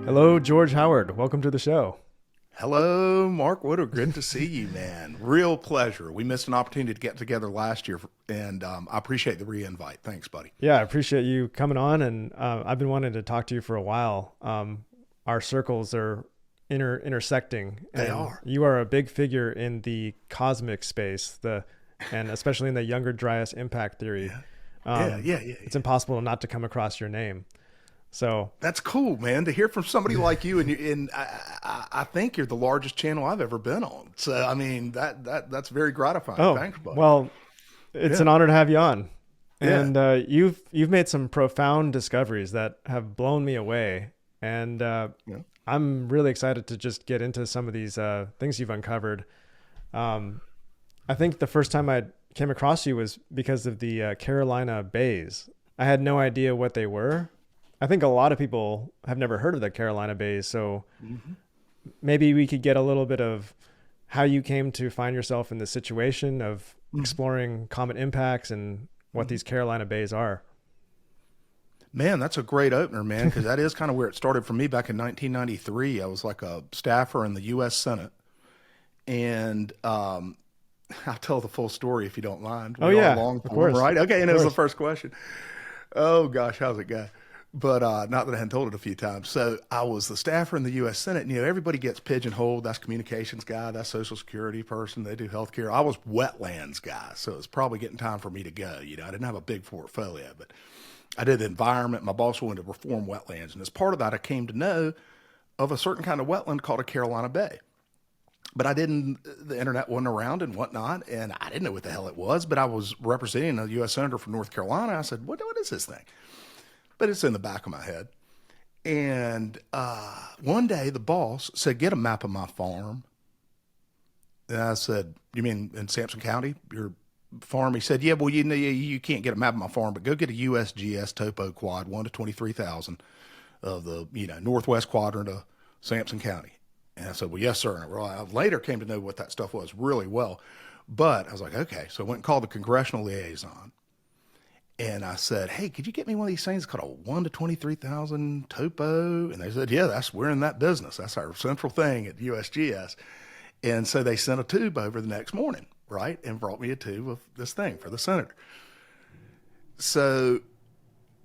Hello, George Howard. Welcome to the show. Hello, Mark Woodard. Good to see you, man. Real pleasure. We missed an opportunity to get together last year, and I appreciate the re-invite. Thanks, buddy. Yeah, I appreciate you coming on, and I've been wanting to talk to you for a while. Our circles are intersecting, They and are. you are a big figure in the cosmic space, and especially in the Younger Dryas Impact theory. Yeah, yeah, yeah, It's yeah. impossible not to come across your name. So, That's cool, man. To hear from somebody like you, and I think you're the largest channel I've ever been on. So, I mean, that's very gratifying. oh, Thanks, buddy. well, it's Yeah, an honor to have you on. yeah, And you've made some profound discoveries that have blown me away, and yeah. I'm really excited to just get into some of these things you've uncovered. Um, I think the first time I came across you was because of the Carolina bays. I had no idea what they were. I think a lot of people have never heard of the Carolina bays, so hmm maybe we could get a little bit of how you came to find yourself in the situation of hmm exploring comet impacts and what hmm these Carolina bays are. Man, that's a great opener, man, because that is kind of where it started for me back in 1993. I was like a staffer in the U.S. Senate, and I'll tell the full story if you don't mind. Oh We are yeah, long of form, course, right? Okay, of and it was the course. first question. Oh gosh, how's it go? But not that I hadn't told it a few times. So I was the staffer in the U.S. Senate. And, everybody gets pigeonholed. That's communications guy. That's social security person. They do healthcare. I was wetlands guy, so it was probably getting time for me to go. I didn't have a big portfolio, but I did the environment. My boss wanted to reform wetlands, and as part of that, I came to know of a certain kind of wetland called a Carolina Bay. But I didn't. The internet wasn't around and whatnot, and I didn't know what the hell it was. But I was representing a U.S. senator from North Carolina. I said, "What is this thing?" But it's in the back of my head. And one day, the boss said, "Get a map of my farm." And I said, "You mean in Sampson County, your farm?" He said, "Yeah, well, you can't get a map of my farm, but go get a USGS topo quad 1 to 23,000 of the northwest quadrant of Sampson County." And I said, "Well, yes, sir." And I later came to know what that stuff was really well. But I was like, okay. So I went and called the congressional liaison. And I said, "Hey, could you get me one of these things called a 1 to 23,000 topo?" And they said, "Yeah, we're in that business. That's our central thing at USGS." And so they sent a tube over the next morning, right? And brought me a tube of this thing for the senator. So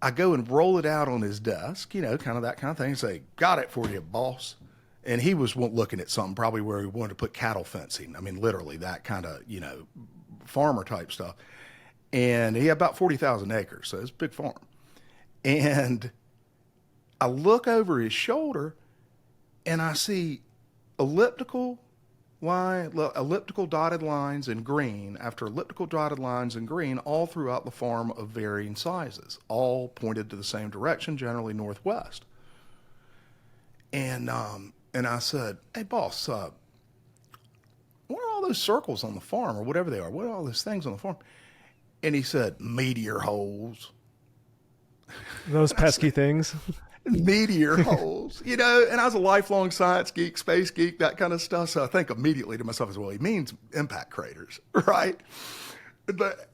I go and roll it out on his desk, kind of that kind of thing, and say, "Got it for you, boss." And he was looking at something probably where he wanted to put cattle fencing. I mean, literally that kind of, farmer type stuff. And he had about 40,000 acres, so it's a big farm. And I look over his shoulder and I see elliptical dotted lines in green after elliptical dotted lines in green all throughout the farm of varying sizes, all pointed to the same direction, generally northwest. And I said, "Hey, boss, what are all those circles on the farm, or whatever they are? What are all those things on the farm?" And he said, "Meteor holes." Those And I pesky said, things. "Meteor holes," and I was a lifelong science geek, space geek, that kind of stuff. So I think immediately to myself as well, he means impact craters, right?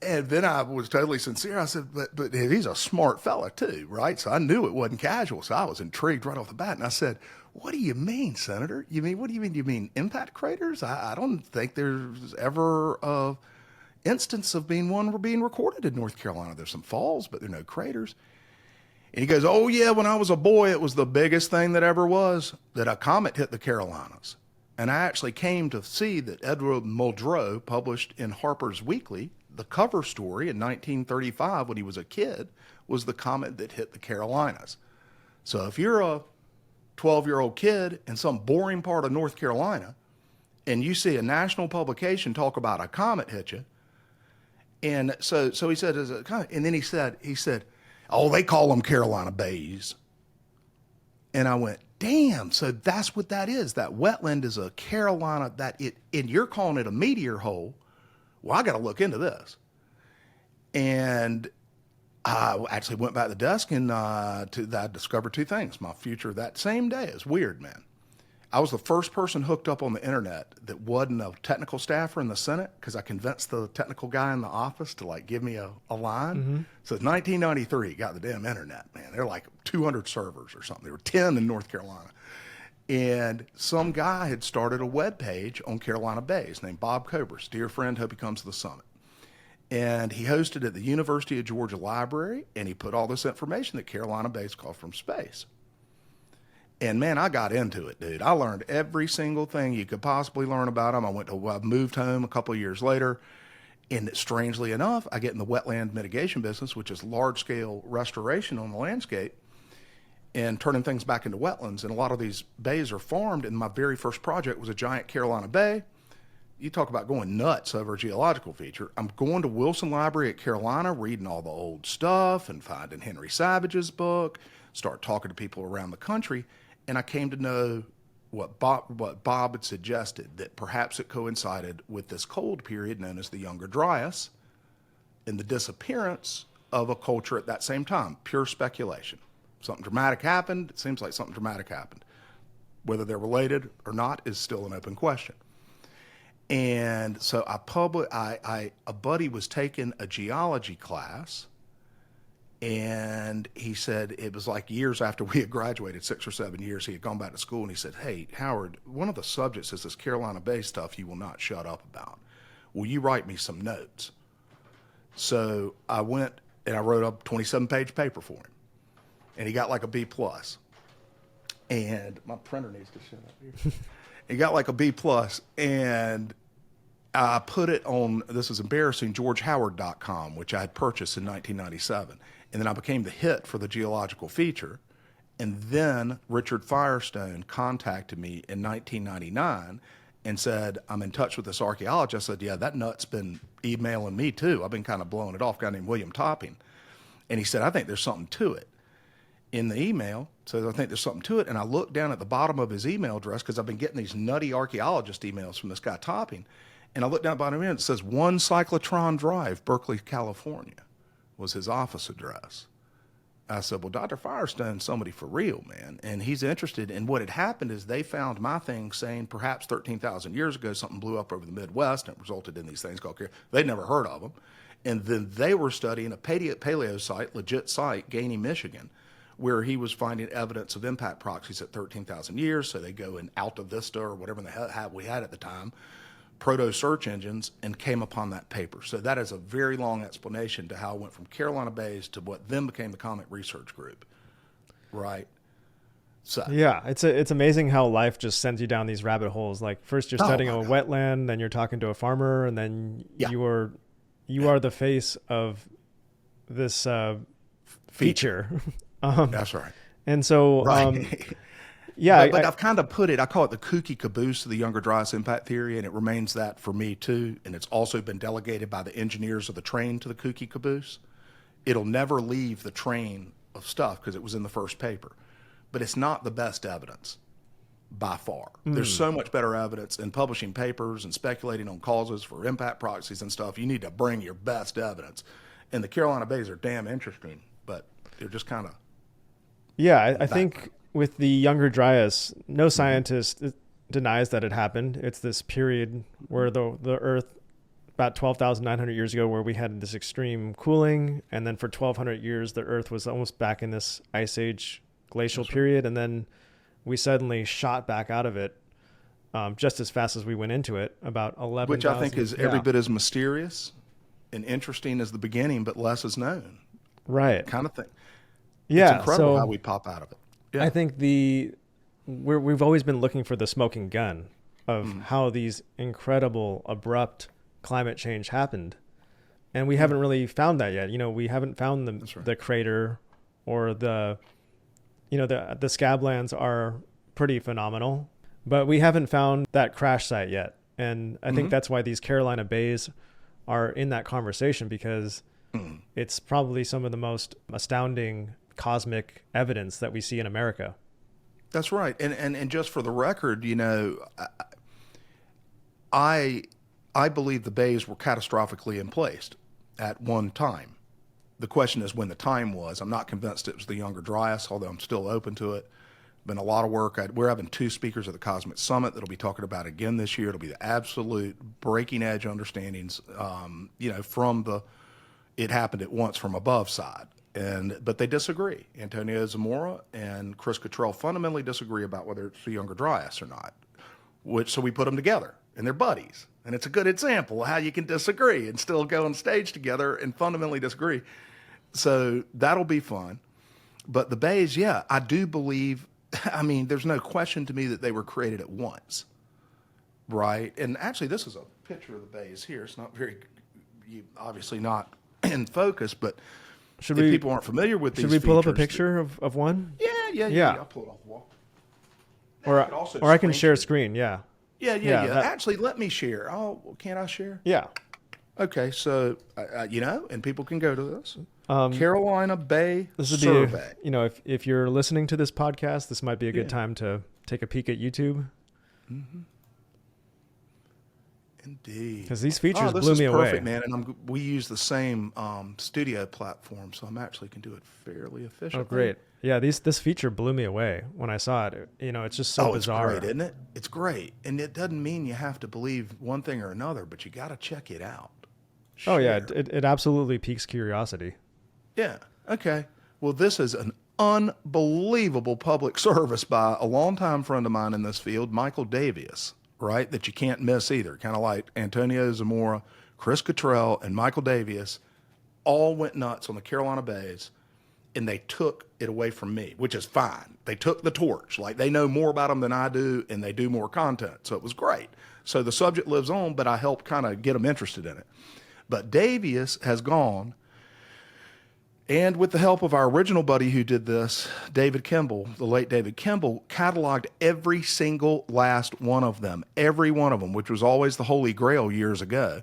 And then I was totally sincere. I said, but he's a smart fella too, right? So I knew it wasn't casual. So I was intrigued right off the bat. And I said, "What do you mean, Senator? What do you mean? You mean impact craters? I don't think there's ever a instance of one being recorded in North Carolina. There's some falls, but there are no craters." And he goes, "Oh yeah, when I was a boy, it was the biggest thing that ever was that a comet hit the Carolinas." And I actually came to see that Edward Muldrow published in Harper's Weekly the cover story in 1935 when he was a kid was the comet that hit the Carolinas. So if you're a 12-year-old kid in some boring part of North Carolina and you see a national publication talk about a comet hit you, and so he said, as a comet, and then he said, "Oh, they call them Carolina bays." And I went, "Damn, so that's what that is. That wetland is a Carolina and you're calling it a meteor hole. Well, I got to look into this." And I actually went back to the desk and I discovered two things. My future that same day is weird, man. I was the first person hooked up on the internet that wasn't a technical staffer in the Senate, because I convinced the technical guy in the office to like give me a line. Mm-hmm. So it's 1993, got the damn internet, man. They're like 200 servers or something. There were 10 in North Carolina. And some guy had started a web page on Carolina Bays named Bob Cobras, dear friend, hope he comes to the summit. And he hosted at the University of Georgia Library, and he put all this information that Carolina Bays caught from space. And man, I got into it, dude. I learned every single thing you could possibly learn about them. I moved home a couple of years later, and strangely enough, I get in the wetland mitigation business, which is large-scale restoration on the landscape and turning things back into wetlands. And a lot of these bays are farmed, and my very first project was a giant Carolina Bay. You talk about going nuts over a geological feature. I'm going to Wilson Library at Carolina, reading all the old stuff and finding Henry Savage's book, start talking to people around the country. And I came to know what Bob had suggested, that perhaps it coincided with this cold period known as the Younger Dryas and the disappearance of a culture at that same time. Pure speculation. Something dramatic happened. It seems like something dramatic happened. Whether they're related or not is still an open question. And so a buddy was taking a geology class, and he said, it was like years after we had graduated, 6 or 7 years, he had gone back to school, and he said, hey, Howard, one of the subjects is this Carolina Bay stuff you will not shut up about. Will you write me some notes? So I went and I wrote a 27-page paper for him, and he got like a B+. And my printer needs to shut up here. He got like a B+, and I put it on, this is embarrassing, GeorgeHoward.com, which I had purchased in 1997. And then I became the hit for the geological feature. And then Richard Firestone contacted me in 1999 and said, I'm in touch with this archaeologist. I said, yeah, that nut's been emailing me too. I've been kind of blowing it off, a guy named William Topping. And he said, I think there's something to it. In the email, says, I think there's something to it. And I looked down at the bottom of his email address, because I've been getting these nutty archaeologist emails from this guy Topping. And I looked down at the bottom of it, and it says 1 Cyclotron Drive, Berkeley, California, was his office address. I said, well, Dr. Firestone's somebody for real, man. And he's interested. And what had happened is they found my thing saying perhaps 13,000 years ago, something blew up over the Midwest, and it resulted in these things called, they'd never heard of them. And then they were studying a paleo site, legit site, Gainey, Michigan, where he was finding evidence of impact proxies at 13,000 years. So they go in Alta Vista or whatever the hell we had at the time, proto search engines, and came upon that paper. So that is a very long explanation to how I went from Carolina Bays to what then became the Comet Research Group, right? So yeah, it's amazing how life just sends you down these rabbit holes. Like first you're studying a wetland, then you're talking to a farmer, and then you are the face of this feature. That's right. And so, right. yeah, but I've kind of put it, I call it the kooky caboose of the Younger Dryas impact theory, and it remains that for me too. And it's also been delegated by the engineers of the train to the kooky caboose. It'll never leave the train of stuff because it was in the first paper, but it's not the best evidence by far. There's so much better evidence in publishing papers and speculating on causes for impact proxies and stuff. You need to bring your best evidence. And the Carolina Bays are damn interesting, but they're just kind of... Yeah, I think with the Younger Dryas, no scientist denies that it happened. It's this period where the Earth, about 12,900 years ago, where we had this extreme cooling, and then for 1,200 years, the Earth was almost back in this ice age glacial period, and then we suddenly shot back out of it just as fast as we went into it, about 11,000. Which I think is every bit as mysterious and interesting as the beginning, but less is known. Right. Kind of thing. Yeah. It's incredible how we pop out of it. Yeah. I think we've always been looking for the smoking gun of how these incredible abrupt climate change happened. And we haven't really found that yet. We haven't found the crater, or the scablands are pretty phenomenal, but we haven't found that crash site yet. And I think that's why these Carolina Bays are in that conversation, because it's probably some of the most astounding cosmic evidence that we see in America. That's right. And just for the record, I believe the bays were catastrophically emplaced at one time. The question is when the time was. I'm not convinced it was the Younger Dryas, although I'm still open to it. been a lot of work. We're having 2 speakers at the Cosmic Summit that'll be talking about it again this year. It'll be the absolute breaking edge understandings, from the it happened at once from above side. But they disagree. Antonio Zamora and Chris Cottrell fundamentally disagree about whether it's the Younger Dryas or not. So we put them together, and they're buddies. And it's a good example of how you can disagree and still go on stage together and fundamentally disagree. So that'll be fun. But the bays, yeah, I do believe, there's no question to me that they were created at once, right? And actually, this is a picture of the bays here. It's not obviously not in focus, but if people aren't familiar with these features. Should we pull up a picture of one? Yeah. I'll pull it off the wall. Or I can share a screen, yeah. Yeah. Actually, let me share. Oh, can't I share? Yeah. Okay, so, and people can go to this. Carolina Bay this would Survey. Be, if you're listening to this podcast, this might be a good time to take a peek at YouTube. Mm-hmm. Indeed. Because these features blew me away. Perfect, man. And we use the same studio platform, so I actually can do it fairly efficiently. Oh, great. Yeah, this feature blew me away when I saw it. It's just so bizarre. It's great, isn't it? It's great. And it doesn't mean you have to believe one thing or another, but you got to check it out. Oh, yeah. It absolutely piques curiosity. Yeah. Okay. Well, this is an unbelievable public service by a longtime friend of mine in this field, Michael Davies, right? That you can't miss either. Kind of like Antonio Zamora, Chris Cottrell, and Michael Davies all went nuts on the Carolina Bays, and they took it away from me, which is fine. They took the torch. Like, they know more about them than I do, and they do more content. So it was great. So the subject lives on, but I helped kind of get them interested in it. But Davies has gone, and with the help of our original buddy who did this, David Kimball, the late David Kimball, cataloged every single last one of them, every one of them, which was always the Holy Grail years ago.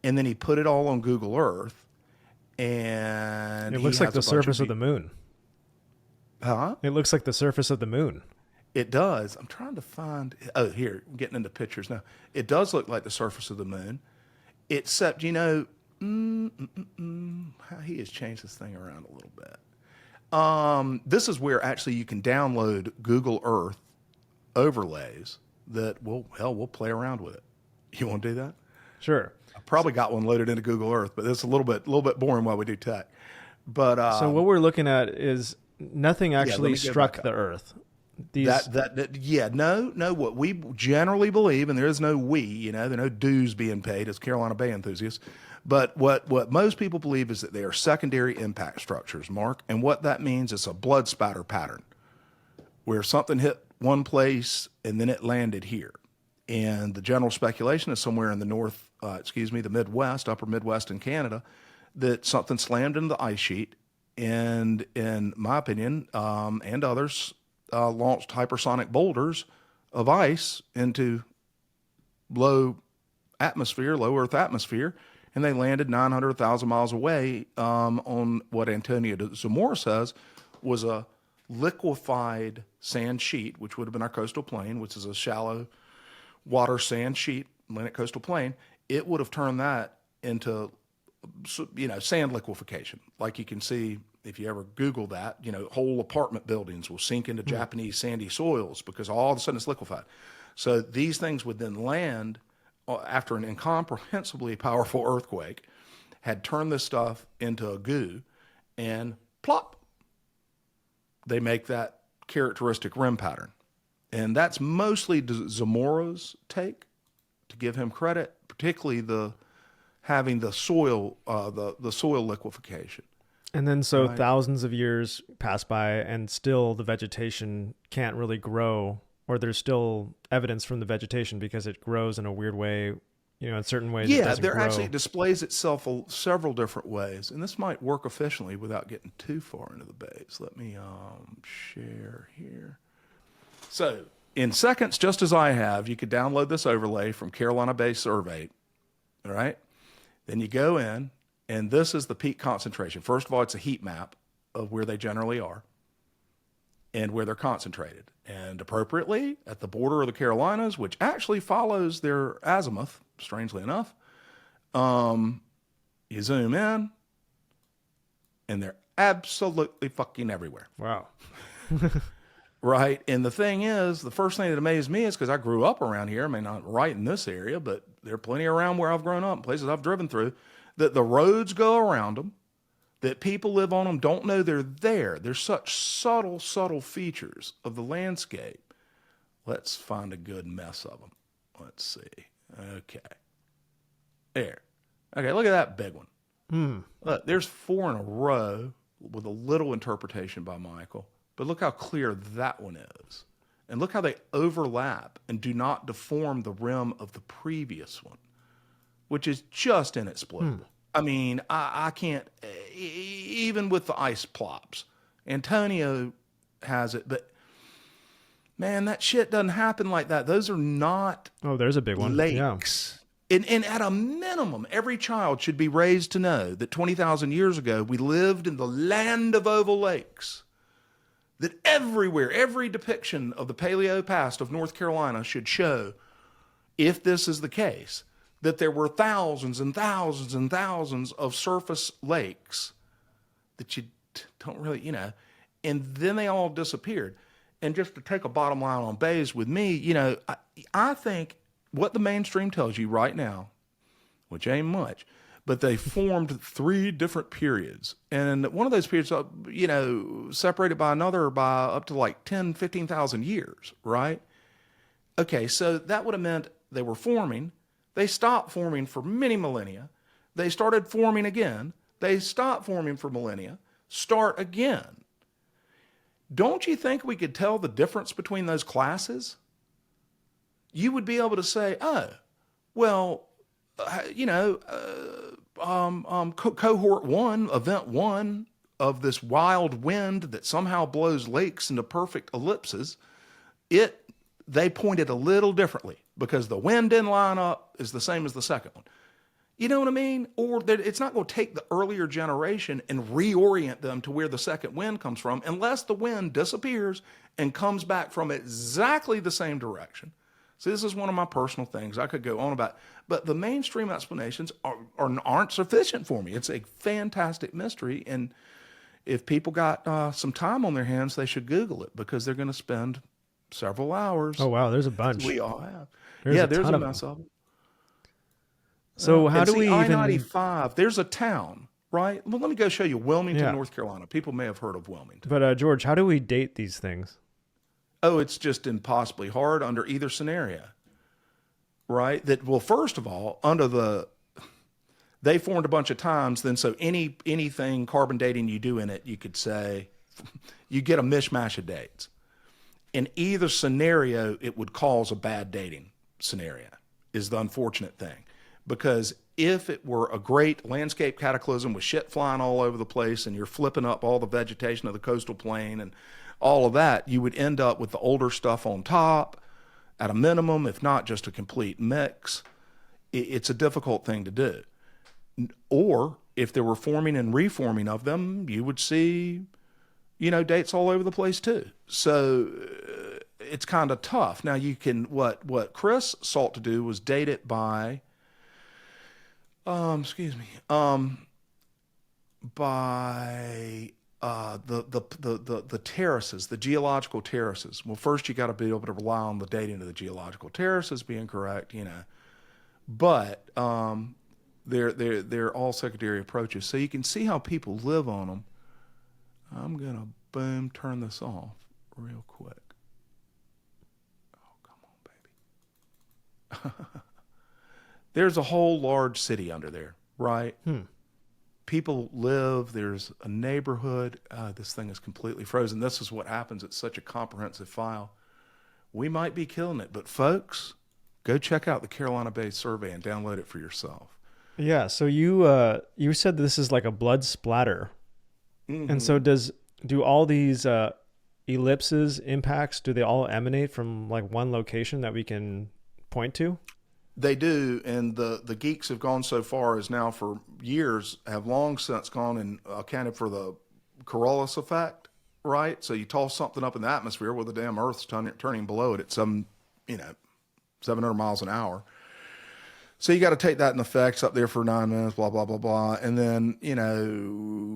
And then he put it all on Google Earth. And it looks like the surface of the moon. Huh? It looks like the surface of the moon. It does. I'm trying to find. Oh, here, I'm getting into pictures now. It does look like the surface of the moon, except, how he has changed this thing around a little bit. This is where actually you can download Google Earth overlays that we'll play around with it. You want to do that? Sure. I probably got one loaded into Google Earth, but it's a little bit boring while we do tech. But so what we're looking at is nothing actually struck the Earth. No. What we generally believe, and there is no we, there are no dues being paid as Carolina Bay enthusiasts. But what most people believe is that they are secondary impact structures, Mark. And what that means is a blood spatter pattern, where something hit one place and then it landed here. And the general speculation is somewhere in the Midwest, upper Midwest in Canada, that something slammed into the ice sheet, and in my opinion, and others, launched hypersonic boulders of ice into low Earth atmosphere, and they landed 900,000 miles away on what Antonio Zamora says was a liquefied sand sheet, which would have been our coastal plain, which is a shallow water sand sheet, Atlantic coastal plain. It would have turned that into, sand liquefaction. Like you can see, if you ever Google that, whole apartment buildings will sink into Japanese sandy soils because all of a sudden it's liquefied. So these things would then land after an incomprehensibly powerful earthquake, had turned this stuff into a goo, and plop, they make that characteristic rim pattern. And that's mostly Zamora's take, to give him credit, particularly having the soil, the soil liquefaction. And then thousands of years pass by and still the vegetation can't really grow, or there's still evidence from the vegetation because it grows in a weird way, in certain ways. Yeah, it displays itself several different ways. And this might work efficiently without getting too far into the base. Let me share here. So in seconds, just as I have, you could download this overlay from Carolina Bay Survey. All right. Then you go in, and this is the peak concentration. First of all, it's a heat map of where they generally are and where they're concentrated. And appropriately, at the border of the Carolinas, which actually follows their azimuth, strangely enough, you zoom in, and they're absolutely fucking everywhere. Wow. right? And the thing is, the first thing that amazed me is because I grew up around here. I mean, not right in this area, but there are plenty around where I've grown up, places I've driven through, that the roads go around them, that people live on them, don't know they're there. There's such subtle, subtle features of the landscape. Let's find a good mess of them. Let's see. Okay. There. Okay, look at that big one. Look, there's 4 in a row with a little interpretation by Michael. But look how clear that one is. And look how they overlap and do not deform the rim of the previous one, which is just inexplicable. I mean, I can't, even with the ice plops. Antonio has it, but man, that shit doesn't happen like that. Those are not there's a big one. lakes. Yeah. And at a minimum, every child should be raised to know that 20,000 years ago, we lived in the land of oval lakes. That everywhere, every depiction of the paleo past of North Carolina should show, if this is the case, that there were thousands and thousands and thousands of surface lakes that you don't really, and then they all disappeared. And just to take a bottom line on bays with me, I think what the mainstream tells you right now, which ain't much, but they formed 3 different periods. And one of those periods, separated by another by up to like 10, 15,000 years, right? Okay, so that would have meant they were forming. They stopped forming for many millennia. They started forming again. They stopped forming for millennia. Start again. Don't you think we could tell the difference between those classes? You would be able to say, cohort 1, event 1 of this wild wind that somehow blows lakes into perfect ellipses, they pointed a little differently because the wind didn't line up is the same as the second one. You know what I mean? Or it's not going to take the earlier generation and reorient them to where the second wind comes from unless the wind disappears and comes back from exactly the same direction. So this is one of my personal things I could go on about, but the mainstream explanations aren't sufficient for me. It's a fantastic mystery, and if people got some time on their hands, they should Google it because they're going to spend several hours. Oh wow, there's a bunch. We all have. There's a mess of them. So how do we even? I-95, there's a town, right? Well, let me go show you Wilmington, North Carolina. People may have heard of Wilmington. But George, how do we date these things? Oh, it's just impossibly hard under either scenario, right? First of all, they formed a bunch of times, then so anything carbon dating you do in it, you could say, you get a mishmash of dates. In either scenario, it would cause a bad dating scenario, is the unfortunate thing. Because if it were a great landscape cataclysm with shit flying all over the place and you're flipping up all the vegetation of the coastal plain and all of that, you would end up with the older stuff on top at a minimum, if not just a complete mix. It's a difficult thing to do. Or if there were forming and reforming of them, you would see, dates all over the place too. So it's kind of tough. Now you can, what Chris sought to do was date it by, the terraces, the geological terraces. Well, first you got to be able to rely on the dating of the geological terraces being correct, but they're all secondary approaches. So you can see how people live on them. I'm gonna turn this off real quick. Oh, come on, baby. There's a whole large city under there, right? People live, there's a neighborhood. This thing is completely frozen. This is what happens. It's such a comprehensive file. We might be killing it, but folks, go check out the Carolina Bay Survey and download it for yourself. Yeah, so you said this is like a blood splatter. Mm-hmm. And so do all these ellipses, impacts, do they all emanate from like one location that we can point to? They do, and the geeks have gone so far as now for years have long since gone and accounted for the Coriolis effect, right? So you toss something up in the atmosphere where the damn Earth's turning below it at some, 700 miles an hour. So you got to take that in effects up there for 9 minutes, blah, blah, blah, blah. And then,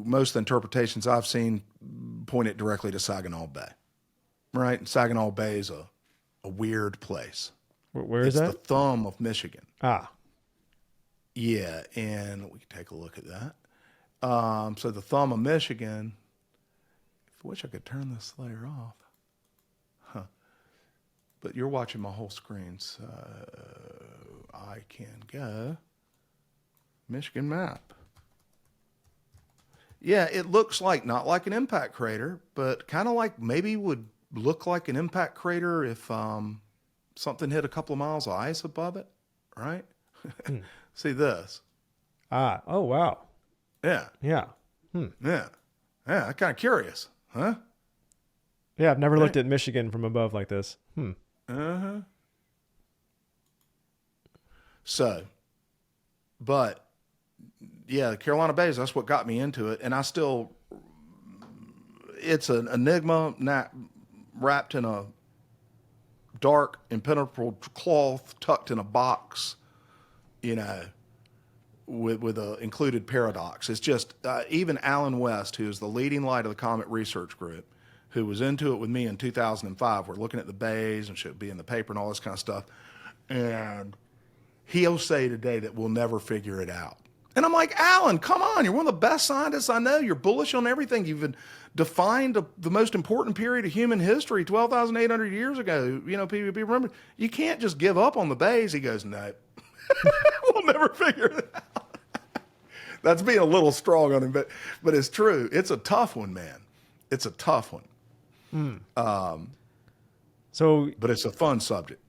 most of the interpretations I've seen point it directly to Saginaw Bay. right? And Saginaw Bay is a weird place. Where is It's that? the thumb of Michigan. Ah, Yeah, and we can take a look at that. So the thumb of Michigan. I wish I could turn this layer off. Huh. But you're watching my whole screen, so I can go Michigan map. Yeah, it looks like not like an impact crater, but kind of like maybe would look like an impact crater if something hit a couple of miles of ice above it, right? See this? ah, oh wow, Yeah, yeah, yeah, yeah. I'm kind of curious, huh? yeah. I've never looked at Michigan from above like this. Uh-huh. So, but yeah, the Carolina Bays, that's what got me into it. And it's an enigma wrapped in a dark, impenetrable cloth, tucked in a box, you know, with a included paradox. It's just, even Alan West, who is the leading light of the Comet Research Group, who was into it with me in 2005. We're looking at the bays and should be in the paper and all this kind of stuff. And he'll say today that we'll never figure it out. And I'm like, Alan, come on. You're one of the best scientists I know. You're bullish on everything. You've defined the most important period of human history 12,800 years ago. You know, people remember. You can't just give up on the bays. He goes, no, we'll never figure it out. That's being a little strong on him, but it's true. It's a tough one, man. It's a tough one. So, but it's a fun subject.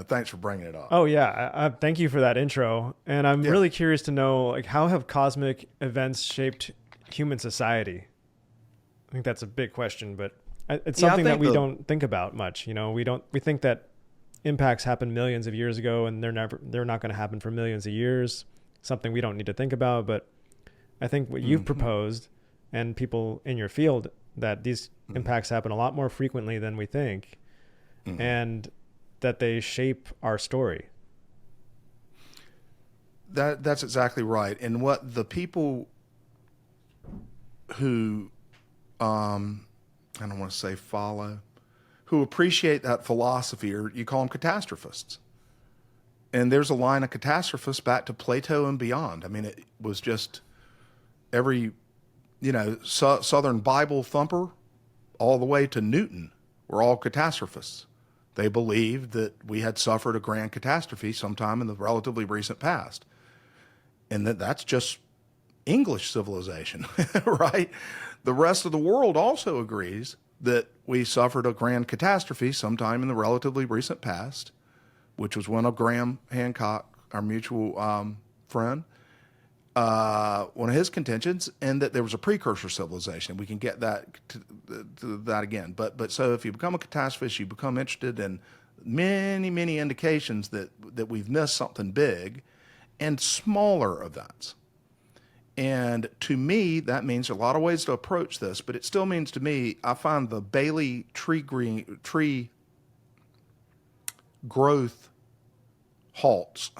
Thanks for bringing it up. oh yeah, I thank you for that intro. And I'm really curious to know, like, how have cosmic events shaped human society? I think that's a big question, but it's something that we don't think about much. You know, we think that impacts happened millions of years ago, and they're not going to happen for millions of years. Something we don't need to think about. But I think what you've proposed, and people in your field, that these impacts happen a lot more frequently than we think, and that they shape our story. That's exactly right. And what the people who, I don't want to say follow, who appreciate that philosophy, or you call them catastrophists. And there's a line of catastrophists back to Plato and beyond. I mean, it was just every, Southern Bible thumper all the way to Newton were all catastrophists. They believed that we had suffered a grand catastrophe sometime in the relatively recent past. And that's just English civilization, right? The rest of the world also agrees that we suffered a grand catastrophe sometime in the relatively recent past, which was one of Graham Hancock, our mutual friend, one of his contentions, and that there was a precursor civilization. We can get that to that again. But so if you become a catastrophist, you become interested in many, many indications that we've missed something big and smaller events. And to me, that means a lot of ways to approach this, but it still means to me, I find the Bailey tree growth halts.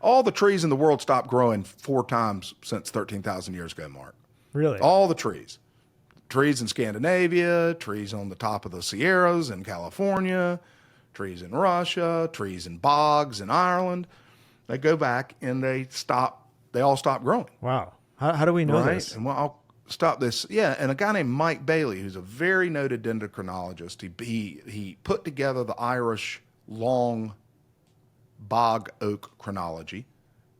All the trees in the world stopped growing 4 times since 13,000 years ago, Mark. Really? All the trees. Trees in Scandinavia, trees on the top of the Sierras in California, trees in Russia, trees in bogs in Ireland. They go back and they all stop growing. Wow. How do we know right? this? And well, I'll stop this. Yeah, and a guy named Mike Bailey, who's a very noted dendrochronologist, he put together the Irish long bog oak chronology,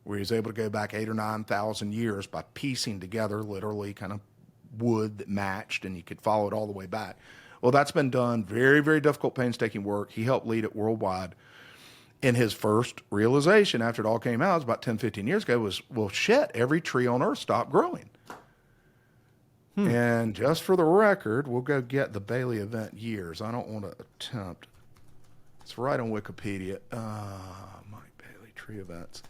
where he was able to go back 8,000 or 9,000 years by piecing together literally kind of wood that matched, and you could follow it all the way back. Well, that's been done. Very, very difficult, painstaking work. He helped lead it worldwide. And his first realization after it all came out, it was about 10, 15 years ago, was, well, shit, every tree on Earth stopped growing. And just for the record, we'll go get the Bailey event years. I don't want to attempt. It's right on Wikipedia. Mike Bailey tree events.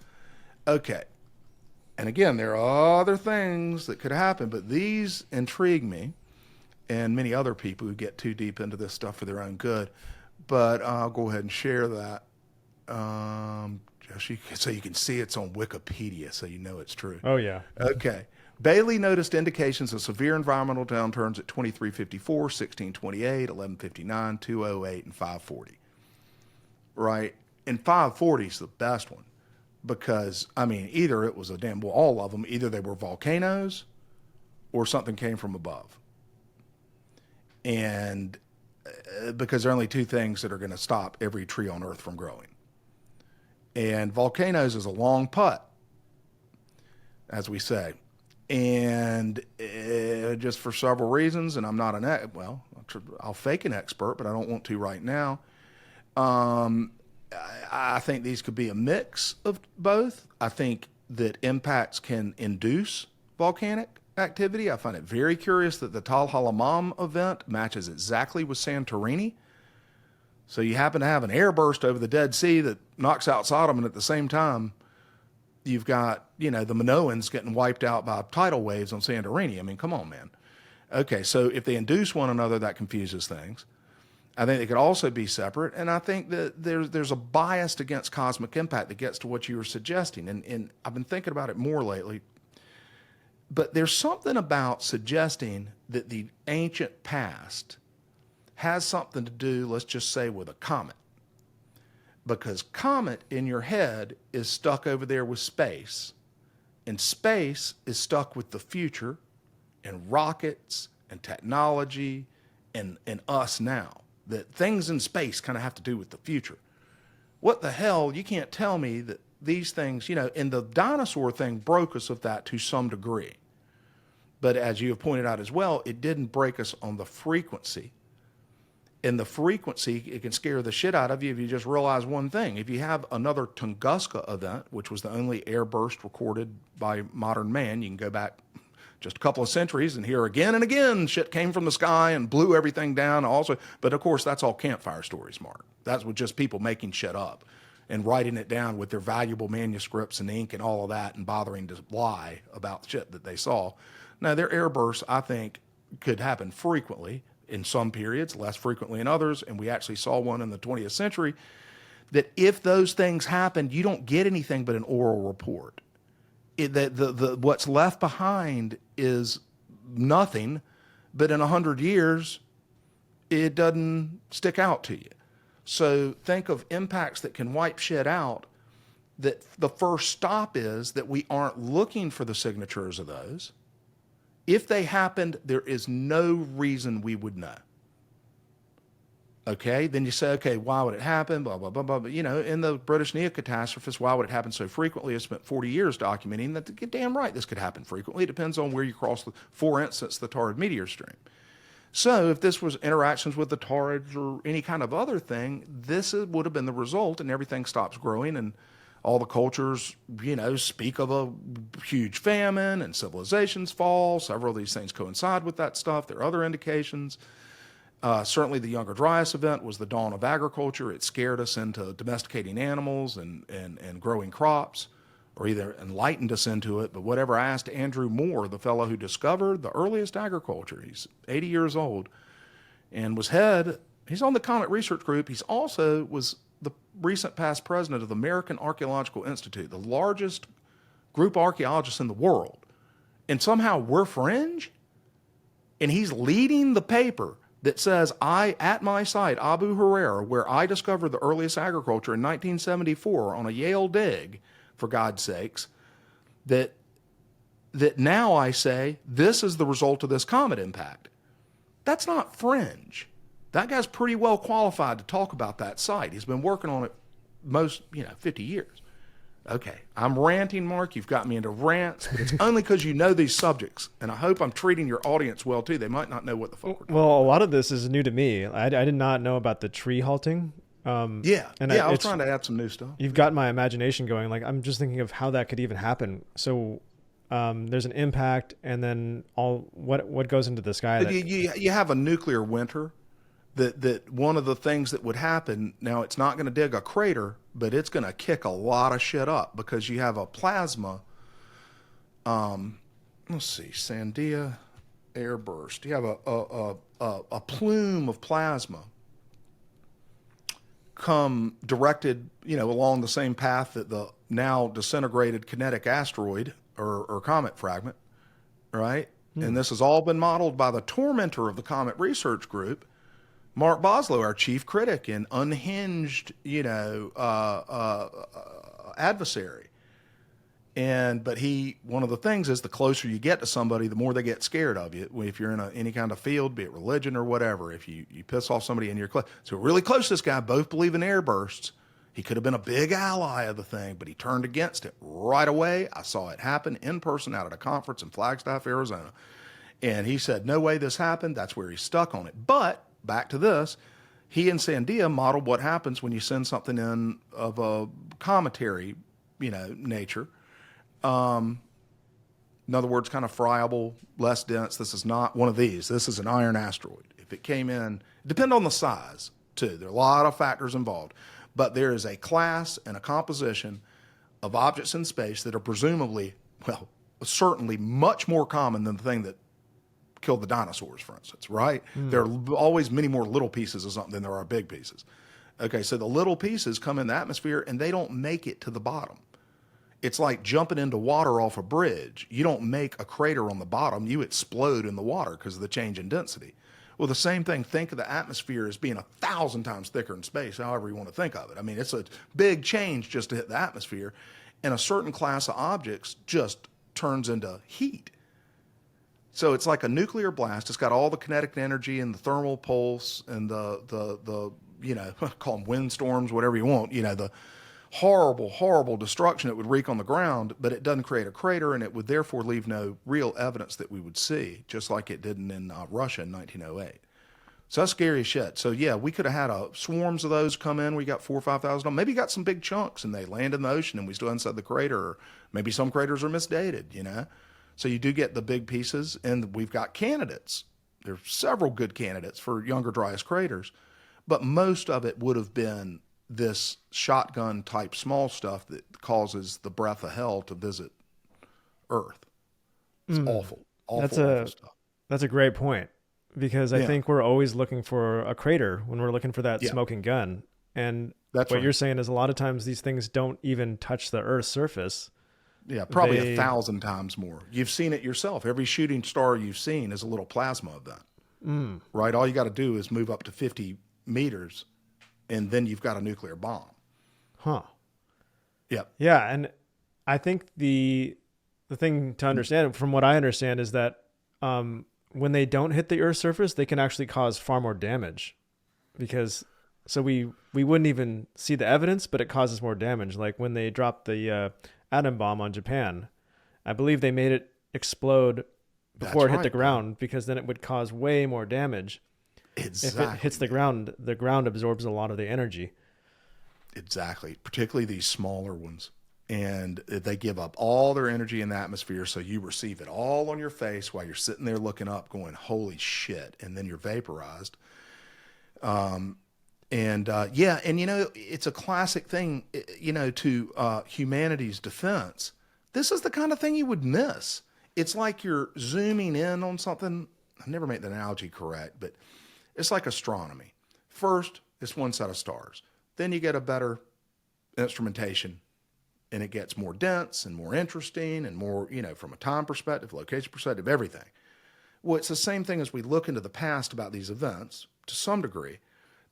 Okay. And again, there are other things that could happen, but these intrigue me and many other people who get too deep into this stuff for their own good. But I'll go ahead and share that. Just so you can see it's on Wikipedia, so you know it's true. Oh, yeah. Okay. Bailey noticed indications of severe environmental downturns at 2354, 1628, 1159, 208, and 540. Right? And 540 is the best one because, I mean, either it was all of them, either they were volcanoes or something came from above. And because there are only two things that are going to stop every tree on Earth from growing. And volcanoes is a long putt, as we say. And just for several reasons, and I'm not I'll fake an expert, but I don't want to right now. I think these could be a mix of both. I think that impacts can induce volcanic activity. I find it very curious that the el-Hammam event matches exactly with Santorini. So you happen to have an airburst over the Dead Sea that knocks out Sodom, and at the same time, you've got, the Minoans getting wiped out by tidal waves on Santorini. I mean, come on, man. Okay, so if they induce one another, that confuses things. I think they could also be separate, and I think that there's a bias against cosmic impact that gets to what you were suggesting, and I've been thinking about it more lately. But there's something about suggesting that the ancient past has something to do, let's just say, with a comet. Because comet in your head is stuck over there with space, and space is stuck with the future and rockets and technology and us now. That things in space kind of have to do with the future. What the hell? You can't tell me that these things, and the dinosaur thing broke us of that to some degree. But as you have pointed out as well, it didn't break us on the frequency. And the frequency, it can scare the shit out of you if you just realize one thing. If you have another Tunguska event, which was the only airburst recorded by modern man, you can go back just a couple of centuries and hear again and again shit came from the sky and blew everything down also. But of course, that's all campfire stories, Mark. That's with just people making shit up and writing it down with their valuable manuscripts and ink and all of that and bothering to lie about shit that they saw. Now, their airbursts, I think, could happen frequently in some periods, less frequently in others, and we actually saw one in the 20th century, that if those things happened, you don't get anything but an oral report. What's left behind is nothing, but in 100 years, it doesn't stick out to you. So think of impacts that can wipe shit out, that the first stop is that we aren't looking for the signatures of those. If they happened, there is no reason we would know. Okay, then you say, okay, why would it happen? Blah, blah, blah, blah. But, in the British Neocatastrophes, why would it happen so frequently? I spent 40 years documenting that. Damn right, this could happen frequently. It depends on where you cross, for instance, the Taurid meteor stream. So if this was interactions with the Taurids or any kind of other thing, this would have been the result, and everything stops growing, and all the cultures, speak of a huge famine and civilizations fall. Several of these things coincide with that stuff. There are other indications. Certainly the Younger Dryas event was the dawn of agriculture. It scared us into domesticating animals and growing crops, or either enlightened us into it. But whatever, I asked Andrew Moore, the fellow who discovered the earliest agriculture. He's 80 years old and he's on the Comet Research Group. He's also was the recent past president of the American Archaeological Institute, the largest group of archaeologists in the world. And somehow we're fringe? And he's leading the paper that says, at my site, Abu Huraira, where I discovered the earliest agriculture in 1974 on a Yale dig, for God's sakes, that now I say, this is the result of this comet impact. That's not fringe. That guy's pretty well qualified to talk about that site. He's been working on it 50 years. Okay, I'm ranting, Mark. You've got me into rants, but it's only because you know these subjects, and I hope I'm treating your audience well, too. They might not know what the fuck we're talking about. Well, a lot of this is new to me. I did not know about the tree halting. I was trying to add some new stuff. You've got my imagination going. Like, I'm just thinking of how that could even happen. So there's an impact, and then what goes into the sky? You have a nuclear winter. That one of the things that would happen, now it's not going to dig a crater, but it's going to kick a lot of shit up because you have a plasma. Let's see, Sandia airburst. You have a plume of plasma come directed, along the same path that the now disintegrated kinetic asteroid or comet fragment right? And this has all been modeled by the tormentor of the Comet Research Group, Mark Boslow, our chief critic and unhinged, adversary. But one of the things is the closer you get to somebody, the more they get scared of you. If you're in any kind of field, be it religion or whatever, if you piss off somebody in your class. So really close to this guy, both believe in airbursts. He could have been a big ally of the thing, but he turned against it right away. I saw it happen in person out at a conference in Flagstaff, Arizona. And he said, no way this happened. That's where he's stuck on it. But back to this, he and Sandia modeled what happens when you send something in of a cometary, nature. In other words, kind of friable, less dense. This is not one of these. This is an iron asteroid. If it came in, depend on the size too. There are a lot of factors involved, but there is a class and a composition of objects in space that are presumably, well, certainly much more common than the thing that killed the dinosaurs, for instance, right? There are always many more little pieces of something than there are big pieces. Okay, so the little pieces come in the atmosphere and they don't make it to the bottom. It's like jumping into water off a bridge. You don't make a crater on the bottom, you explode in the water because of the change in density. Well, the same thing, think of the atmosphere as being 1,000 times thicker in space, however you want to think of it. I mean, it's a big change just to hit the atmosphere, and a certain class of objects just turns into heat. So it's like a nuclear blast. It's got all the kinetic energy and the thermal pulse and the call them windstorms, whatever you want, the horrible, horrible destruction it would wreak on the ground, but it doesn't create a crater, and it would therefore leave no real evidence that we would see, just like it didn't in Russia in 1908. So that's scary as shit. So yeah, we could have had swarms of those come in. We got 4,000 or 5,000 of them. Maybe got some big chunks and they land in the ocean and we still inside the crater, or maybe some craters are misdated, So you do get the big pieces, and we've got candidates. There's several good candidates for Younger Dryas craters, but most of it would have been this shotgun type small stuff that causes the breath of hell to visit Earth. It's awful, awful stuff. That's a great point, because I think we're always looking for a crater when we're looking for that smoking gun. And that's what you're saying is a lot of times these things don't even touch the Earth's surface. Yeah, probably 1,000 times more. You've seen it yourself. Every shooting star you've seen is a little plasma event, right? All you got to do is move up to 50 meters, and then you've got a nuclear bomb. Huh. Yep. Yeah, and I think the thing to understand, from what I understand, is that when they don't hit the Earth's surface, they can actually cause far more damage, because we wouldn't even see the evidence, but it causes more damage. Like when they dropped the atom bomb on Japan, I believe they made it explode before it hit the ground, because then it would cause way more damage. Exactly. If it hits the ground absorbs a lot of the energy. Exactly. Particularly these smaller ones. And they give up all their energy in the atmosphere, so you receive it all on your face while you're sitting there looking up going, holy shit, and then you're vaporized. And it's a classic thing, to humanity's defense. This is the kind of thing you would miss. It's like you're zooming in on something. I never made the analogy correct, but it's like astronomy. First, it's one set of stars. Then you get a better instrumentation, and it gets more dense and more interesting and more, from a time perspective, location perspective, everything. Well, it's the same thing as we look into the past about these events, to some degree,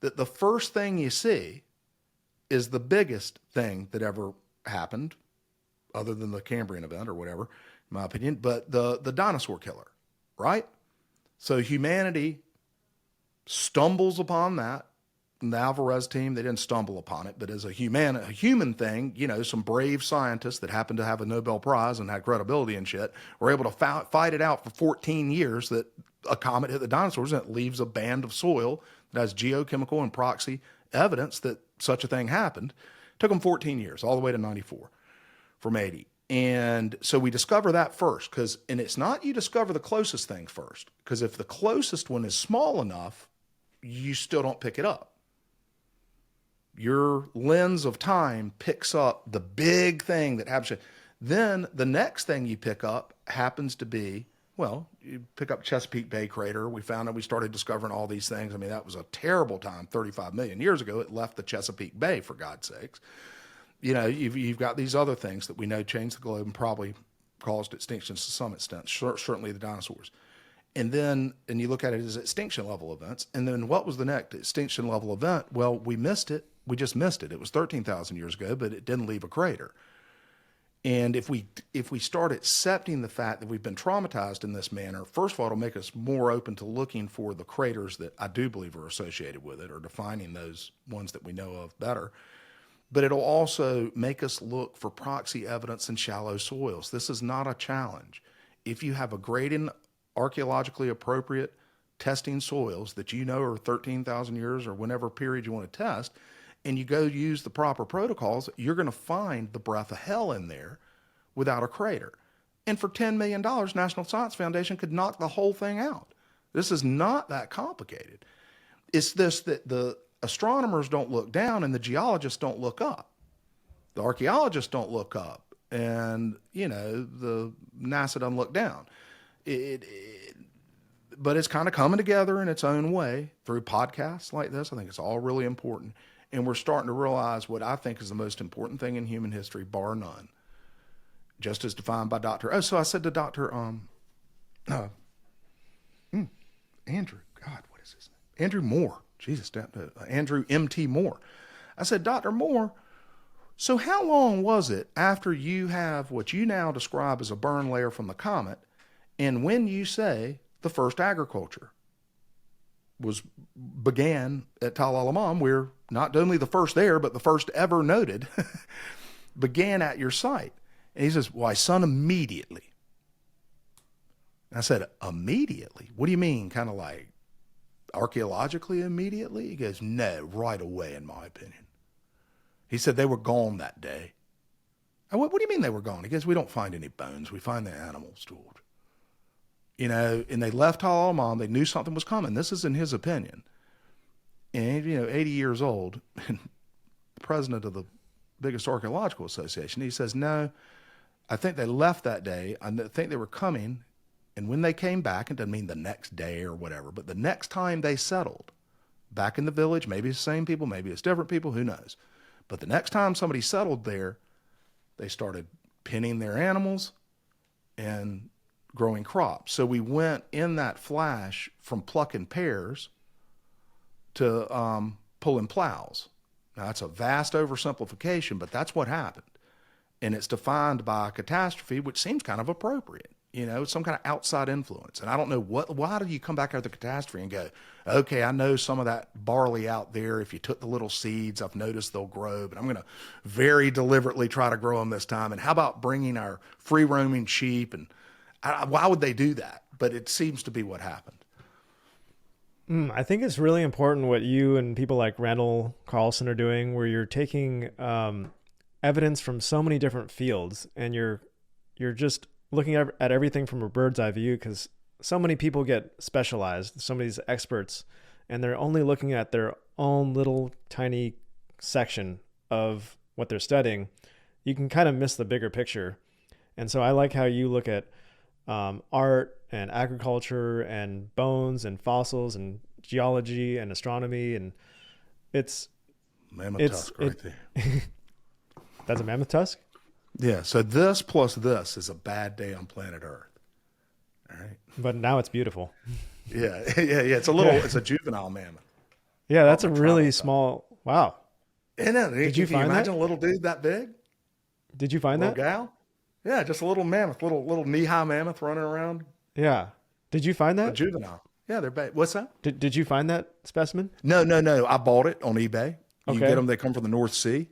that the first thing you see is the biggest thing that ever happened, other than the Cambrian event or whatever, in my opinion, but the dinosaur killer, right? So humanity stumbles upon that. And the Alvarez team, they didn't stumble upon it, but as a human thing, some brave scientists that happened to have a Nobel Prize and had credibility and shit were able to fight it out for 14 years that a comet hit the dinosaurs, and it leaves a band of soil that has geochemical and proxy evidence that such a thing happened. It took them 14 years, all the way to 94 from 80. And so we discover that first, and it's not you discover the closest thing first, because if the closest one is small enough, you still don't pick it up. Your lens of time picks up the big thing that happens. Then the next thing you pick up happens to be, you pick up Chesapeake Bay crater. We found out, we started discovering all these things. I mean, that was a terrible time 35 million years ago. It left the Chesapeake Bay, for God's sakes. You've got these other things that we know changed the globe and probably caused extinctions to some extent, certainly the dinosaurs. And you look at it as extinction level events. And then what was the next extinction level event? Well, we missed it. We just missed it. It was 13,000 years ago, but it didn't leave a crater. And if we start accepting the fact that we've been traumatized in this manner, first of all, it'll make us more open to looking for the craters that I do believe are associated with it, or defining those ones that we know of better. But it'll also make us look for proxy evidence in shallow soils. This is not a challenge. If you have a great and archaeologically appropriate testing soils that you know are 13,000 years or whenever period you want to test, and you go use the proper protocols, you're going to find the breath of hell in there without a crater. And for $10 million, National Science Foundation could knock the whole thing out. This is not that complicated. It's this that the astronomers don't look down and the geologists don't look up. The archaeologists don't look up, and, the NASA doesn't look down. But it's kind of coming together in its own way through podcasts like this. I think it's all really important. And we're starting to realize what I think is the most important thing in human history, bar none. Just as defined by Dr. Oh, so I said to Dr. Andrew, God, what is his name? Andrew Moore. Jesus, Andrew M.T. Moore. I said, Dr. Moore, so how long was it after you have what you now describe as a burn layer from the comet, and when you say the first agriculture began at el-Hammam, where not only the first there, but the first ever noted, began at your site? And he says, why, son, immediately. And I said, immediately? What do you mean? Kind of like archaeologically immediately? He goes, no, right away, in my opinion. He said, they were gone that day. What do you mean they were gone? He goes, we don't find any bones. We find the animals, George. And they left el-Hammam. They knew something was coming. This is in his opinion. And, 80 years old, and president of the biggest archaeological association, he says, no, I think they left that day. I think they were coming. And when they came back, it doesn't mean the next day or whatever, but the next time they settled back in the village, maybe it's the same people, maybe it's different people, who knows? But the next time somebody settled there, they started pinning their animals and growing crops. So we went in that flash from plucking pears to pulling plows. Now, that's a vast oversimplification, but that's what happened. And it's defined by a catastrophe, which seems kind of appropriate. Some kind of outside influence. And I don't know why do you come back out of the catastrophe and go, okay, I know some of that barley out there, if you took the little seeds, I've noticed they'll grow, but I'm going to very deliberately try to grow them this time. And how about bringing our free roaming sheep? And why would they do that? But it seems to be what happened. I think it's really important what you and people like Randall Carlson are doing, where you're taking evidence from so many different fields, and you're just looking at everything from a bird's eye view, because so many people get specialized, some of these experts, and they're only looking at their own little tiny section of what they're studying. You can kind of miss the bigger picture. And so I like how you look at art and agriculture and bones and fossils and geology and astronomy, and it's mammoth tusk right there. That's a mammoth tusk? Yeah, so this plus this is a bad day on planet Earth. All right. But now it's beautiful. Yeah. It's it's a juvenile mammoth. Yeah, that's a really small, wow. Did you find imagine that? A little dude that big? Did you find that? Gal? Yeah, just a little mammoth, little knee-high mammoth running around. Yeah. Did you find that? A juvenile. Yeah, they're bad. What's that? Did you find that specimen? No. I bought it on eBay. You get them, they come from the North Sea.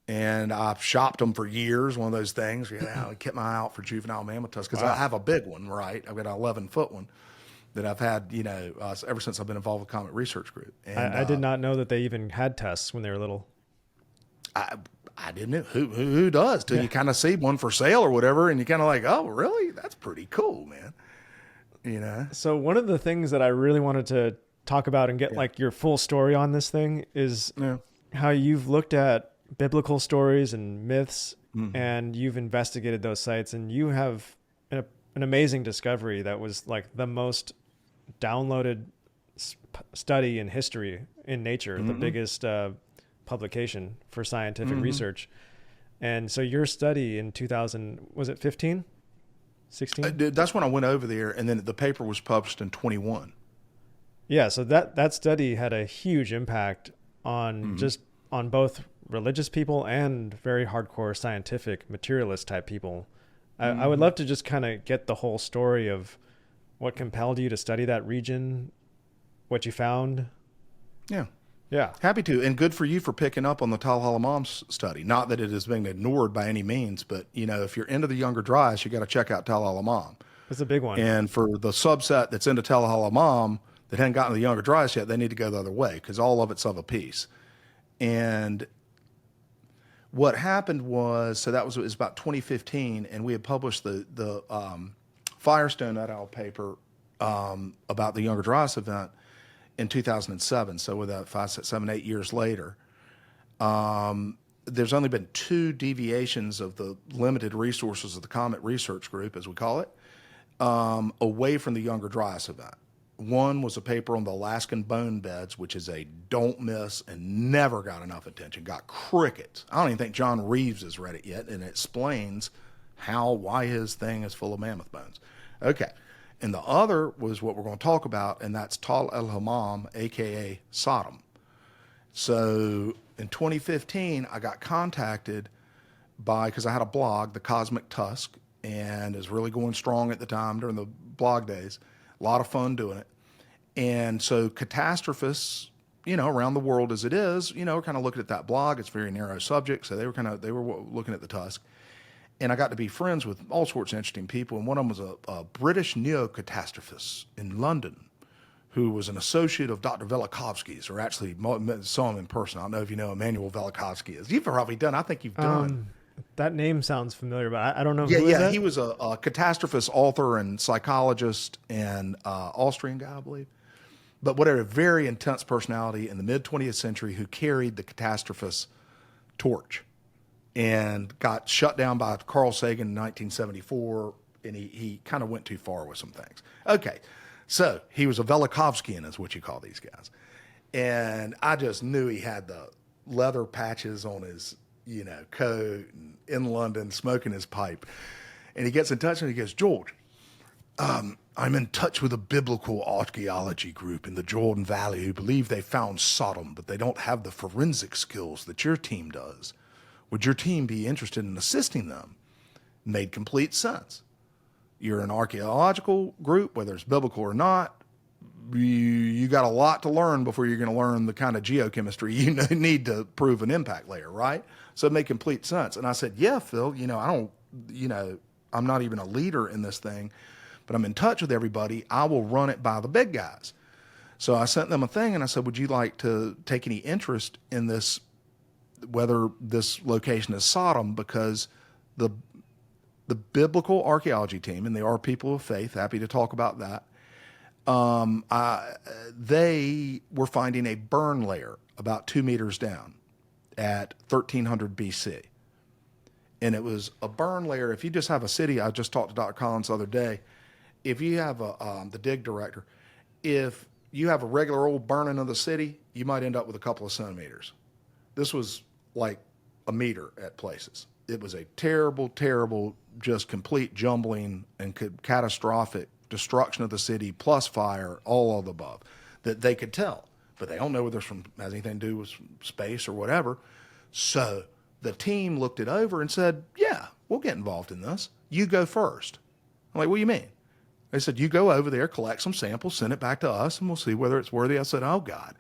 And I've shopped them for years, one of those things. I kept my eye out for juvenile mammoth tusks because I have a big one, right? I've got an 11-foot one that I've had, ever since I've been involved with Comet Research Group. And I did not know that they even had tusks when they were little. I didn't know. Who does? Till you kind of see one for sale or whatever, and you kind of like, oh, really? That's pretty cool, man. So one of the things that I really wanted to talk about and get like your full story on this thing is how you've looked at biblical stories and myths, and you've investigated those sites, and you have an amazing discovery that was like the most downloaded study in history in Nature, the biggest publication for scientific research. And so your study in 2000, was it 15? 16? That's when I went over there, and then the paper was published in 21. Yeah, so that study had a huge impact on just on both religious people and very hardcore scientific materialist type people. I would love to just kind of get the whole story of what compelled you to study that region, what you found. Yeah. Yeah. Happy to, and good for you for picking up on the el-Hammam study. Not that it is being ignored by any means, but if you're into the Younger Dryas, you got to check out el-Hammam. It's a big one. And for the subset that's into el-Hammam that hadn't gotten to the Younger Dryas yet, they need to go the other way because all of it's of a piece. And what happened was, it was about 2015, and we had published the Firestone et al. Paper about the Younger Dryas event in 2007. So with that 5, 6, 7, 8 years later, there's only been 2 deviations of the limited resources of the Comet Research Group, as we call it, away from the Younger Dryas event. One was a paper on the Alaskan bone beds, which is a don't miss and never got enough attention, got crickets. I don't even think John Reeves has read it yet, and it explains why his thing is full of mammoth bones. Okay. And the other was what we're going to talk about, and that's Tal el-Hammam, a.k.a. Sodom. So in 2015, I got contacted because I had a blog, the Cosmic Tusk, and it was really going strong at the time during the blog days. A lot of fun doing it. And so catastrophists, around the world as it is, are kind of looking at that blog. It's a very narrow subject, so they were looking at the Tusk. And I got to be friends with all sorts of interesting people. And one of them was a British neo-catastrophist in London who was an associate of Dr. Velikovsky's, or actually saw him in person. I don't know if you know Emmanuel Velikovsky is. You've probably done. I think you've done. That name sounds familiar, but I don't know. Yeah, who is that? He was a catastrophist, author, and psychologist, and Austrian guy, I believe. But a very intense personality in the mid-20th century who carried the catastrophist torch and got shut down by Carl Sagan in 1974, and he kind of went too far with some things. Okay, so he was a Velikovskian, is what you call these guys. And I just knew he had the leather patches on his coat, and in London smoking his pipe. And he gets in touch and he goes, George, I'm in touch with a biblical archaeology group in the Jordan Valley who believe they found Sodom, but they don't have the forensic skills that your team does. Would your team be interested in assisting them? Made complete sense. You're an archaeological group, whether it's biblical or not. You got a lot to learn before you're going to learn the kind of geochemistry you need to prove an impact layer, right? So it made complete sense. And I said, yeah, Phil, I'm not even a leader in this thing, but I'm in touch with everybody. I will run it by the big guys. So I sent them a thing and I said, would you like to take any interest in this, whether this location is Sodom? Because the biblical archaeology team, and they are people of faith, happy to talk about that, they were finding a burn layer about 2 meters down at 1300 BC. And it was a burn layer. If you just have a city, I just talked to Dr. Collins the other day, if you have the dig director, if you have a regular old burning of the city, you might end up with a couple of centimeters. This was like a meter at places. It was a terrible, terrible, just complete jumbling and catastrophic destruction of the city, plus fire, all of the above, that they could tell. But they don't know whether this has anything to do with space or whatever. So the team looked it over and said, yeah, we'll get involved in this. You go first. I'm like, what do you mean? They said, you go over there, collect some samples, send it back to us, and we'll see whether it's worthy. I said, oh, God.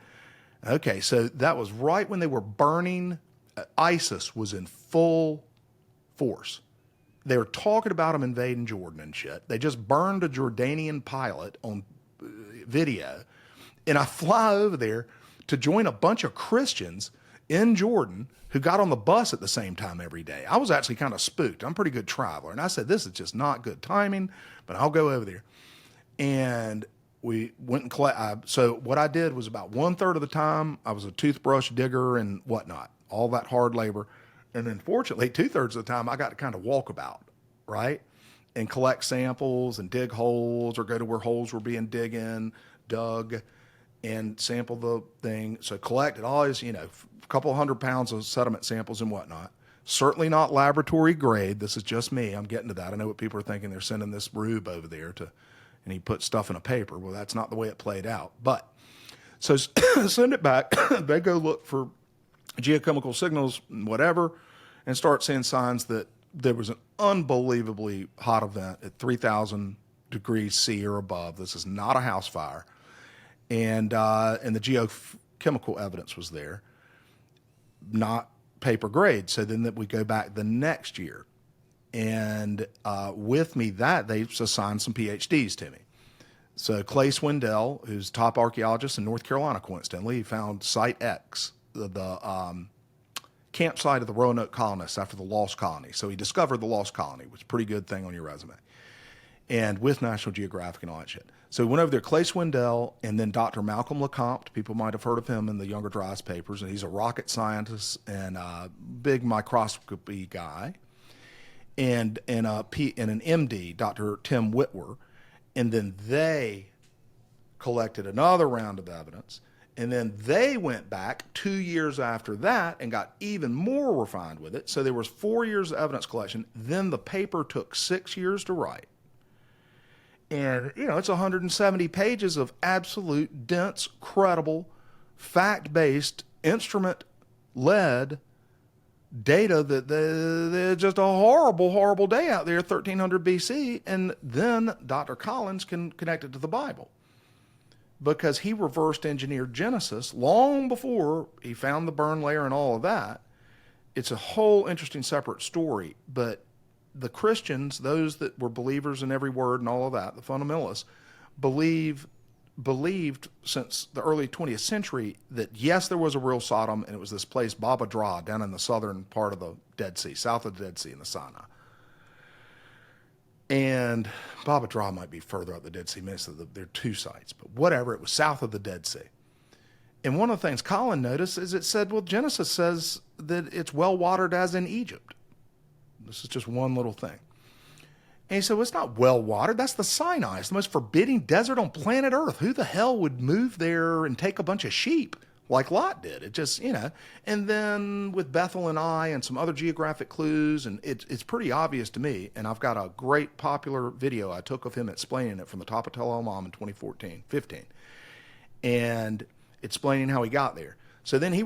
Okay, so that was right when they were burning. ISIS was in full force. They were talking about them invading Jordan and shit. They just burned a Jordanian pilot on video. And I fly over there to join a bunch of Christians in Jordan who got on the bus at the same time every day. I was actually kind of spooked. I'm a pretty good traveler. And I said, this is just not good timing, but I'll go over there. And we went and collect. So what I did was about 1/3 of the time, I was a toothbrush digger and whatnot, all that hard labor. And then fortunately, 2/3 of the time, I got to kind of walk about, right? And collect samples and dig holes or go to where holes were being dug and sample the thing. So collected always, a couple 100 pounds of sediment samples and whatnot. Certainly not laboratory grade. This is just me. I'm getting to that. I know what people are thinking. They're sending this rube over there and he put stuff in a paper. Well, that's not the way it played out. But so send it back. They go look for geochemical signals, whatever, and start seeing signs that there was an unbelievably hot event at 3,000 degrees C or above. This is not a house fire. And the geochemical evidence was there, not paper grade. So then we go back the next year. And with me they assigned some PhDs to me. So Clay Swindell, who's top archaeologist in North Carolina, coincidentally, he found Site X, the campsite of the Roanoke colonists after the lost colony. So he discovered the lost colony, which is a pretty good thing on your resume. And with National Geographic and all that shit. So we went over there, Clay Swindell, and then Dr. Malcolm LeCompte. People might have heard of him in the Younger Dryas papers. And he's a rocket scientist and a big microscopy guy. And an MD, Dr. Tim Whitwer. And then they collected another round of evidence. And then they went back 2 years after that and got even more refined with it. So there was 4 years of evidence collection. Then the paper took 6 years to write. And, it's 170 pages of absolute, dense, credible, fact-based, instrument-led data that they're just a horrible, horrible day out there, 1300 BC. And then Dr. Collins can connect it to the Bible because he reversed engineered Genesis long before he found the burn layer and all of that. It's a whole interesting separate story, but the Christians, those that were believers in every word and all of that, the fundamentalists, believed since the early 20th century that yes, there was a real Sodom, and it was this place, Baba Dra, down in the southern part of the Dead Sea, south of the Dead Sea in the Sinai. And Baba Dra might be further up the Dead Sea. There are two sites, but whatever, it was south of the Dead Sea. And one of the things Colin noticed is it said, well, Genesis says that it's well watered as in Egypt. This is just one little thing. And he said, well, it's not well watered. That's the Sinai. It's the most forbidding desert on planet Earth. Who the hell would move there and take a bunch of sheep like Lot did? It just, And then with Bethel and Ai and some other geographic clues, and it's pretty obvious to me. And I've got a great popular video I took of him explaining it from the top of el-Hammam in 2015, and explaining how he got there. So then he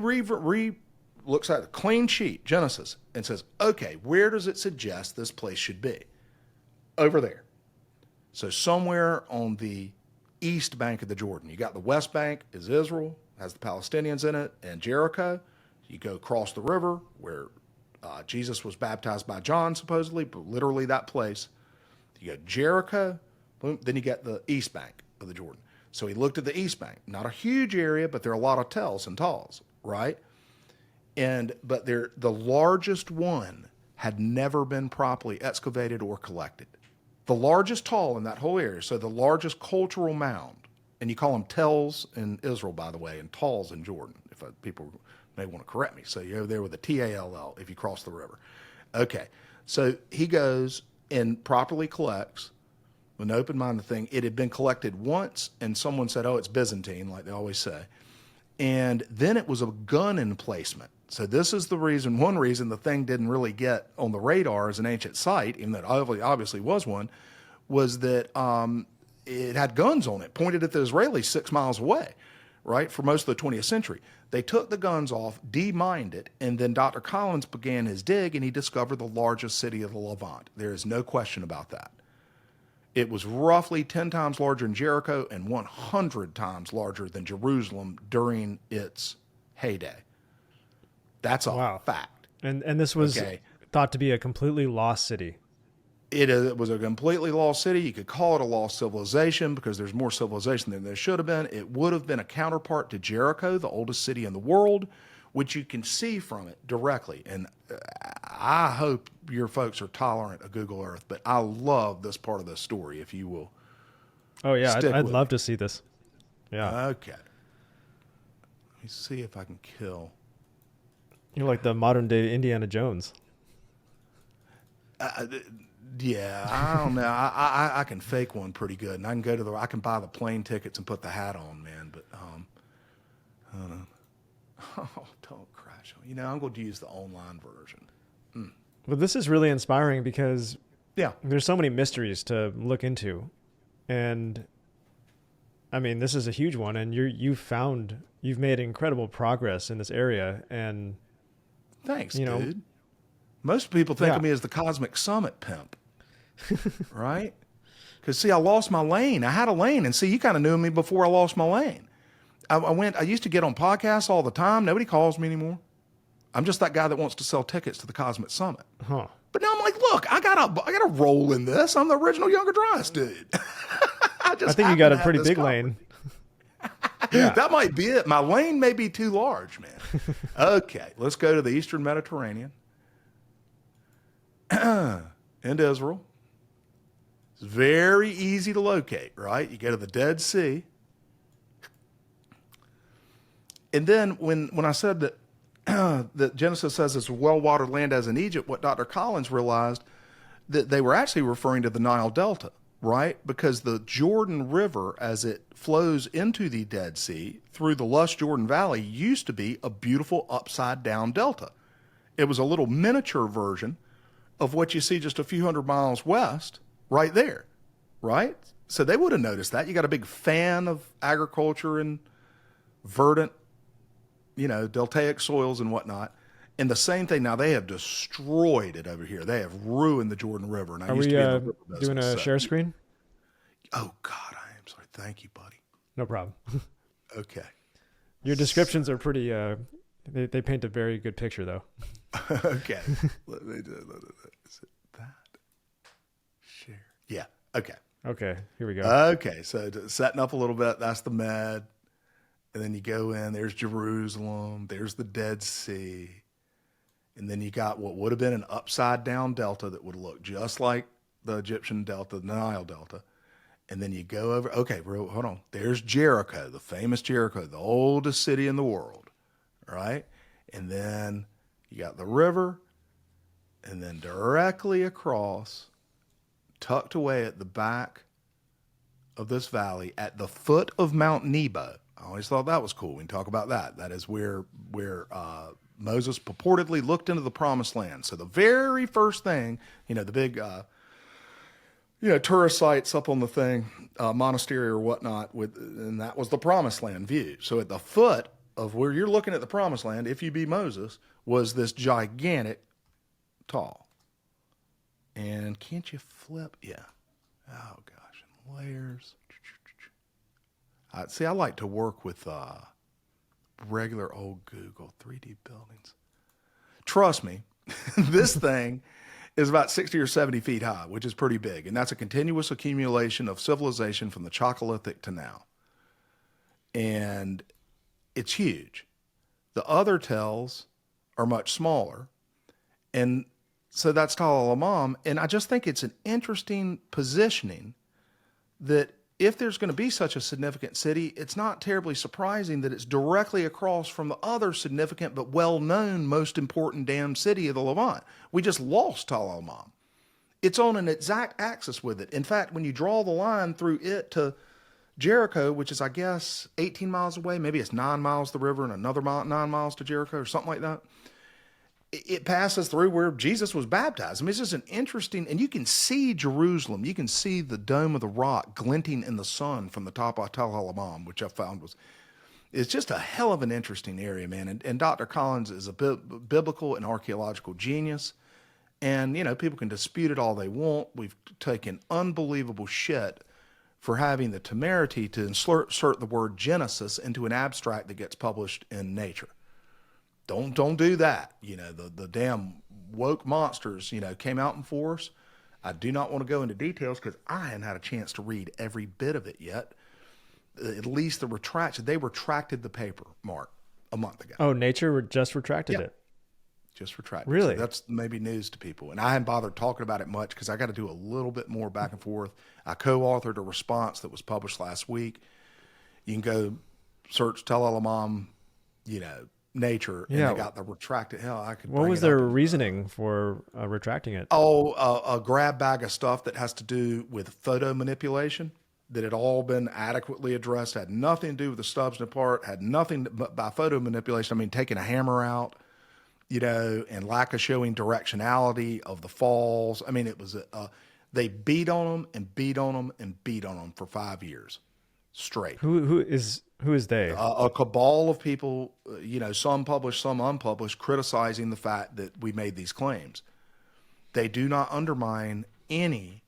looks at a clean sheet, Genesis, and says, okay, where does it suggest this place should be? Over there. So somewhere on the east bank of the Jordan. You got the west bank is Israel, has the Palestinians in it, and Jericho. You go across the river where Jesus was baptized by John, supposedly, but literally that place. You go Jericho, boom, then you get the east bank of the Jordan. So he looked at the east bank. Not a huge area, but there are a lot of tells and talls, right? But the largest one had never been properly excavated or collected. The largest tall in that whole area, so the largest cultural mound, and you call them tells in Israel, by the way, and talls in Jordan, if people may want to correct me. So you're over there with a T-A-L-L if you cross the river. Okay, so he goes and properly collects with an open-minded thing. It had been collected once, and someone said, oh, it's Byzantine, like they always say. And then it was a gun emplacement. So this is one reason the thing didn't really get on the radar as an ancient site, even though it obviously was one, was that it had guns on it, pointed at the Israelis 6 miles away, right, for most of the 20th century. They took the guns off, demined it, and then Dr. Collins began his dig, and he discovered the largest city of the Levant. There is no question about that. It was roughly 10 times larger than Jericho and 100 times larger than Jerusalem during its heyday. That's a fact. And this was thought to be a completely lost city. It was a completely lost city. You could call it a lost civilization because there's more civilization than there should have been. It would have been a counterpart to Jericho, the oldest city in the world, which you can see from it directly. And I hope your folks are tolerant of Google Earth, but I love this part of the story, if you will. Oh, yeah. I'd love to see this. Yeah. Okay. Let me see if I can kill. You're like the modern day Indiana Jones. Yeah, I don't know. I can fake one pretty good, and I can buy the plane tickets and put the hat on, man. But I don't know. Oh, don't crash. I'm going to use the online version. Well, this is really inspiring because Yeah. there's so many mysteries to look into. And I mean, this is a huge one, and you've made incredible progress in this area. And Thanks, you know, dude. Most people think yeah, of me as the Cosmic Summit pimp, right? Because see, I lost my lane. I had a lane, and see, you kind of knew me before I lost my lane. I used to get on podcasts all the time. Nobody calls me anymore. I'm just that guy that wants to sell tickets to the Cosmic Summit. huh? But now I'm like, look, I gotta roll in this. I'm the original Younger Dryas dude. I think you got a pretty big lane. Yeah. That might be it. My lane may be too large, man. Okay, let's go to the Eastern Mediterranean and Israel. It's very easy to locate, right? You go to the Dead Sea. And then when I said that that Genesis says it's well-watered land as in Egypt, what Dr. Collins realized that they were actually referring to the Nile Delta, right? Because the Jordan River, as it flows into the Dead Sea through the lush Jordan Valley, used to be a beautiful upside-down delta. It was a little miniature version of what you see just a few hundred miles west right there, right? So they would have noticed that. You got a big fan of agriculture and verdant, deltaic soils and whatnot. And the same thing, now they have destroyed it over here. They have ruined the Jordan River. And I Are used we to be in the river business, doing a share screen? Oh, God, I am sorry. Thank you, buddy. No problem. Okay. Your descriptions are pretty. They paint a very good picture, though. Okay. Let me do is it that? Share. Yeah. Okay. Okay, here we go. Okay. So setting up a little bit, that's the Med. And then you go in, there's Jerusalem, there's the Dead Sea. And then you got what would have been an upside down delta that would look just like the Egyptian delta, the Nile Delta. And then you go over, okay, hold on. There's Jericho, the famous Jericho, the oldest city in the world, right? And then you got the river, and then directly across, tucked away at the back of this valley, at the foot of Mount Nebo. I always thought that was cool. We can talk about that. That is where Moses purportedly looked into the promised land. So the very first thing, the big, tourist sites up on the thing, monastery or whatnot, and that was the promised land view. So at the foot of where you're looking at the promised land, if you be Moses, was this gigantic tall. And can't you flip? Yeah. Oh, gosh. And layers. See, I like to work with regular old Google 3D buildings. Trust me, this thing is about 60 or 70 feet high, which is pretty big. And that's a continuous accumulation of civilization from the Chalcolithic to now. And it's huge. The other tells are much smaller. And so that's Tal el-Hammam. And I just think it's an interesting positioning that if there's going to be such a significant city, it's not terribly surprising that it's directly across from the other significant but well-known most important damn city of the Levant. We just lost Tal el-Hammam. It's on an exact axis with it. In fact, when you draw the line through it to Jericho, which is, I guess, 18 miles away, maybe it's 9 miles to the river and another 9 miles to Jericho or something like that, it passes through where Jesus was baptized. I mean, it's just an interesting, and you can see Jerusalem. You can see the Dome of the Rock glinting in the sun from the top of Tal el-Hammam, which I found it's just a hell of an interesting area, man. And Dr. Collins is a biblical and archaeological genius. And, people can dispute it all they want. We've taken unbelievable shit for having the temerity to insert the word Genesis into an abstract that gets published in Nature. Don't do that. The damn woke monsters, came out in force. I do not want to go into details because I haven't had a chance to read every bit of it yet. At least the retraction. They retracted the paper, Mark, a month ago. Oh, Nature just retracted it. Just retracted. Really? So that's maybe news to people. And I hadn't bothered talking about it much because I got to do a little bit more back and forth. I co-authored a response that was published last week. You can go search Tal el-Hammam, Nature, and they got the retracted. Hell, I could. What was their reasoning for retracting it? A grab bag of stuff that has to do with photo manipulation that had all been adequately addressed, had nothing to do with the stubs apart, had nothing but by photo manipulation. I mean, taking a hammer out, and lack of showing directionality of the falls. I mean, it was they beat on them and beat on them and beat on them for 5 years straight. Who is they? A cabal of people, some published, some unpublished, criticizing the fact that we made these claims. They do not undermine any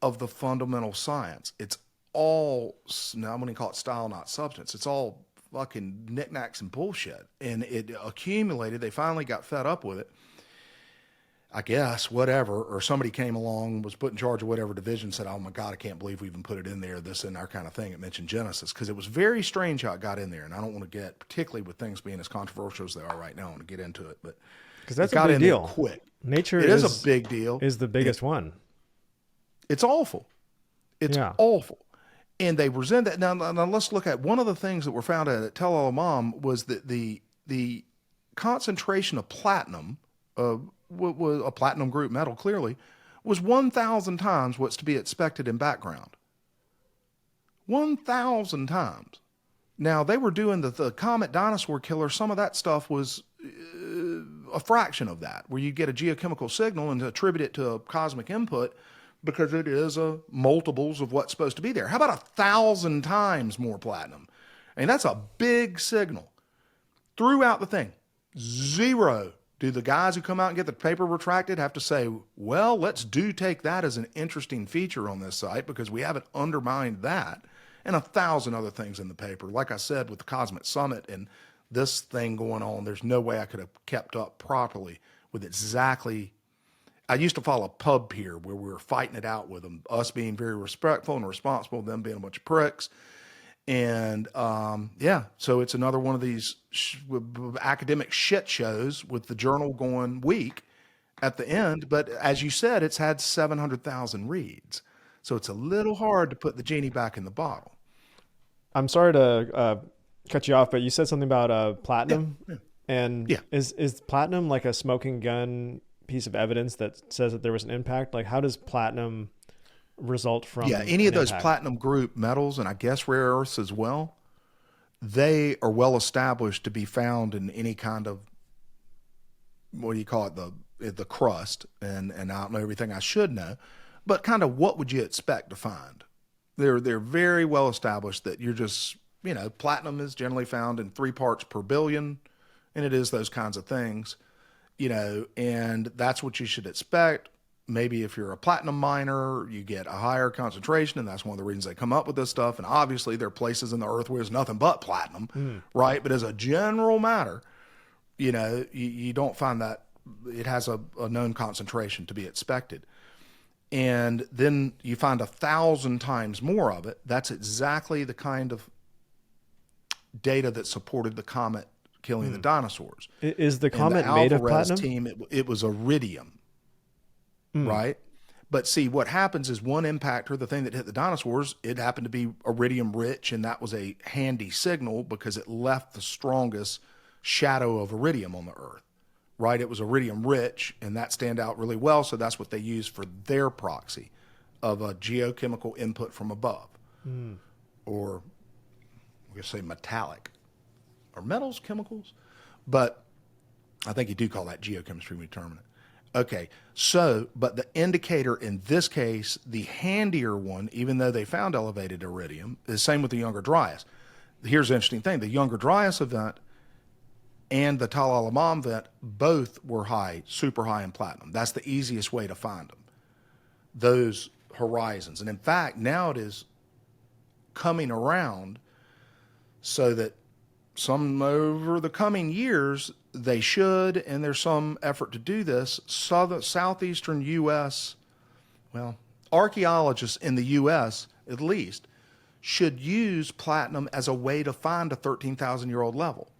of the fundamental science. It's all, now I'm going to call it style, not substance. It's all fucking knickknacks and bullshit. And it accumulated. They finally got fed up with it. I guess, whatever, or somebody came along, was put in charge of whatever division, said, oh my God, I can't believe we even put it in there, this and our kind of thing. It mentioned Genesis, because it was very strange how it got in there. And I don't want to get, particularly with things being as controversial as they are right now, I want to get into it. But because that's a big deal. Quick. Nature it is a big deal. Is the biggest one. It's awful. It's awful. And they resent that. Now let's look at one of the things that were found at el-Hammam was that the concentration of platinum, was a platinum group metal, clearly, was 1,000 times what's to be expected in background. 1,000 times. Now, they were doing the Comet dinosaur killer. Some of that stuff was a fraction of that, where you get a geochemical signal and attribute it to a cosmic input because it is multiples of what's supposed to be there. How about 1,000 times more platinum? And that's a big signal. Throughout the thing, zero. Do the guys who come out and get the paper retracted have to say, well, let's take that as an interesting feature on this site because we haven't undermined that, and 1,000 other things in the paper. Like I said, with the Cosmic Summit and this thing going on, there's no way I could have kept up properly with exactly. I used to follow a pub peer where we were fighting it out with them, us being very respectful and responsible, them being a bunch of pricks. And so it's another one of these academic shit shows with the journal going weak at the end. But as you said, it's had 700,000 reads. So it's a little hard to put the genie back in the bottle. I'm sorry to cut you off, but you said something about platinum. Yeah. And is platinum like a smoking gun piece of evidence that says that there was an impact? Like, how does platinum result from any of those impact? platinum group metals, and I guess rare earths as well, they are well established to be found in any kind of, what do you call it, the crust, and I don't know everything I should know, but kind of what would you expect to find? They're very well established that you're just, platinum is generally found in 3 parts per billion, and it is those kinds of things, and that's what you should expect. Maybe if you're a platinum miner, you get a higher concentration, and that's one of the reasons they come up with this stuff. And obviously, there are places in the earth where there's nothing but platinum, right? But as a general matter, you don't find that it has a known concentration to be expected. And then you find 1,000 times more of it. That's exactly the kind of data that supported the comet killing the dinosaurs. Is the comet made of platinum? Team, it was iridium. Right. But see, what happens is one impactor, the thing that hit the dinosaurs, it happened to be iridium rich. And that was a handy signal because it left the strongest shadow of iridium on the earth. Right. It was iridium rich, and that stand out really well. So that's what they used for their proxy of a geochemical input from above, or we could say metallic, or metals, chemicals. But I think you do call that geochemistry when you determine it. Okay, so, but the indicator in this case, the handier one, even though they found elevated iridium, is the same with the Younger Dryas. Here's the interesting thing. The Younger Dryas event and the el-Hammam event both were high, super high in platinum. That's the easiest way to find them, those horizons. And in fact, now it is coming around so that some over the coming years, they should, and there's some effort to do this, southeastern U.S., archaeologists in the U.S., at least, should use platinum as a way to find a 13,000-year-old level.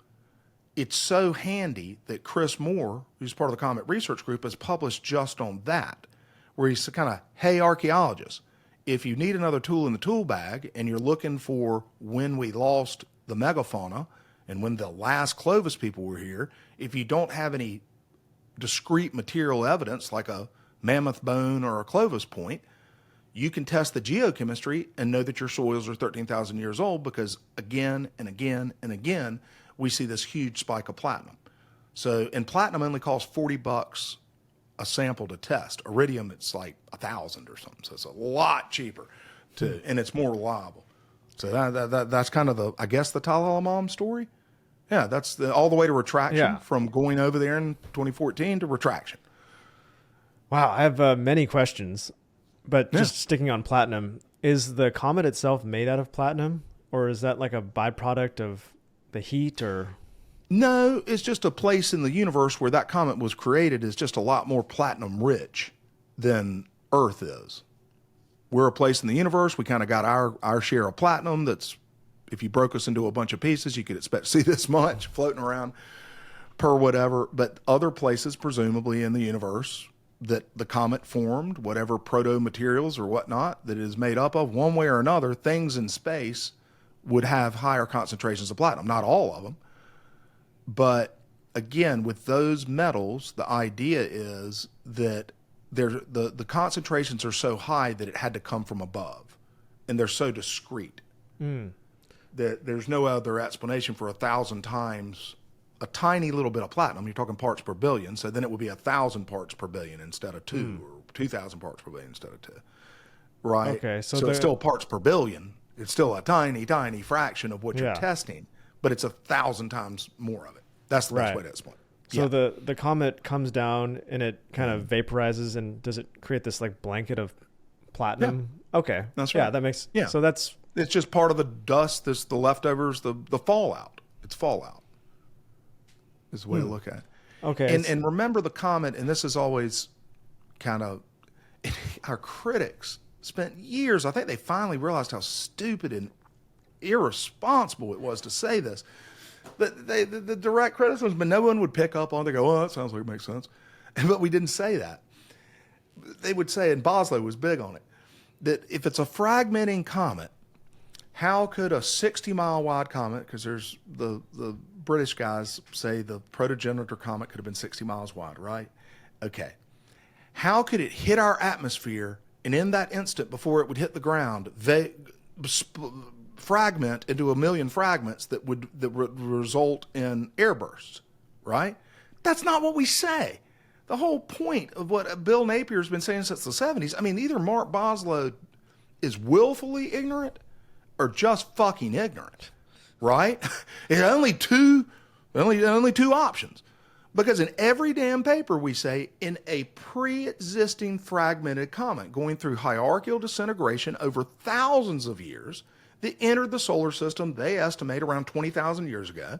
It's so handy that Chris Moore, who's part of the Comet Research Group, has published just on that, where he's kind of, hey, archaeologists, if you need another tool in the tool bag and you're looking for when we lost the megafauna, and when the last Clovis people were here, if you don't have any discrete material evidence like a mammoth bone or a Clovis point, you can test the geochemistry and know that your soils are 13,000 years old because again and again and again, we see this huge spike of platinum. So, and platinum only costs $40 a sample to test. Iridium, it's like 1,000 or something. So it's a lot cheaper and it's more reliable. So that's kind of the, I guess, the Tal el-Hammam story. Yeah, that's all the way to retraction from going over there in 2014 to retraction. Wow, I have many questions, but just sticking on platinum, is the comet itself made out of platinum, or is that like a byproduct of the heat, or? No, it's just a place in the universe where that comet was created is just a lot more platinum rich than Earth is. We're a place in the universe. We kind of got our share of platinum. That's, if you broke us into a bunch of pieces, you could expect to see this much floating around per whatever. But other places, presumably in the universe, that the comet formed, whatever proto-materials or whatnot that it is made up of, one way or another, things in space would have higher concentrations of platinum. Not all of them. But again, with those metals, the idea is that the concentrations are so high that it had to come from above, and they're so discrete that there's no other explanation for 1,000 times a tiny little bit of platinum. You're talking parts per billion, so then it would be 1,000 parts per billion instead of 2, or 2,000 parts per billion instead of 2. Right? Okay, so it's still parts per billion. It's still a tiny, tiny fraction of what you're testing, but it's 1,000 times more of it. That's the best way to explain it. So the comet comes down and it kind of vaporizes, and does it create this like blanket of platinum? Yeah. Okay. That's right. Yeah, that makes so it's just part of the dust, the leftovers, the fallout. It's fallout. Is the way to look at it. Okay. And remember the comet, and this is always kind of our critics spent years, I think they finally realized how stupid and irresponsible it was to say this. But the direct criticism, but no one would pick up on it. They go, oh, that sounds like it makes sense. But we didn't say that. They would say, and Boslow was big on it, that if it's a fragmenting comet, how could a 60-mile wide comet, because there's the British guys say the protogenitor comet could have been 60 miles wide, right? Okay. How could it hit our atmosphere, and in that instant before it would hit the ground, fragment into a million fragments that would result in airbursts, right? That's not what we say. The whole point of what Bill Napier's been saying since the 70s, I mean, either Mark Boslow is willfully ignorant or just fucking ignorant, right? There's only two options. Because in every damn paper we say, in a pre-existing fragmented comet going through hierarchical disintegration over thousands of years, that entered the solar system, they estimate around 20,000 years ago.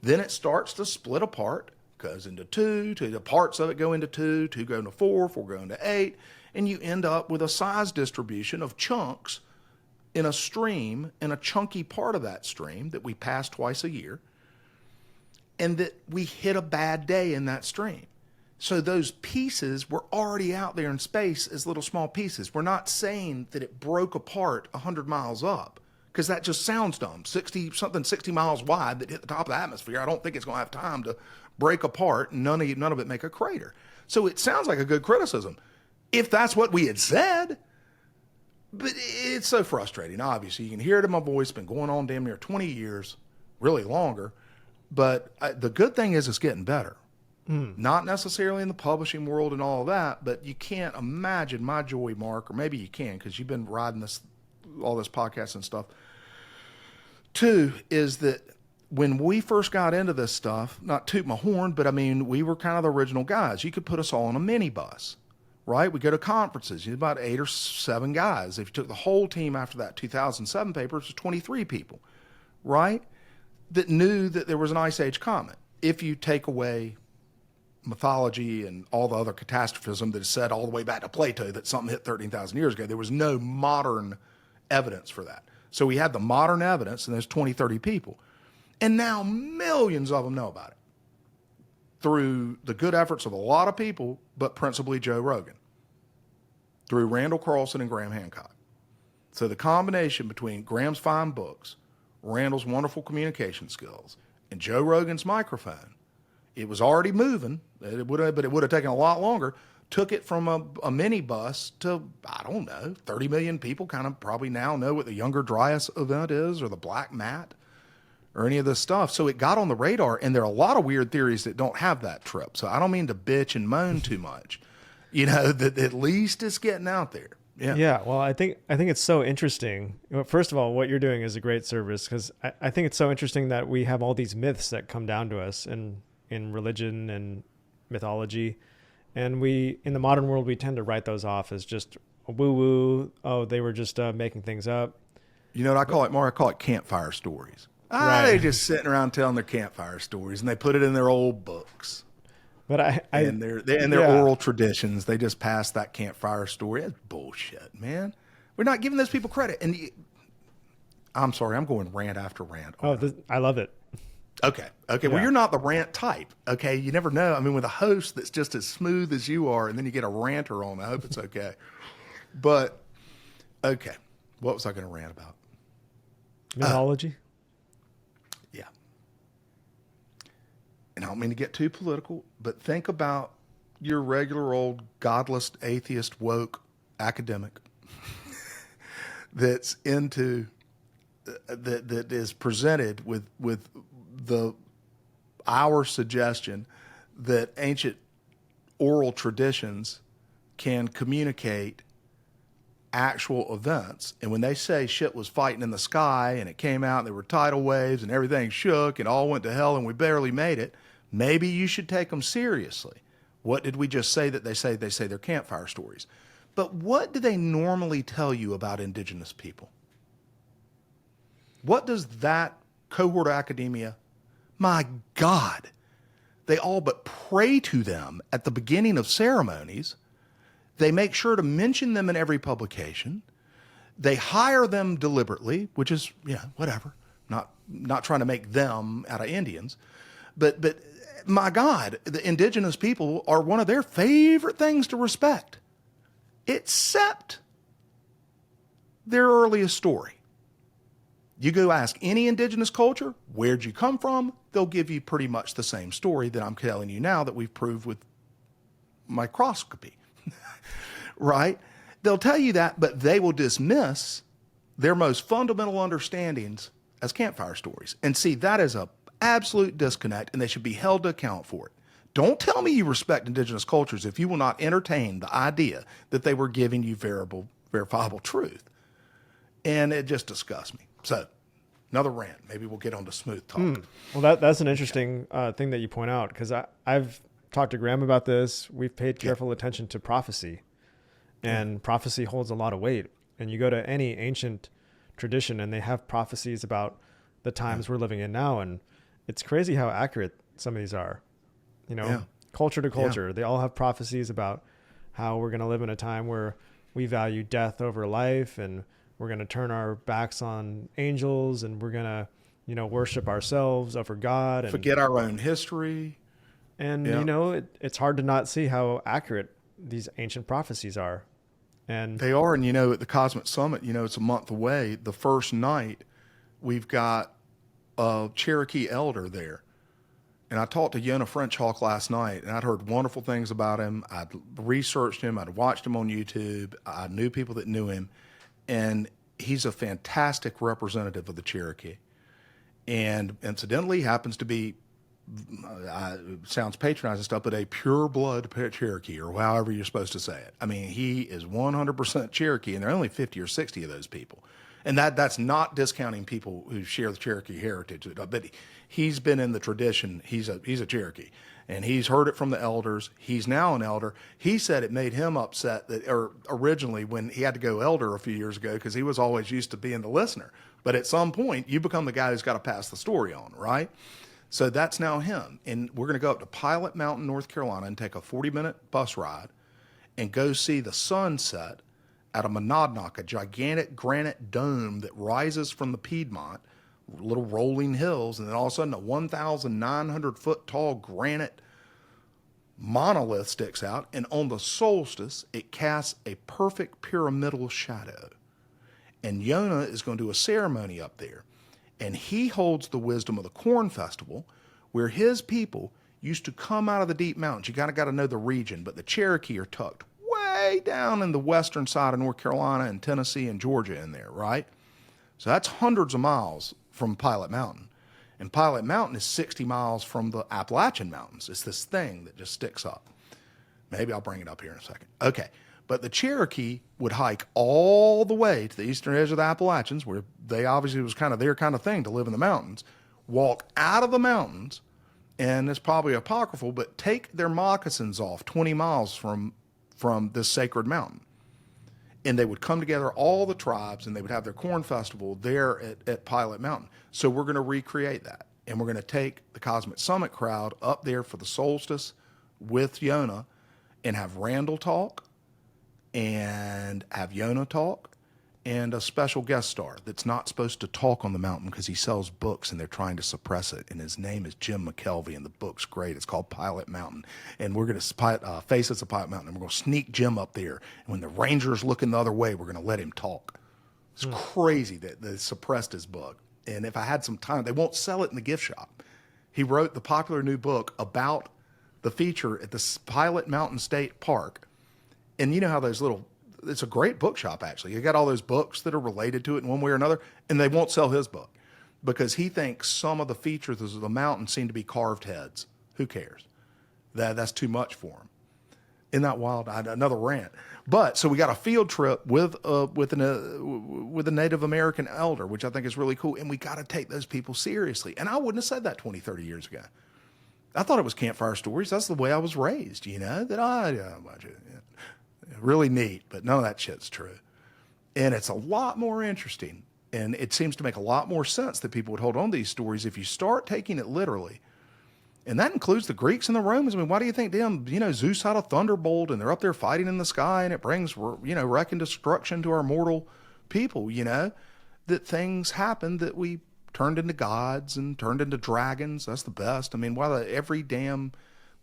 Then it starts to split apart, goes into two, the parts of it go into two go into four go into 8, and you end up with a size distribution of chunks in a stream, in a chunky part of that stream that we pass twice a year, and that we hit a bad day in that stream. So those pieces were already out there in space as little small pieces. We're not saying that it broke apart 100 miles up, because that just sounds dumb. 60 miles wide that hit the top of the atmosphere. I don't think it's going to have time to break apart and none of it make a crater. So it sounds like a good criticism, if that's what we had said. But it's so frustrating. Obviously, you can hear it in my voice. It's been going on damn near 20 years, really longer. But the good thing is it's getting better. Not necessarily in the publishing world and all of that, but you can't imagine my joy, Mark, or maybe you can because you've been riding all this podcast and stuff. Two is that when we first got into this stuff, not toot my horn, but I mean, we were kind of the original guys. You could put us all on a minibus, right? We go to conferences. You had about 8 or 7 guys. If you took the whole team after that 2007 paper, it was 23 people, right? That knew that there was an ice age comet. If you take away mythology and all the other catastrophism that is said all the way back to Plato that something hit 13,000 years ago, there was no modern evidence for that. So we had the modern evidence, and there's 20, 30 people. And now millions of them know about it through the good efforts of a lot of people, but principally Joe Rogan, through Randall Carlson and Graham Hancock. So the combination between Graham's fine books, Randall's wonderful communication skills, and Joe Rogan's microphone, it was already moving, but it would have taken a lot longer, took it from a minibus to, I don't know, 30 million people kind of probably now know what the Younger Dryas event is, or the Black Mat, or any of this stuff. So it got on the radar, and there are a lot of weird theories that don't have that trip. So I don't mean to bitch and moan too much, that at least it's getting out there. Yeah. Yeah. Well, I think it's so interesting. Well, first of all, what you're doing is a great service, because I think it's so interesting that we have all these myths that come down to us in religion and mythology. And in the modern world, we tend to write those off as just woo woo. Oh, they were just making things up. You know what I call it, Mark? I call it campfire stories. Right. They're just sitting around telling their campfire stories, and they put it in their old books. But and their oral traditions, they just pass that campfire story. That's bullshit, man. We're not giving those people credit. And I'm sorry, I'm going rant after rant. I love it. Okay. Yeah. Well, you're not the rant type. Okay. You never know. I mean, with a host that's just as smooth as you are, and then you get a ranter on, I hope it's okay. But, okay. What was I going to rant about? Mythology? Yeah. And I don't mean to get too political, but think about your regular old godless, atheist, woke academic that's into, that is presented with our suggestion that ancient oral traditions can communicate actual events. And when they say shit was fighting in the sky and it came out and there were tidal waves and everything shook and all went to hell and we barely made it, maybe you should take them seriously. What did we just say that they say? They say they're campfire stories. But what do they normally tell you about indigenous people? What does that cohort of academia, my God, they all but pray to them at the beginning of ceremonies. They make sure to mention them in every publication. They hire them deliberately, which is, whatever. Not trying to make them out of Indians. But my God, the indigenous people are one of their favorite things to respect, except their earliest story. You go ask any indigenous culture, where'd you come from? They'll give you pretty much the same story that I'm telling you now that we've proved with microscopy. Right? They'll tell you that, but they will dismiss their most fundamental understandings as campfire stories. And see, that is a absolute disconnect, and they should be held to account for it. Don't tell me you respect indigenous cultures if you will not entertain the idea that they were giving you verifiable truth. And it just disgusts me. So, another rant. Maybe we'll get on to smooth talk. Well, that's an interesting thing that you point out, because I've talked to Graham about this. We've paid careful attention to prophecy, and prophecy holds a lot of weight. And you go to any ancient tradition, and they have prophecies about the times we're living in now, and it's crazy how accurate some of these are. Culture to culture, they all have prophecies about how we're going to live in a time where we value death over life, and we're going to turn our backs on angels, and we're going to, worship ourselves over God and forget our own history. And, it's hard to not see how accurate these ancient prophecies are. And they are. And, at the Cosmic Summit, it's a month away. The first night, we've got a Cherokee elder there. And I talked to Yona French Hawk last night, and I'd heard wonderful things about him. I'd researched him. I'd watched him on YouTube. I knew people that knew him. And he's a fantastic representative of the Cherokee. And incidentally, happens to be, sounds patronizing stuff, but a pure blood Cherokee, or however you're supposed to say it. I mean, he is 100% Cherokee, and there are only 50 or 60 of those people. And that's not discounting people who share the Cherokee heritage, but he's been in the tradition. He's a Cherokee, and he's heard it from the elders. He's now an elder. He said it made him upset originally when he had to go elder a few years ago, because he was always used to being the listener. But at some point, you become the guy who's got to pass the story on, right? So that's now him. And we're going to go up to Pilot Mountain, North Carolina, and take a 40-minute bus ride and go see the sunset at a Monadnock, a gigantic granite dome that rises from the Piedmont, little rolling hills, and then all of a sudden a 1,900-foot tall granite monolith sticks out, and on the solstice, it casts a perfect pyramidal shadow. And Yona is going to do a ceremony up there, and he holds the wisdom of the Corn Festival, where his people used to come out of the deep mountains. You kind of got to know the region, but the Cherokee are tucked way down in the western side of North Carolina and Tennessee and Georgia in there, right? So that's hundreds of miles from Pilot Mountain. And Pilot Mountain is 60 miles from the Appalachian Mountains. It's this thing that just sticks up. Maybe I'll bring it up here in a second. Okay. But the Cherokee would hike all the way to the eastern edge of the Appalachians, where they obviously was kind of their kind of thing to live in the mountains, walk out of the mountains, and it's probably apocryphal, but take their moccasins off 20 miles from this sacred mountain. And they would come together, all the tribes, and they would have their corn festival there at Pilot Mountain. So we're going to recreate that. And we're going to take the Cosmic Summit crowd up there for the solstice with Yonah and have Randall talk and have Yonah talk and a special guest star that's not supposed to talk on the mountain because he sells books and they're trying to suppress it. And his name is Jim McKelvey, and the book's great. It's called Pilot Mountain. And we're going to face us a Pilot Mountain, and we're going to sneak Jim up there. And when the Ranger's looking the other way, we're going to let him talk. It's crazy that they suppressed his book. And if I had some time, they won't sell it in the gift shop. He wrote the popular new book about the feature at the Pilot Mountain State Park. And you know how those it's a great bookshop, actually. You got all those books that are related to it in one way or another, and they won't sell his book because he thinks some of the features of the mountain seem to be carved heads. Who cares? That's too much for him. Isn't that wild? Another rant. But so we got a field trip with a Native American elder, which I think is really cool, and we got to take those people seriously. And I wouldn't have said that 20, 30 years ago. I thought it was campfire stories. That's the way I was raised, really neat, but none of that shit's true. And it's a lot more interesting, and it seems to make a lot more sense that people would hold on to these stories if you start taking it literally. And that includes the Greeks and the Romans. I mean, why do you think Zeus had a thunderbolt and they're up there fighting in the sky and it brings, wreck and destruction to our mortal people, that things happen that we turned into gods and turned into dragons. That's the best. I mean,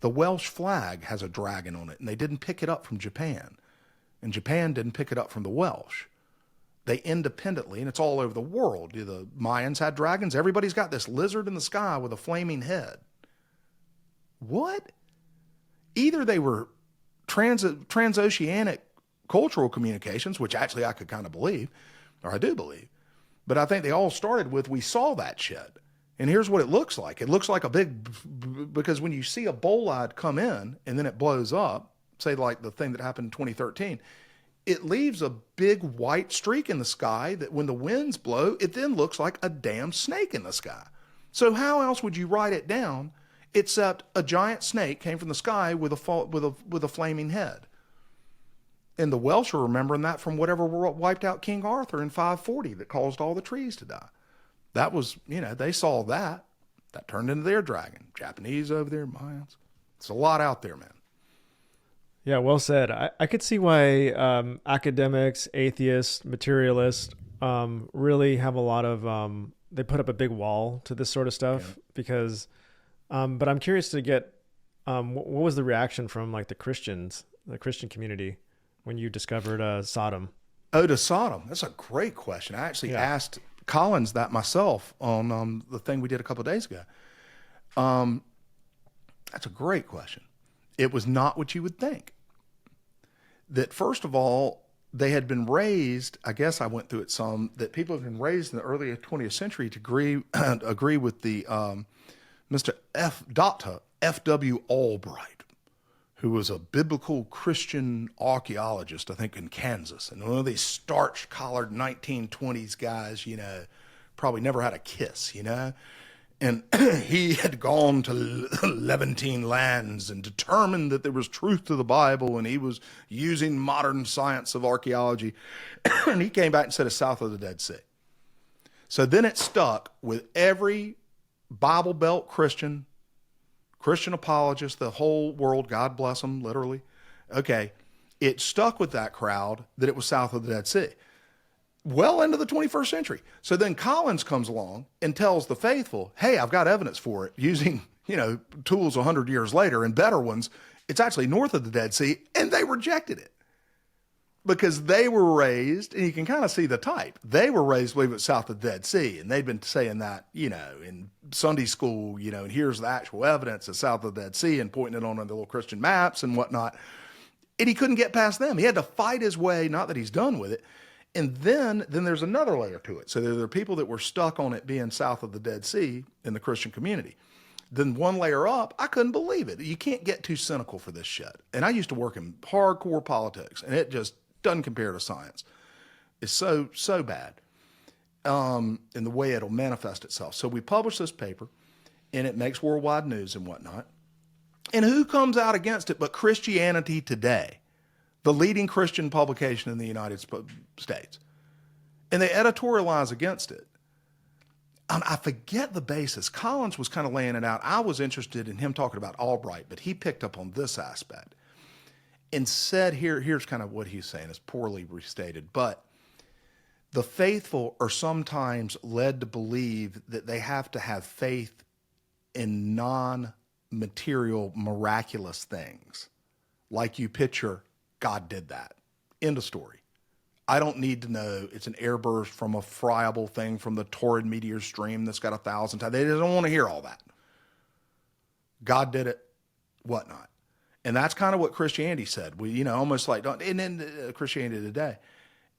the Welsh flag has a dragon on it, and they didn't pick it up from Japan. And Japan didn't pick it up from the Welsh. They independently, and it's all over the world. The Mayans had dragons. Everybody's got this lizard in the sky with a flaming head. What? Either they were transoceanic cultural communications, which actually I could kind of believe, or I do believe. But I think they all started with, we saw that shit. And here's what it looks like. It looks like because when you see a bolide come in and then it blows up, say like the thing that happened in 2013, it leaves a big white streak in the sky that when the winds blow, it then looks like a damn snake in the sky. So how else would you write it down except a giant snake came from the sky with a flaming head? And the Welsh are remembering that from whatever wiped out King Arthur in 540 that caused all the trees to die. That was, they saw that. That turned into their dragon. Japanese over there, Mayans. It's a lot out there, man. Yeah, well said. I could see why academics, atheists, materialists really have a lot of, they put up a big wall to this sort of stuff because, but I'm curious to get, what was the reaction from like the Christian community when you discovered Sodom? Oh, to Sodom. That's a great question. I actually asked Collins that myself on the thing we did a couple of days ago. That's a great question. It was not what you would think. That first of all, they had been raised, I guess I went through it some, that people have been raised in the early 20th century to agree with the Mr. Dr. F.W. Albright, who was a biblical Christian archaeologist, I think in Kansas. And one of these starch-collared 1920s guys, probably never had a kiss, And he had gone to Levantine lands and determined that there was truth to the Bible, and he was using modern science of archaeology. And he came back and said it's south of the Dead Sea. So then it stuck with every Bible Belt Christian apologist, the whole world, God bless them, literally. Okay, it stuck with that crowd that it was south of the Dead Sea. Well into the 21st century. So then Collins comes along and tells the faithful, hey, I've got evidence for it using, tools 100 years later and better ones. It's actually north of the Dead Sea, and they rejected it because they were raised, and you can kind of see the type. They were raised, believe it, south of the Dead Sea, and they'd been saying that, in Sunday school, and here's the actual evidence of south of the Dead Sea and pointing it on the little Christian maps and whatnot. And he couldn't get past them. He had to fight his way, not that he's done with it. And then there's another layer to it. So there are people that were stuck on it being south of the Dead Sea in the Christian community. Then one layer up, I couldn't believe it. You can't get too cynical for this shit. And I used to work in hardcore politics, and it just doesn't compare to science. It's so bad in the way it'll manifest itself. So we publish this paper, and it makes worldwide news and whatnot. And who comes out against it but Christianity Today, the leading Christian publication in the United States? And they editorialize against it. I forget the basis. Collins was kind of laying it out. I was interested in him talking about Albright, but he picked up on this aspect and said, here's kind of what he's saying. It's poorly restated, but the faithful are sometimes led to believe that they have to have faith in non-material, miraculous things. Like you picture, God did that. End of story. I don't need to know it's an airburst from a friable thing from the torrid meteor stream that's got 1,000 times. They don't want to hear all that. God did it, whatnot. And that's kind of what Christianity said. We, almost like, and then Christianity Today.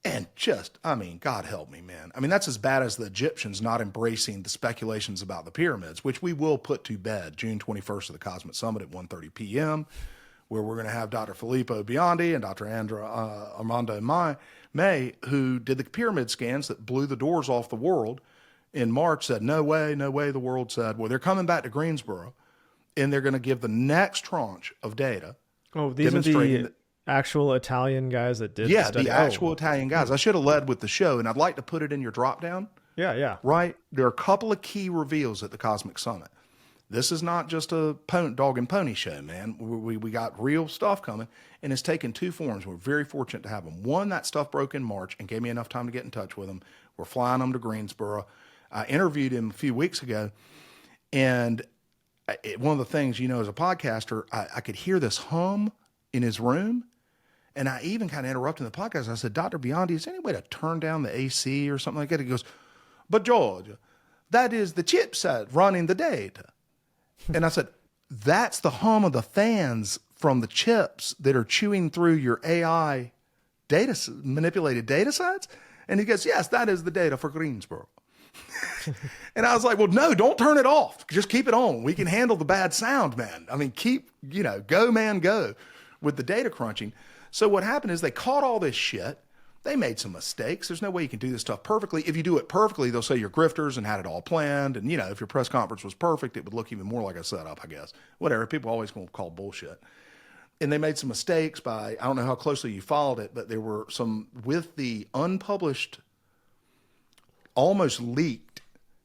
And just, God help me, man. That's as bad as the Egyptians not embracing the speculations about the pyramids, which we will put to bed June 21st at the Cosmic Summit at 1:30 p.m., where we're going to have Dr. Filippo Biondi and Dr. Armando May, who did the pyramid scans that blew the doors off the world in March, said, no way. The world said, well, they're coming back to Greensboro, and they're going to give the next tranche of data. Oh, these are the actual Italian guys that did the study? The actual Italian guys. I should have led with the show, and I'd like to put it in your drop down. Yeah. Right? There are a couple of key reveals at the Cosmic Summit. This is not just a dog and pony show, man. We got real stuff coming, and it's taken two forms. We're very fortunate to have them. One, that stuff broke in March and gave me enough time to get in touch with them. We're flying them to Greensboro. I interviewed him a few weeks ago, and one of the things, as a podcaster, I could hear this hum in his room, and I even kind of interrupted the podcast. I said, Dr. Biondi, is there any way to turn down the AC or something like that? He goes, but George, that is the chipset running the data. And I said, that's the hum of the fans from the chips that are chewing through your AI manipulated data sets? And he goes, yes, that is the data for Greensboro. And I was like, well, no, don't turn it off. Just keep it on. We can handle the bad sound, man. Go, man, go with the data crunching. So what happened is they caught all this shit. They made some mistakes. There's no way you can do this stuff perfectly. If you do it perfectly, they'll say you're grifters and had it all planned. And, if your press conference was perfect, it would look even more like a setup, I guess. Whatever. People are always going to call bullshit. And they made some mistakes I don't know how closely you followed it, but there were some, with the unpublished, almost leaked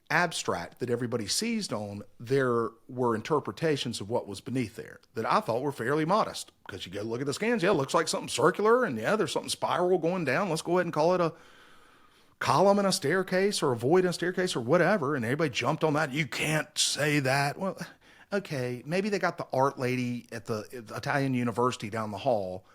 abstract that everybody seized on, there were interpretations of what was beneath there that I thought were fairly modest. Because you go look at the scans, it looks like something circular, and there's something spiral going down. Let's go ahead and call it a column in a staircase or a void in a staircase or whatever. And everybody jumped on that. You can't say that. Well, okay, maybe they got the art lady at the Italian university down the hall,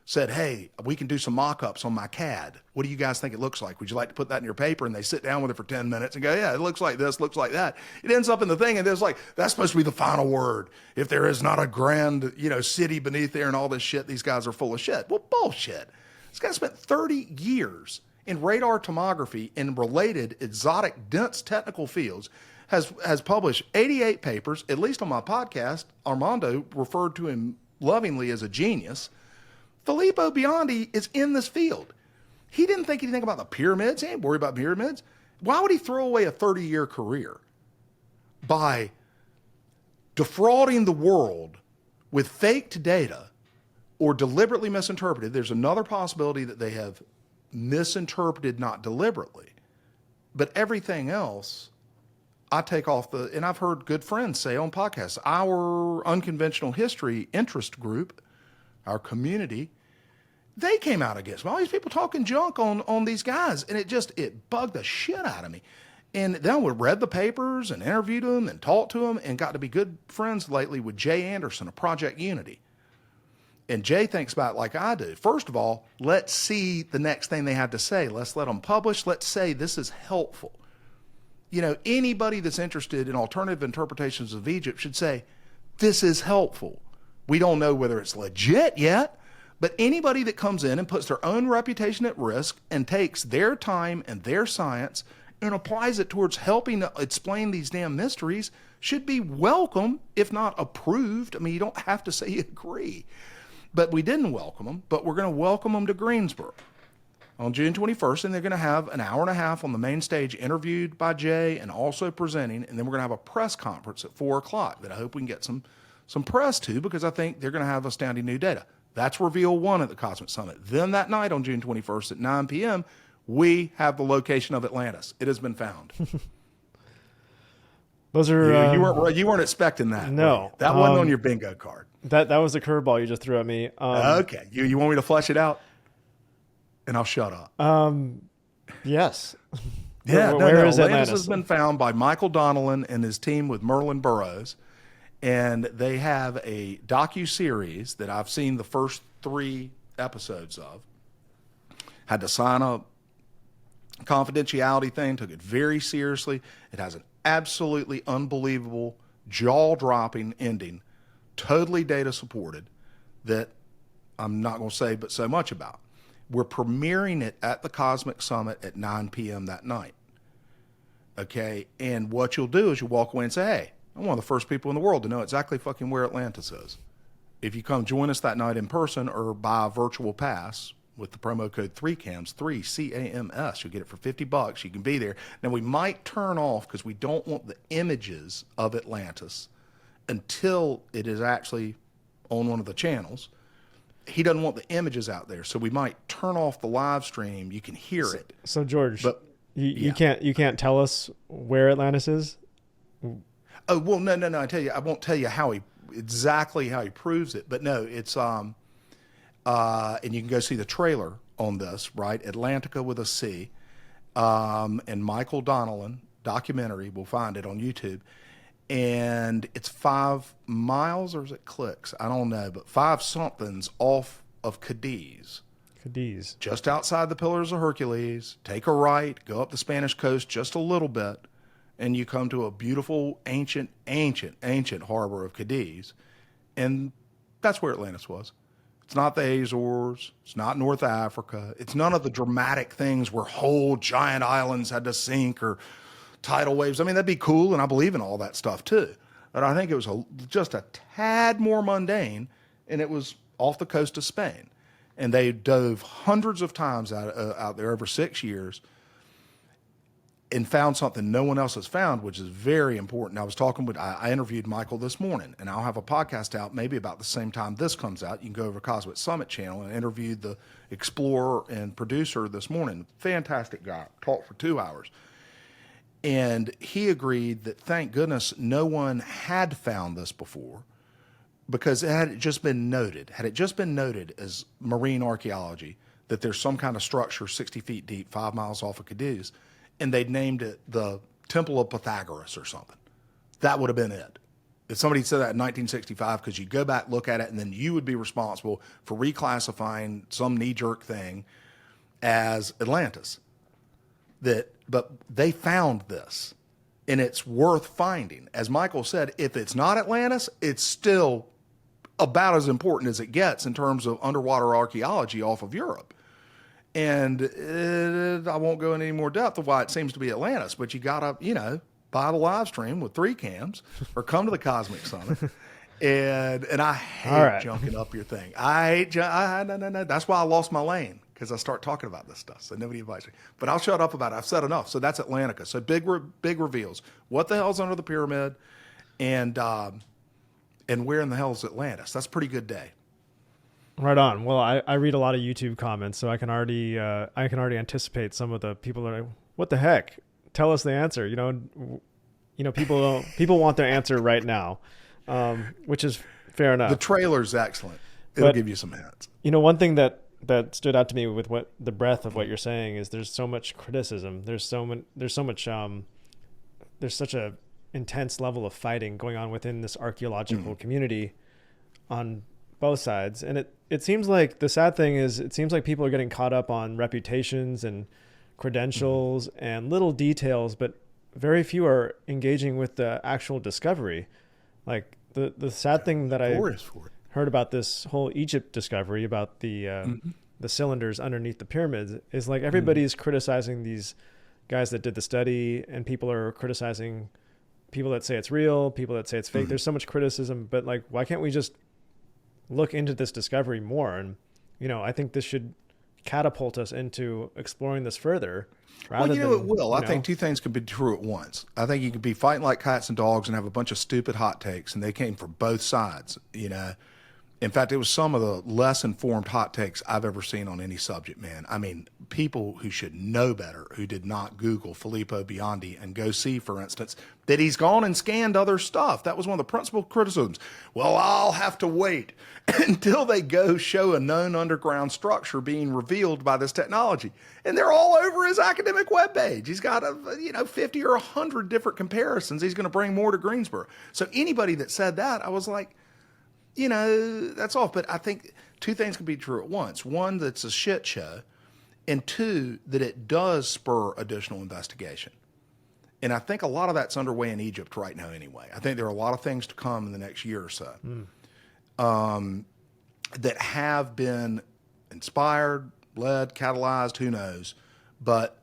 said, hey, we can do some mock-ups on my CAD. What do you guys think it looks like? Would you like to put that in your paper? And they sit down with it for 10 minutes and go, yeah, it looks like this, looks like that. It ends up in the thing, and there's like, that's supposed to be the final word. If there is not a grand, city beneath there and all this shit, these guys are full of shit. Well, bullshit. This guy spent 30 years in radar tomography and related exotic, dense technical fields, has published 88 papers, at least on my podcast. Armando referred to him lovingly as a genius. Filippo Biondi is in this field. He didn't think anything about the pyramids. He ain't worried about pyramids. Why would he throw away a 30-year career by defrauding the world with faked data or deliberately misinterpreted? There's another possibility that they have misinterpreted, not deliberately. But everything else, I take off and I've heard good friends say on podcasts, our unconventional history interest group, our community, they came out against me. All these people talking junk on these guys, and it bugged the shit out of me. And then we read the papers and interviewed them and talked to them and got to be good friends lately with Jay Anderson of Project Unity. And Jay thinks about it like I do. First of all, let's see the next thing they have to say. Let's let them publish. Let's say this is helpful. Anybody that's interested in alternative interpretations of Egypt should say, this is helpful. We don't know whether it's legit yet, But anybody that comes in and puts their own reputation at risk and takes their time and their science and applies it towards helping to explain these damn mysteries should be welcome, if not approved. I mean, you don't have to say you agree. But we didn't welcome them, but we're going to welcome them to Greensboro on June 21st, and they're going to have an hour and a half on the main stage interviewed by Jay and also presenting, and then we're going to have a press conference at 4 o'clock that I hope we can get some press to, because I think they're going to have astounding new data. That's reveal 1 at the Cosmic Summit. Then that night on June 21st at 9 p.m., we have the location of Atlantis. It has been found. Those are you weren't expecting that. No, right? That wasn't on your bingo card. That was a curveball you just threw at me. Okay, you want me to flesh it out, and I'll shut up. Yes. Yeah, where is Atlantis has been found by Michael Donnellan and his team with Merlin Burroughs, and they have a docu-series that I've seen the first 3 episodes of. Had to sign a confidentiality thing, took it very seriously. It has an absolutely unbelievable, jaw-dropping ending, totally data supported, that I'm not going to say but so much about. We're premiering it at the Cosmic Summit at 9 p.m. that night. Okay, and what you'll do is you'll walk away and say, hey, I'm one of the first people in the world to know exactly fucking where Atlantis is. If you come join us that night in person or buy a virtual pass with the promo code 3CAMS, 3 C-A-M-S, you'll get it for $50. You can be there. Now, we might turn off, because we don't want the images of Atlantis until it is actually on one of the channels. He doesn't want the images out there, so we might turn off the live stream. You can hear it. So George, but you can't tell us where Atlantis is? Oh, well, no. I won't tell you exactly how he proves it, but no, it's and you can go see the trailer on this, right? Atlantica with a C, and Michael Donnellan documentary. We'll find it on YouTube, and it's 5 miles, or is it clicks? I don't know, but 5 somethings off of Cadiz. Just outside the Pillars of Hercules. Take a right, go up the Spanish coast just a little bit, and you come to a beautiful, ancient harbor of Cadiz. And that's where Atlantis was. It's not the Azores. It's not North Africa. It's none of the dramatic things where whole giant islands had to sink or tidal waves. I mean, that'd be cool, and I believe in all that stuff too. But I think it was just a tad more mundane, and it was off the coast of Spain. And they dove hundreds of times out there over 6 years and found something no one else has found, which is very important. I interviewed Michael this morning, and I'll have a podcast out maybe about the same time this comes out. You can go over to Cosmic Summit channel, and interviewed the explorer and producer this morning. Fantastic guy. Talked for 2 hours. And he agreed that, thank goodness, no one had found this before, because had it just been noted as marine archaeology, that there's some kind of structure 60 feet deep, 5 miles off of Cadiz, and they'd named it the Temple of Pythagoras or something, that would have been it. If somebody said that in 1965, because you go back, look at it, and then you would be responsible for reclassifying some knee-jerk thing as Atlantis. But they found this, and it's worth finding. As Michael said, if it's not Atlantis, it's still about as important as it gets in terms of underwater archaeology off of Europe. And I won't go into any more depth of why it seems to be Atlantis, but you gotta, buy the live stream with 3CAMS or come to the Cosmic Summit. And I hate junking up your thing. No. That's why I lost my lane, because I start talking about this stuff, so nobody invites me. But I'll shut up about it. I've said enough. So that's Atlantica. So big reveals. What the hell's under the pyramid, and where in the hell is Atlantis? That's a pretty good day. Right on. Well, I read a lot of YouTube comments, so I can already anticipate some of the people that are, what the heck? Tell us the answer. People want their answer right now, which is fair enough. The trailer's excellent. It'll give you some hints. One thing that stood out to me with what the breadth of what you're saying is, there's so much criticism. There's such a intense level of fighting going on within this archaeological community on both sides. And it seems like the sad thing is, it seems like people are getting caught up on reputations and credentials and little details, but very few are engaging with the actual discovery. Like the sad thing that heard about this whole Egypt discovery about the cylinders underneath the pyramids is like everybody's criticizing these guys that did the study, and people are criticizing people that say it's real, people that say it's fake. There's so much criticism, but like, why can't we just look into this discovery more? And, you know, I think this should catapult us into exploring this further. Well, you know, it will. I think two things could be true at once. I think you could be fighting like cats and dogs and have a bunch of stupid hot takes, and they came from both sides, you know. In fact, it was some of the less informed hot takes I've ever seen on any subject, man. I mean, people who should know better, who did not Google Filippo Biondi and go see, for instance, that he's gone and scanned other stuff. That was one of the principal criticisms. Well, I'll have to wait until they go show a known underground structure being revealed by this technology. And they're all over his academic webpage. He's got 50 or 100 different comparisons. He's going to bring more to Greensboro. So anybody that said that, I was like, you know, that's off. But I think two things can be true at once. One, that's a shit show. And two, that it does spur additional investigation. And I think a lot of that's underway in Egypt right now anyway. I think there are a lot of things to come in the next year or so that have been inspired, led, catalyzed, who knows. But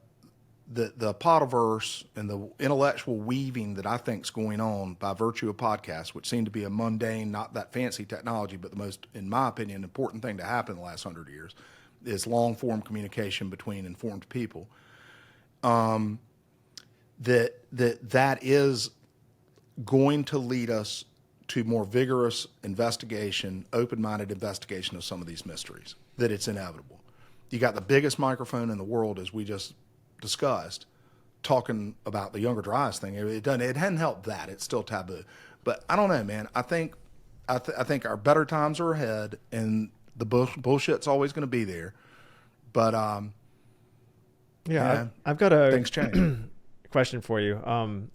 the potiverse and the intellectual weaving that I think is going on by virtue of podcasts, which seem to be a mundane, not that fancy technology, but the most, in my opinion, important thing to happen in the last 100 years, is long-form communication between informed people. That is going to lead us to more vigorous investigation, open-minded investigation of some of these mysteries, that it's inevitable. You got the biggest microphone in the world, as we just discussed, talking about the Younger Dryas thing. It hadn't helped that. It's still taboo. But I don't know, man. I think our better times are ahead, and the bullshit's always going to be there. But I've got a things change. question for you.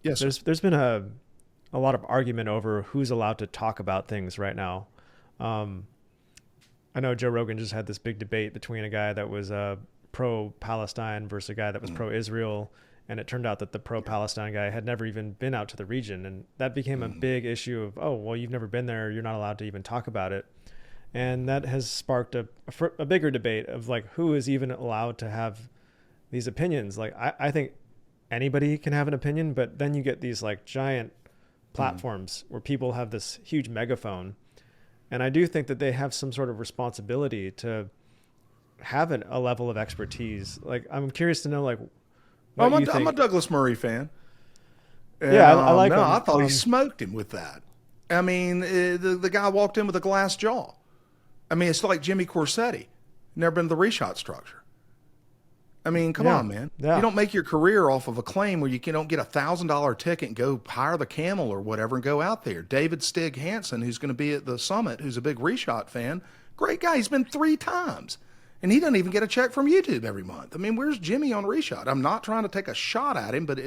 Yes, there's been a lot of argument over who's allowed to talk about things right now. I know Joe Rogan just had this big debate between a guy that was pro-Palestine versus a guy that was pro-Israel, and it turned out that the pro-Palestine guy had never even been out to the region, and that became a big issue of, oh, well, you've never been there, you're not allowed to even talk about it. And that has sparked a bigger debate of like, who is even allowed to have these opinions. Like, I think anybody can have an opinion, but then you get these like giant platforms where people have this huge megaphone, and I do think that they have some sort of responsibility to have a level of expertise. Like, I'm curious to know, like, what you think. I'm a Douglas Murray fan. And, yeah, I like him. I thought he smoked him with that. I mean, the guy walked in with a glass jaw. I mean, it's like Jimmy Corsetti. Never been to the reshot structure. I mean, come on, man. Yeah. You don't make your career off of a claim where you don't get $1,000 ticket and go hire the camel or whatever and go out there. David Stig Hansen, who's going to be at the summit, who's a big reshot fan, great guy. He's been 3 times. And he doesn't even get a check from YouTube every month. I mean, where's Jimmy on reshot? I'm not trying to take a shot at him, but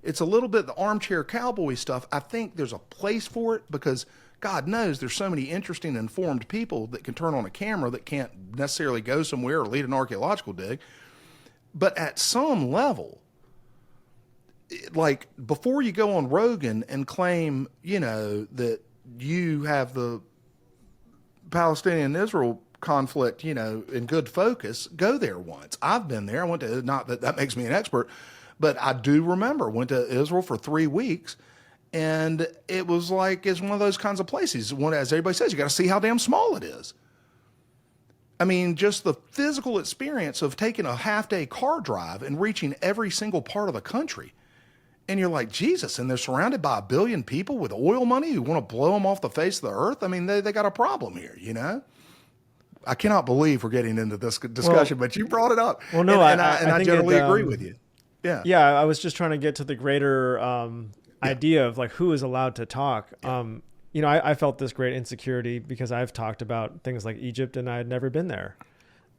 it's a little bit the armchair cowboy stuff. I think there's a place for it because God knows there's so many interesting, informed people that can turn on a camera that can't necessarily go somewhere or lead an archaeological dig. But at some level, like before you go on Rogan and claim, that you have the Palestinian Israel conflict, in good focus, go there once. I've been there. I went to, not that makes me an expert, but I do remember, went to Israel for 3 weeks, and it was like, it's one of those kinds of places. As everybody says, you got to see how damn small it is. I mean, just the physical experience of taking a half-day car drive and reaching every single part of the country. And you're like, Jesus, and they're surrounded by 1 billion people with oil money who want to blow them off the face of the earth. I mean, they got a problem here, I cannot believe we're getting into this discussion, but you brought it up. Well, no, and I generally agree with you. Yeah. Yeah, I was just trying to get to the greater idea of like who is allowed to talk. Yeah. I felt this great insecurity because I've talked about things like Egypt and I had never been there.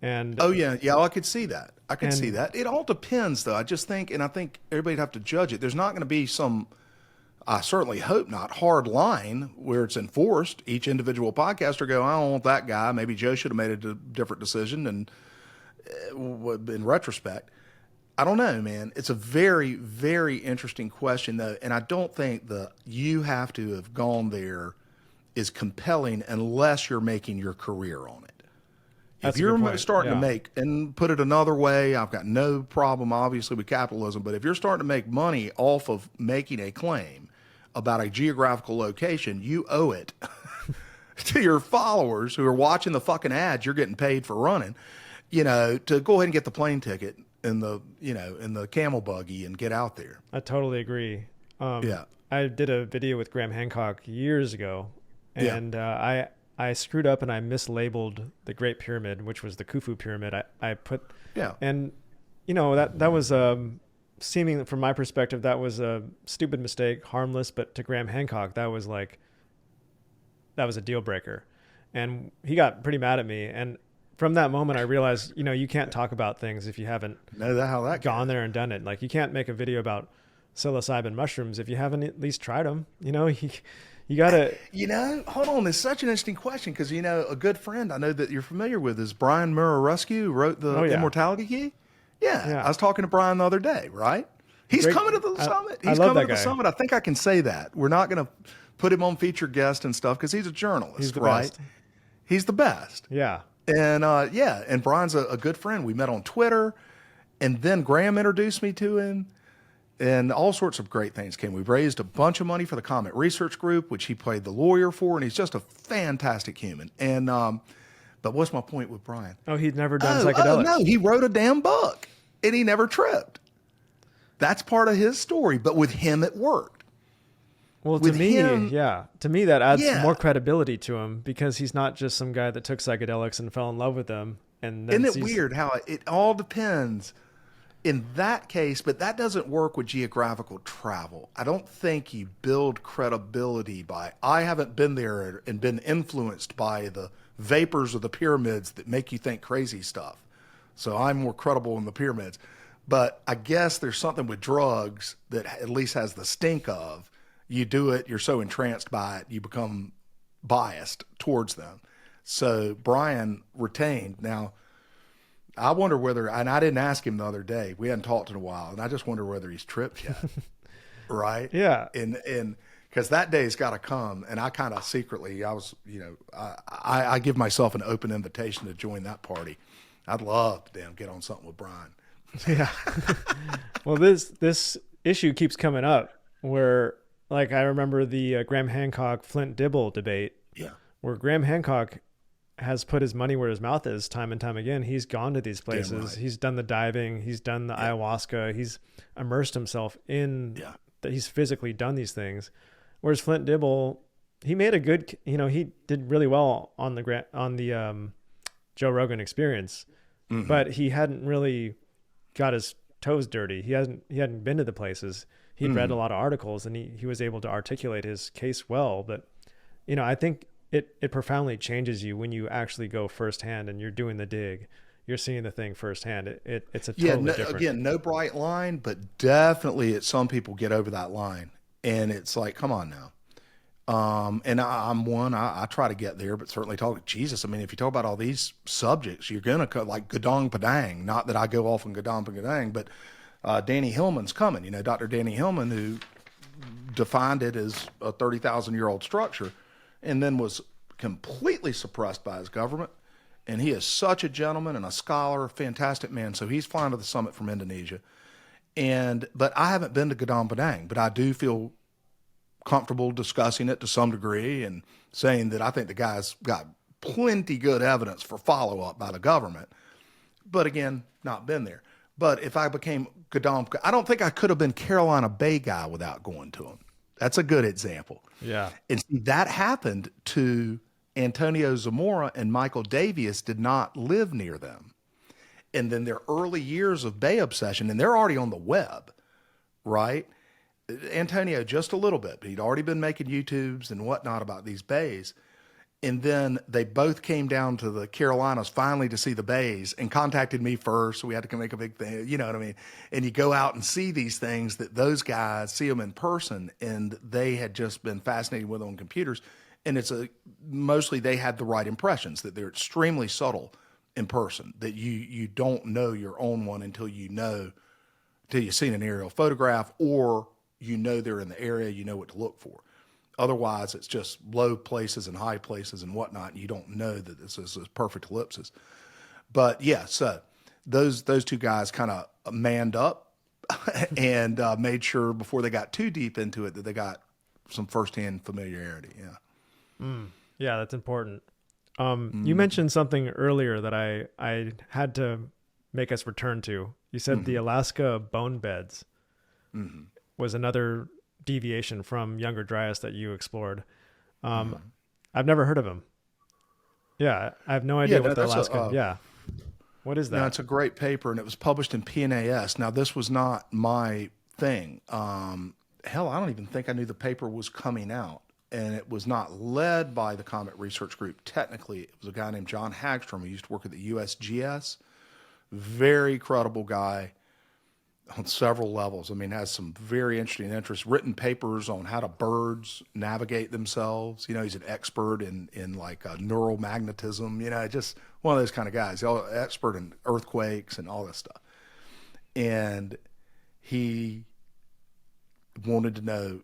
And I could see that. See that. It all depends, though. I think everybody'd have to judge it. There's not going to be some, I certainly hope not, hard line where it's enforced. Each individual podcaster go, I don't want that guy. Maybe Joe should have made a different decision. And in retrospect, I don't know, man. It's a very, very interesting question, though. And I don't think you have to have gone there is compelling unless you're making your career on it. That's If a good you're point. starting to Yeah. make, and put it another way, I've got no problem obviously with capitalism, but if you're starting to make money off of making a claim about a geographical location, you owe it to your followers who are watching the fucking ads you're getting paid for running, to go ahead and get the plane ticket in the camel buggy and get out there. I totally agree. Yeah. I did a video with Graham Hancock years ago, Yeah. and I screwed up and I mislabeled the Great Pyramid, which was the Khufu Pyramid. I put, Yeah. and that was seeming from my perspective that was a stupid mistake, harmless, but to Graham Hancock that was a deal breaker, and he got pretty mad at me. And from that moment, I realized you can't talk about things if you haven't Know that how that gone there and done it. Like you can't make a video about psilocybin mushrooms if you haven't at least tried them. You gotta. Hold on. It's such an interesting question because, a good friend I know that you're familiar with is Brian Muraruscu, who wrote the Oh, yeah. Immortality Key. Yeah. Yeah. I was talking to Brian the other day, right? He's Great- coming to the summit. I He's love coming that to the guy. summit. I think I can say that. We're not going to put him on featured guest and stuff because he's a journalist, He's the right? best. He's the best. Yeah. And and Brian's a good friend. We met on Twitter, and then Graham introduced me to him, and all sorts of great things came. We raised a bunch of money for the Comet Research Group, which he played the lawyer for, and he's just a fantastic human. And but what's my point with Brian? Oh, he'd never done psychedelics. No, he wrote a damn book, and he never tripped. That's part of his story, but with him it worked. Well, to With me, him- to me that adds Yeah. more credibility to him because he's not just some guy that took psychedelics and fell in love with them. And then Isn't it sees- weird how it all depends in that case, but that doesn't work with geographical travel. I don't think you build credibility by, I haven't been there and been influenced by the vapors of the pyramids that make you think crazy stuff. So I'm more credible in the pyramids. But I guess there's something with drugs that at least has the stink of, you do it, you're so entranced by it, you become biased towards them. So Brian retained. Now, I wonder whether, and I didn't ask him the other day, we hadn't talked in a while, and I just wonder whether he's tripped yet. Right? Yeah. And because that day's got to come, and I kind of secretly, I give myself an open invitation to join that party. I'd love to get on something with Brian. Yeah. Well, this issue keeps coming up where, like, I remember the Graham Hancock Flint Dibble debate. Yeah. Where Graham Hancock has put his money where his mouth is time and time again. He's gone to these places. Right. He's done the diving. He's done the ayahuasca. He's immersed himself in that. He's physically done these things. Whereas Flint Dibble, he made a good, he did really well on the Joe Rogan Experience, but he hadn't really got his toes dirty. He hadn't been to the places. He'd read a lot of articles and he was able to articulate his case well. But, I think it profoundly changes you when you actually go firsthand and you're doing the dig. You're seeing the thing firsthand. It's a totally different. Again, no bright line, but definitely some people get over that line. And it's like, come on now. And I'm one, I try to get there, but certainly Jesus. I mean, if you talk about all these subjects, you're going to like Gadong Padang, not that I go off on Gadong Padang, but Danny Hillman's coming, Dr. Danny Hillman, who defined it as a 30,000-year-old structure and then was completely suppressed by his government. And he is such a gentleman and a scholar, a fantastic man. So he's flying to the summit from Indonesia. But I haven't been to Gadong Padang, but I do feel comfortable discussing it to some degree and saying that I think the guy's got plenty good evidence for follow-up by the government. But again, not been there. But if I became Gadong, I don't think I could have been Carolina Bay guy without going to him. That's a good example. Yeah. And see, that happened to Antonio Zamora, and Michael Davies did not live near them. And then their early years of Bay obsession, and they're already on the web, right? Antonio, just a little bit, but he'd already been making YouTubes and whatnot about these bays. And then they both came down to the Carolinas finally to see the bays and contacted me first. So we had to make a big thing, you know what I mean? And you go out and see these things that those guys see them in person, and they had just been fascinated with them on computers. And mostly they had the right impressions, that they're extremely subtle in person, that you don't know your own one until you've seen an aerial photograph, or they're in the area, you know what to look for. Otherwise, it's just low places and high places and whatnot. And you don't know that this is a perfect ellipsis. But yeah, so those two guys kind of manned up and made sure before they got too deep into it that they got some firsthand familiarity. Yeah. Yeah, that's important. You mentioned something earlier that I had to make us return to. You said the Alaska bone beds was another deviation from Younger Dryas that you explored. I've never heard of him. Yeah, I have no idea what the Alaska. What is that? No, it's a great paper, and it was published in PNAS. Now, this was not my thing. Hell, I don't even think I knew the paper was coming out, and it was not led by the Comet Research Group. Technically, it was a guy named John Hagstrom who used to work at the USGS. Very credible guy on several levels. I mean, has some very interesting interests, written papers on how birds navigate themselves. You know, he's an expert in like neural magnetism, you know, just one of those kind of guys. He's an expert in earthquakes and all this stuff. And he wanted to know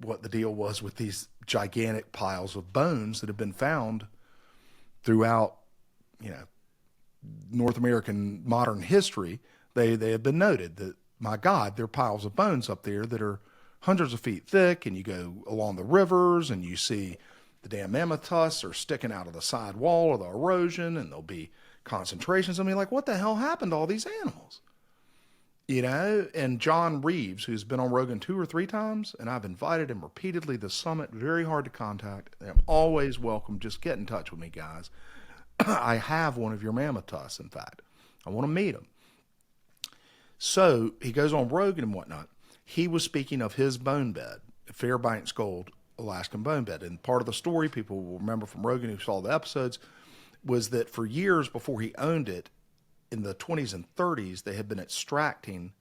what the deal was with these gigantic piles of bones that have been found throughout, you know, North American modern history. They have been noted that, my God, there are piles of bones up there that are hundreds of feet thick, and you go along the rivers and you see the damn mammoth tusks are sticking out of the side wall of the erosion, and there'll be concentrations. I mean, like, what the hell happened to all these animals? You know, and John Reeves, who's been on Rogan 2 or 3 times, and I've invited him repeatedly to the summit, very hard to contact. I'm always welcome. Just get in touch with me, guys. I have one of your mammoth tusks, in fact. I want to meet him. So he goes on Rogan and whatnot. He was speaking of his bone bed, Fairbanks Gold Alaskan bone bed. And part of the story, people will remember from Rogan who saw the episodes, was that for years before he owned it, in the 20s and 30s, they had been extracting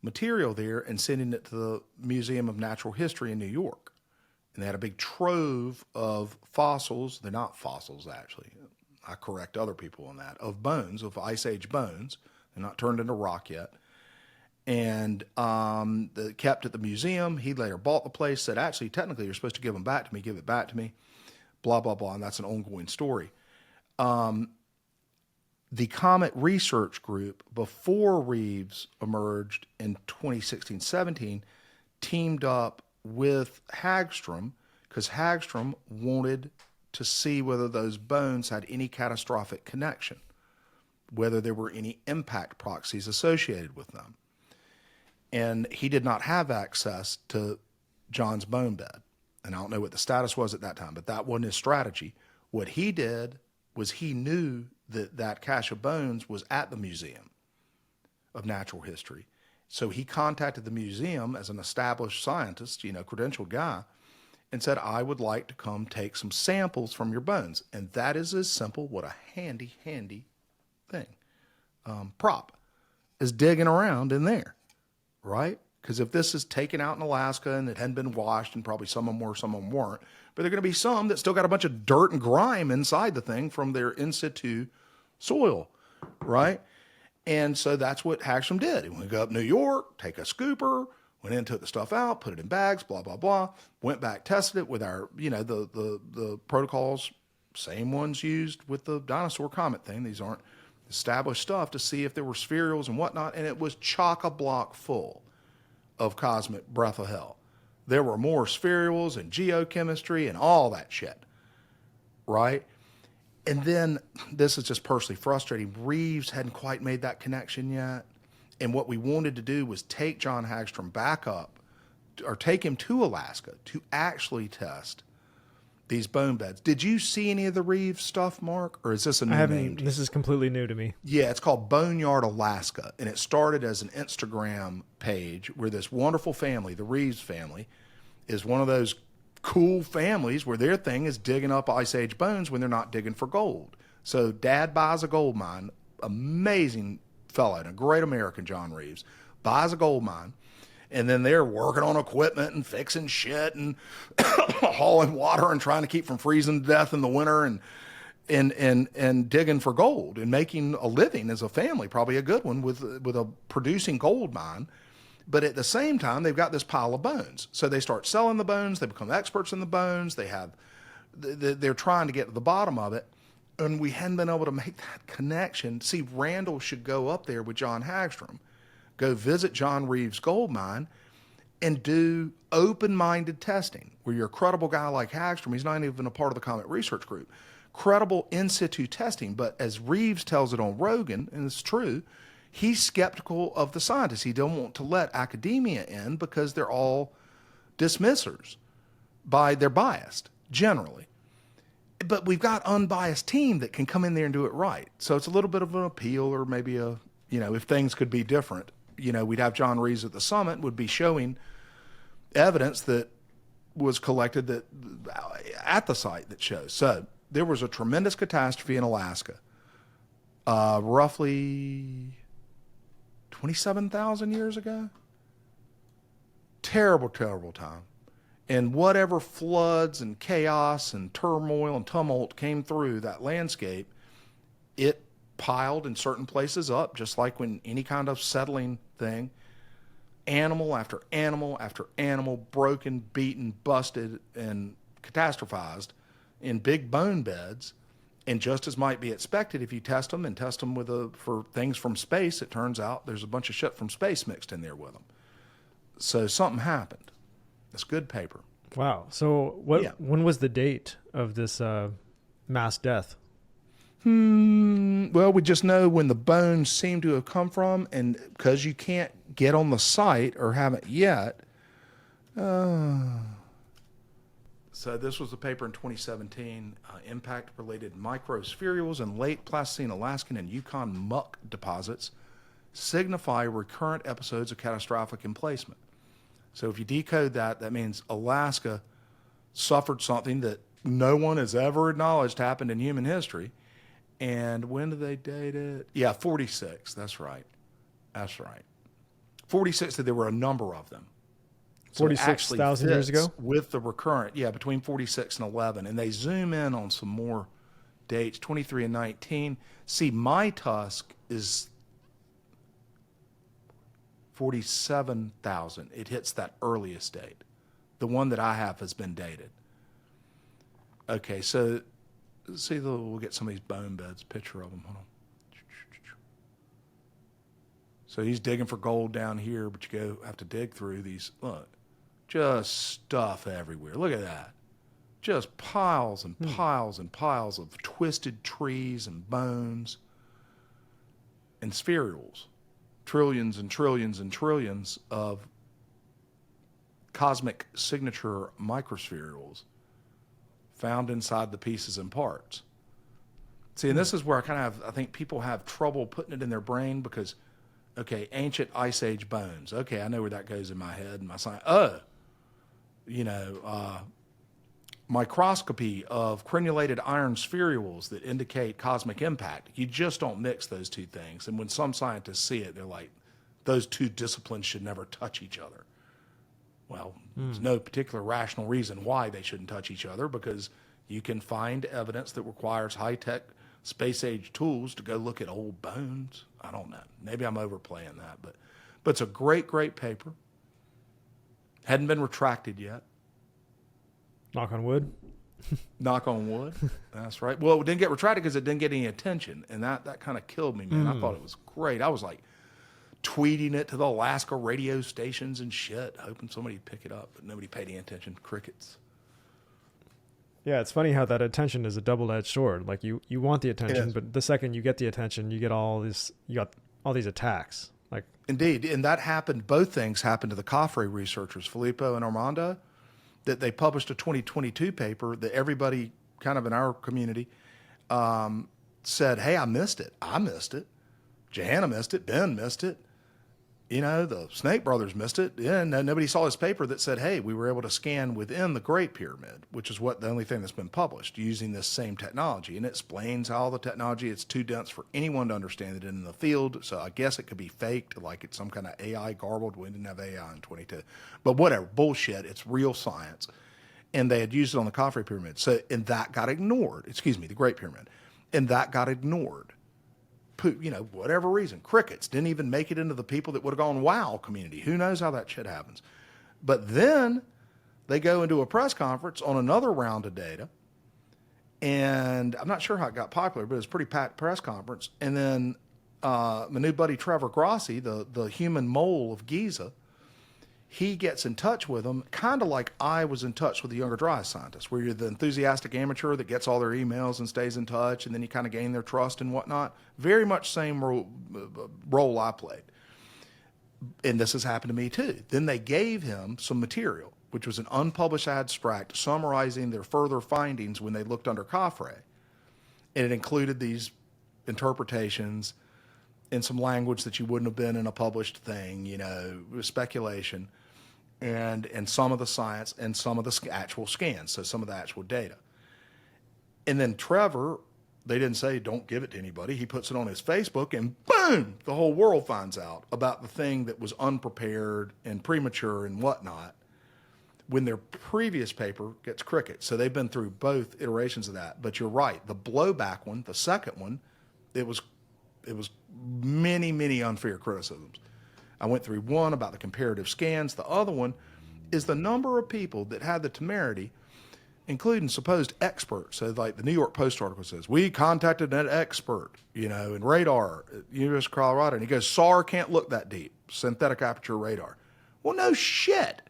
material there and sending it to the Museum of Natural History in New York. And they had a big trove of fossils. They're not fossils, actually. I correct other people on that. Of bones, of Ice Age bones. They're not turned into rock yet. And kept at the museum. He later bought the place, said, actually, technically, you're supposed to give them back to me, give it back to me, blah, blah, blah. And that's an ongoing story. The Comet Research Group, before Reeves emerged in 2016-17, teamed up with Hagstrom because Hagstrom wanted to see whether those bones had any catastrophic connection, whether there were any impact proxies associated with them. And he did not have access to John's bone bed. And I don't know what the status was at that time, but that wasn't his strategy. What he did was he knew that that cache of bones was at the Museum of Natural History. So he contacted the museum as an established scientist, you know, credentialed guy, and said, I would like to come take some samples from your bones. And that is as simple, what a handy thing, prop, is digging around in there, right? Because if this is taken out in Alaska and it hadn't been washed, and probably some of them were, some of them weren't, but there are going to be some that still got a bunch of dirt and grime inside the thing from their in situ soil, right? And so that's what Hagstrom did. He went to go up New York, take a scooper, went in, took the stuff out, put it in bags, blah, blah, blah, went back, tested it with our, you know, the protocols, same ones used with the dinosaur comet thing. These aren't established stuff, to see if there were spherules and whatnot, and it was chock-a-block full of cosmic breath of hell. There were more spherules and geochemistry and all that shit, right? And then, this is just personally frustrating, Reeves hadn't quite made that connection yet. And what we wanted to do was take John Hagstrom back up, or take him to Alaska to actually test these bone beds. Did you see any of the Reeves stuff, Mark? Or is this a new name? This is completely new to me. Yeah, it's called Boneyard Alaska. And it started as an Instagram page where this wonderful family, the Reeves family, is one of those cool families where their thing is digging up Ice Age bones when they're not digging for gold. So dad buys a gold mine, amazing fellow, and a great American, John Reeves, buys a gold mine, and then they're working on equipment and fixing shit and hauling water and trying to keep from freezing to death in the winter, and digging for gold and making a living as a family, probably a good one, with a producing gold mine. But at the same time, they've got this pile of bones. So they start selling the bones. They become experts in the bones. They're trying to get to the bottom of it. And we hadn't been able to make that connection. See, Randall should go up there with John Hagstrom, go visit John Reeves' gold mine, and do open-minded testing where you're a credible guy like Hagstrom. He's not even a part of the Comet research group. Credible in situ testing. But as Reeves tells it on Rogan, and it's true, he's skeptical of the scientists. He don't want to let academia in because they're all dismissers. They're biased, generally. But we've got unbiased team that can come in there and do it right. So it's a little bit of an appeal, or maybe if things could be different, we'd have John Reeves at the summit, would be showing evidence that was collected at the site that shows. So there was a tremendous catastrophe in Alaska, roughly 27,000 years ago. Terrible, terrible time. And whatever floods and chaos and turmoil and tumult came through that landscape, it piled in certain places up, just like when any kind of settling thing, animal after animal after animal, broken, beaten, busted, and catastrophized in big bone beds. And just as might be expected, if you test them for things from space, it turns out there's a bunch of shit from space mixed in there with them. So something happened. It's good paper. Wow. So when was the date of this mass death? Well, we just know when the bones seem to have come from, and because you can't get on the site or haven't yet. So this was the paper in 2017, impact-related microspherules in late Pleistocene Alaskan and Yukon muck deposits signify recurrent episodes of catastrophic emplacement. So if you decode that, that means Alaska suffered something that no one has ever acknowledged happened in human history. And when do they date it? Yeah, 46. That's right. 46, there were a number of them. So 46,000 years ago? With the recurrent, between 46 and 11. And they zoom in on some more dates, 23 and 19. See, my tusk is 47,000. It hits that earliest date. The one that I have has been dated. Okay, so see, we'll get some of these bone beds, picture of them. Hold on. So he's digging for gold down here, but you have to dig through these. Look, just stuff everywhere. Look at that. Just piles and piles and piles of twisted trees and bones and spherules. Trillions and trillions and trillions of cosmic signature microspherules found inside the pieces and parts. See, and this is where I think people have trouble putting it in their brain because, okay, ancient ice age bones. Okay, I know where that goes in my head and my science. Microscopy of crenulated iron spherules that indicate cosmic impact. You just don't mix those two things. And when some scientists see it, they're like, those two disciplines should never touch each other. Well, there's no particular rational reason why they shouldn't touch each other, because you can find evidence that requires high-tech space-age tools to go look at old bones. I don't know. Maybe I'm overplaying that, but it's a great, great paper. Hadn't been retracted yet. Knock on wood. Knock on wood. That's right. Well, it didn't get retracted because it didn't get any attention, and that kind of killed me, man. I thought it was great. I was like tweeting it to the Alaska radio stations and shit, hoping somebody would pick it up, but nobody paid any attention. Crickets. Yeah, it's funny how that attention is a double-edged sword. Like you want the attention, but the second you get the attention, you got all these attacks. Like indeed, and that happened. Both things happened to the Coffrey researchers, Filippo and Armando. That they published a 2022 paper that everybody kind of in our community said, hey, I missed it. Johanna missed it. Ben missed it. The Snake Brothers missed it. Yeah, nobody saw this paper that said, hey, we were able to scan within the Great Pyramid, which is the only thing that's been published using this same technology. And it explains how the technology, it's too dense for anyone to understand it in the field. So I guess it could be faked, like it's some kind of AI garbled. We didn't have AI in 22. But whatever, bullshit. It's real science. And they had used it on the Coffrey Pyramid. And that got ignored. The Great Pyramid. And that got ignored. whatever reason, crickets, didn't even make it into the people that would have gone wow community. Who knows how that shit happens? But then they go into a press conference on another round of data, and I'm not sure how it got popular, but it was a pretty packed press conference. And then my new buddy Trevor Grossi, the human mole of Giza, he gets in touch with them, kind of like I was in touch with the Younger Dryas scientists, where you're the enthusiastic amateur that gets all their emails and stays in touch, and then you kind of gain their trust and whatnot. Very much same role I played. And this has happened to me too. Then they gave him some material, which was an unpublished abstract summarizing their further findings when they looked under CAFRE. And it included these interpretations in some language that you wouldn't have been in a published thing, speculation, and some of the science and some of the actual scans, so some of the actual data. And then Trevor, they didn't say don't give it to anybody. He puts it on his Facebook, and boom, the whole world finds out about the thing that was unprepared and premature and whatnot, when their previous paper gets cricket. So they've been through both iterations of that. But you're right, the blowback one, the second one, it was many, many unfair criticisms. I went through one about the comparative scans. The other one is the number of people that had the temerity, including supposed experts. So like the New York Post article says, we contacted an expert, in radar at University of Colorado. And he goes, SAR can't look that deep, synthetic aperture radar. Well, no shit.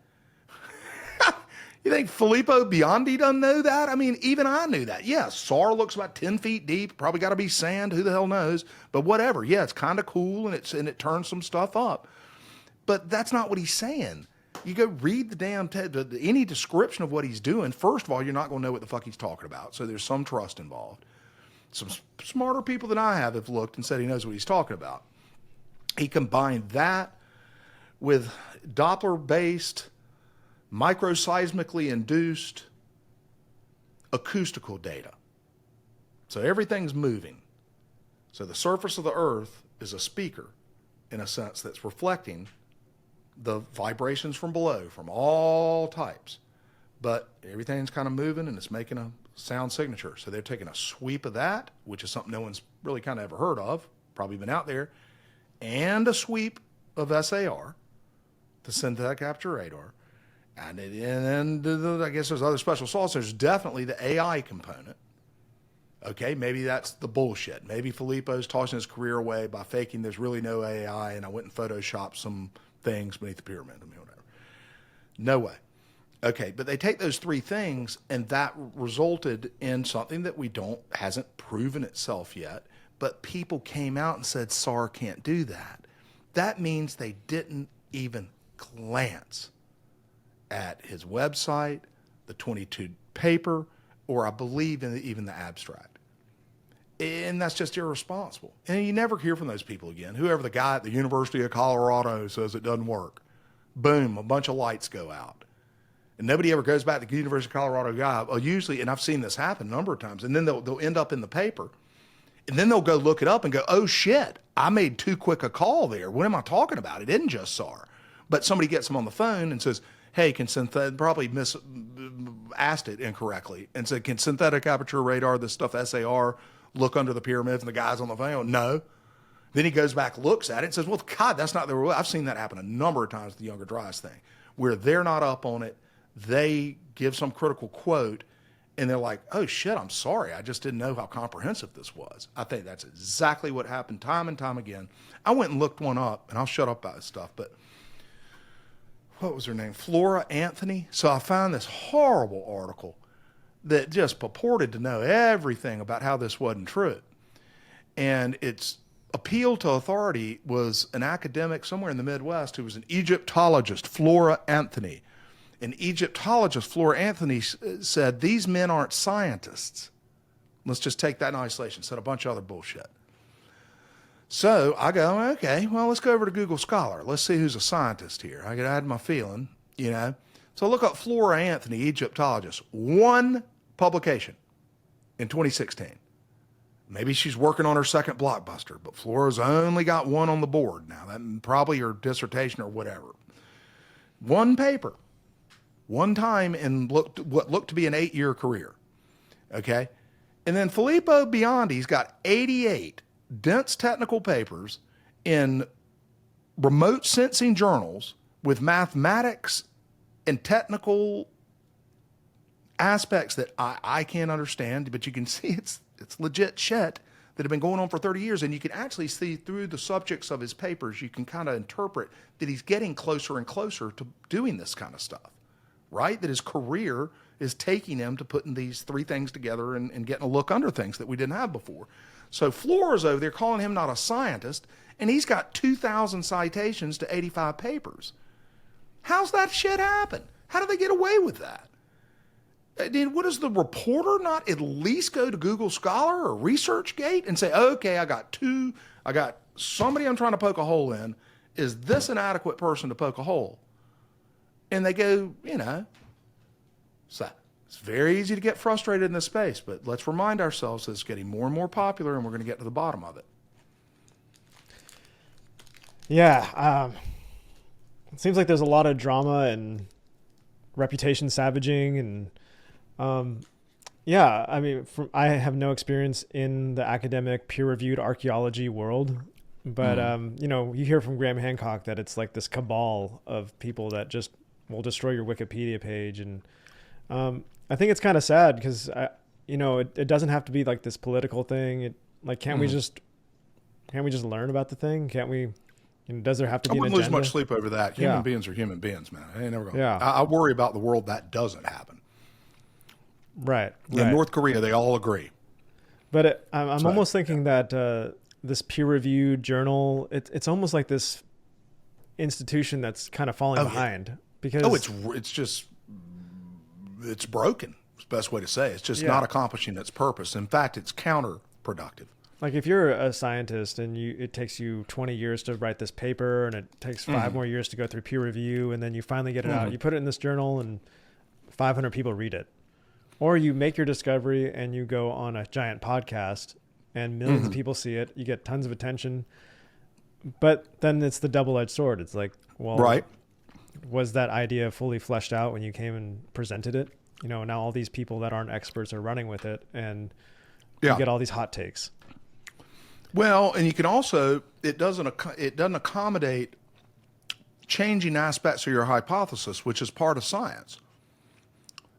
You think Filippo Biondi doesn't know that? I mean, even I knew that. Yeah, SAR looks about 10 feet deep. Probably got to be sand. Who the hell knows? But whatever. Yeah, it's kind of cool, and it turns some stuff up. But that's not what he's saying. You go read the damn any description of what he's doing. First of all, you're not going to know what the fuck he's talking about. So there's some trust involved. Some smarter people than I have looked and said he knows what he's talking about. He combined that with Doppler-based, microseismically induced acoustical data. So everything's moving. So the surface of the earth is a speaker, in a sense, that's reflecting the vibrations from below, from all types. But everything's kind of moving, and it's making a sound signature. So they're taking a sweep of that, which is something no one's really kind of ever heard of, probably been out there, and a sweep of SAR, the synthetic aperture radar. And then I guess there's other special sauce. There's definitely the AI component. Okay, maybe that's the bullshit. Maybe Filippo's tossing his career away by faking there's really no AI, and I went and photoshopped some things beneath the pyramid. I mean, whatever. No way. Okay, but they take those three things, and that resulted in something that hasn't proven itself yet, but people came out and said SAR can't do that. That means they didn't even glance at his website, the 22 paper, or I believe even the abstract. And that's just irresponsible. And you never hear from those people again. Whoever the guy at the University of Colorado says it doesn't work. Boom, a bunch of lights go out. And nobody ever goes back to the University of Colorado guy. Well, usually, and I've seen this happen a number of times, and then they'll end up in the paper. And then they'll go look it up and go, oh shit, I made too quick a call there. What am I talking about? It isn't just SAR. But somebody gets them on the phone and says, hey, probably asked it incorrectly and said, can synthetic aperture radar, this stuff SAR, look under the pyramids? And the guy's on the phone, no. Then he goes back, looks at it, and says, well, God, that's not the rule. I've seen that happen a number of times with the Younger Dryas thing, where they're not up on it. They give some critical quote, and they're like, oh, shit, I'm sorry. I just didn't know how comprehensive this was. I think that's exactly what happened time and time again. I went and looked one up, and I'll shut up about this stuff, but what was her name? Flora Anthony. So I found this horrible article that just purported to know everything about how this wasn't true. And its appeal to authority was an academic somewhere in the Midwest who was an Egyptologist, Flora Anthony. An Egyptologist, Flora Anthony, said, these men aren't scientists. Let's just take that in isolation. Said a bunch of other bullshit. So I go, okay, well, let's go over to Google Scholar. Let's see who's a scientist here. I had my feeling, So I look up Flora Anthony, Egyptologist. One publication in 2016. Maybe she's working on her second blockbuster, but Flora's only got one on the board now. That probably her dissertation or whatever. One paper, one time in what looked to be an 8-year career. Okay? And then Filippo Biondi's got 88 dense technical papers in remote sensing journals with mathematics and technical aspects that I can't understand, but you can see it's legit shit that have been going on for 30 years. And you can actually see through the subjects of his papers, you can kind of interpret that he's getting closer and closer to doing this kind of stuff, right? That his career is taking him to putting these three things together and getting a look under things that we didn't have before. So Flora's over there calling him not a scientist, and he's got 2,000 citations to 85 papers. How's that shit happen? How do they get away with that? What does the reporter not at least go to Google Scholar or ResearchGate and say, okay, I got somebody I'm trying to poke a hole in. Is this an adequate person to poke a hole? And they go, so it's very easy to get frustrated in this space, but let's remind ourselves that it's getting more and more popular and we're going to get to the bottom of it. Yeah. It seems like there's a lot of drama and reputation savaging and, yeah, I mean, I have no experience in the academic peer-reviewed archaeology world, but, you hear from Graham Hancock that it's like this cabal of people that just will destroy your Wikipedia page. And, I think it's kind of sad because, it doesn't have to be like this political thing. Can't we just learn about the thing? Can't we, does there have to be an agenda? I wouldn't lose much sleep over that. Human beings are human beings, man. I ain't never gonna. I worry about the world that doesn't happen. Right. In North Korea, they all agree. But I'm almost thinking that this peer-reviewed journal, it's almost like this institution that's kind of falling behind. Because it's broken. It's the best way to say it. It's just not accomplishing its purpose. In fact, it's counterproductive. Like if you're a scientist and it takes you 20 years to write this paper and it takes 5 more years to go through peer review and then you finally get it out, you put it in this journal and 500 people read it. Or you make your discovery and you go on a giant podcast and millions of people see it. You get tons of attention. But then it's the double-edged sword. It's like, well, was that idea fully fleshed out when you came and presented it? Now all these people that aren't experts are running with it and you get all these hot takes. Well, and you can also, it doesn't accommodate changing aspects of your hypothesis, which is part of science.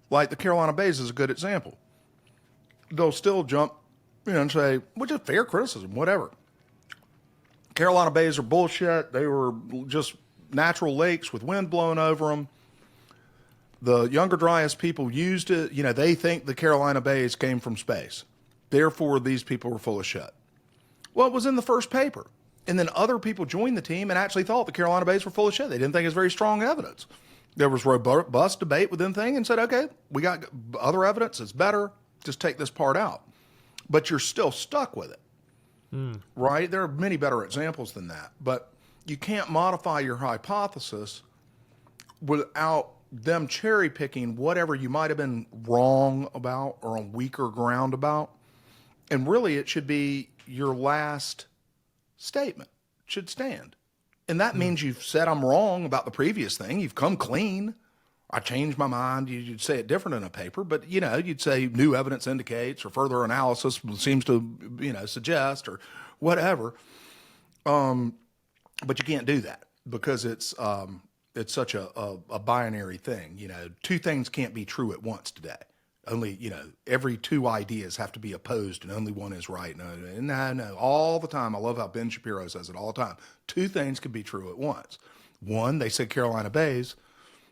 Like the Carolina Bays is a good example. They'll still jump, and say, which is fair criticism, whatever. Carolina Bays are bullshit. They were just natural lakes with wind blowing over them. The Younger Dryas people used it. They think the Carolina Bays came from space. Therefore, these people were full of shit. Well, it was in the first paper. And then other people joined the team and actually thought the Carolina Bays were full of shit. They didn't think it was very strong evidence. There was robust debate within the thing and said, okay, we got other evidence. It's better. Just take this part out. But you're still stuck with it, right? There are many better examples than that. But you can't modify your hypothesis without them cherry picking whatever you might have been wrong about or on weaker ground about. And really, it should be your last statement. It should stand. And that means you've said I'm wrong about the previous thing. You've come clean. I changed my mind. You'd say it different in a paper, but you'd say new evidence indicates or further analysis seems to, suggest or whatever. But you can't do that because it's such a binary thing. Two things can't be true at once today. Only, every two ideas have to be opposed and only one is right. No, all the time. I love how Ben Shapiro says it all the time. Two things can be true at once. One, they said Carolina Bays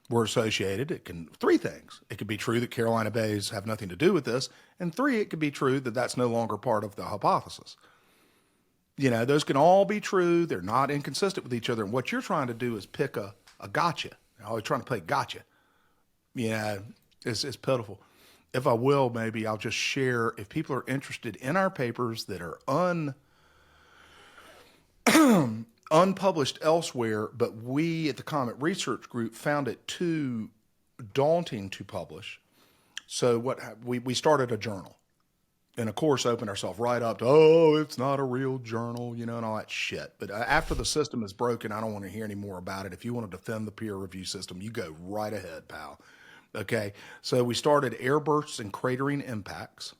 were associated. Three things. It could be true that Carolina Bays have nothing to do with this. And three, it could be true that that's no longer part of the hypothesis. Those can all be true. They're not inconsistent with each other. And what you're trying to do is pick a gotcha. You're always trying to play gotcha. It's pitiful. If I will, maybe I'll just share, if people are interested in our papers that are unpublished elsewhere, but we at the Comet Research Group found it too daunting to publish. So we started a journal. And of course, opened ourselves right up to, it's not a real journal, and all that shit. But after the system is broken, I don't want to hear any more about it. If you want to defend the peer review system, you go right ahead, pal. Okay, so we started Airbursts and Cratering Impacts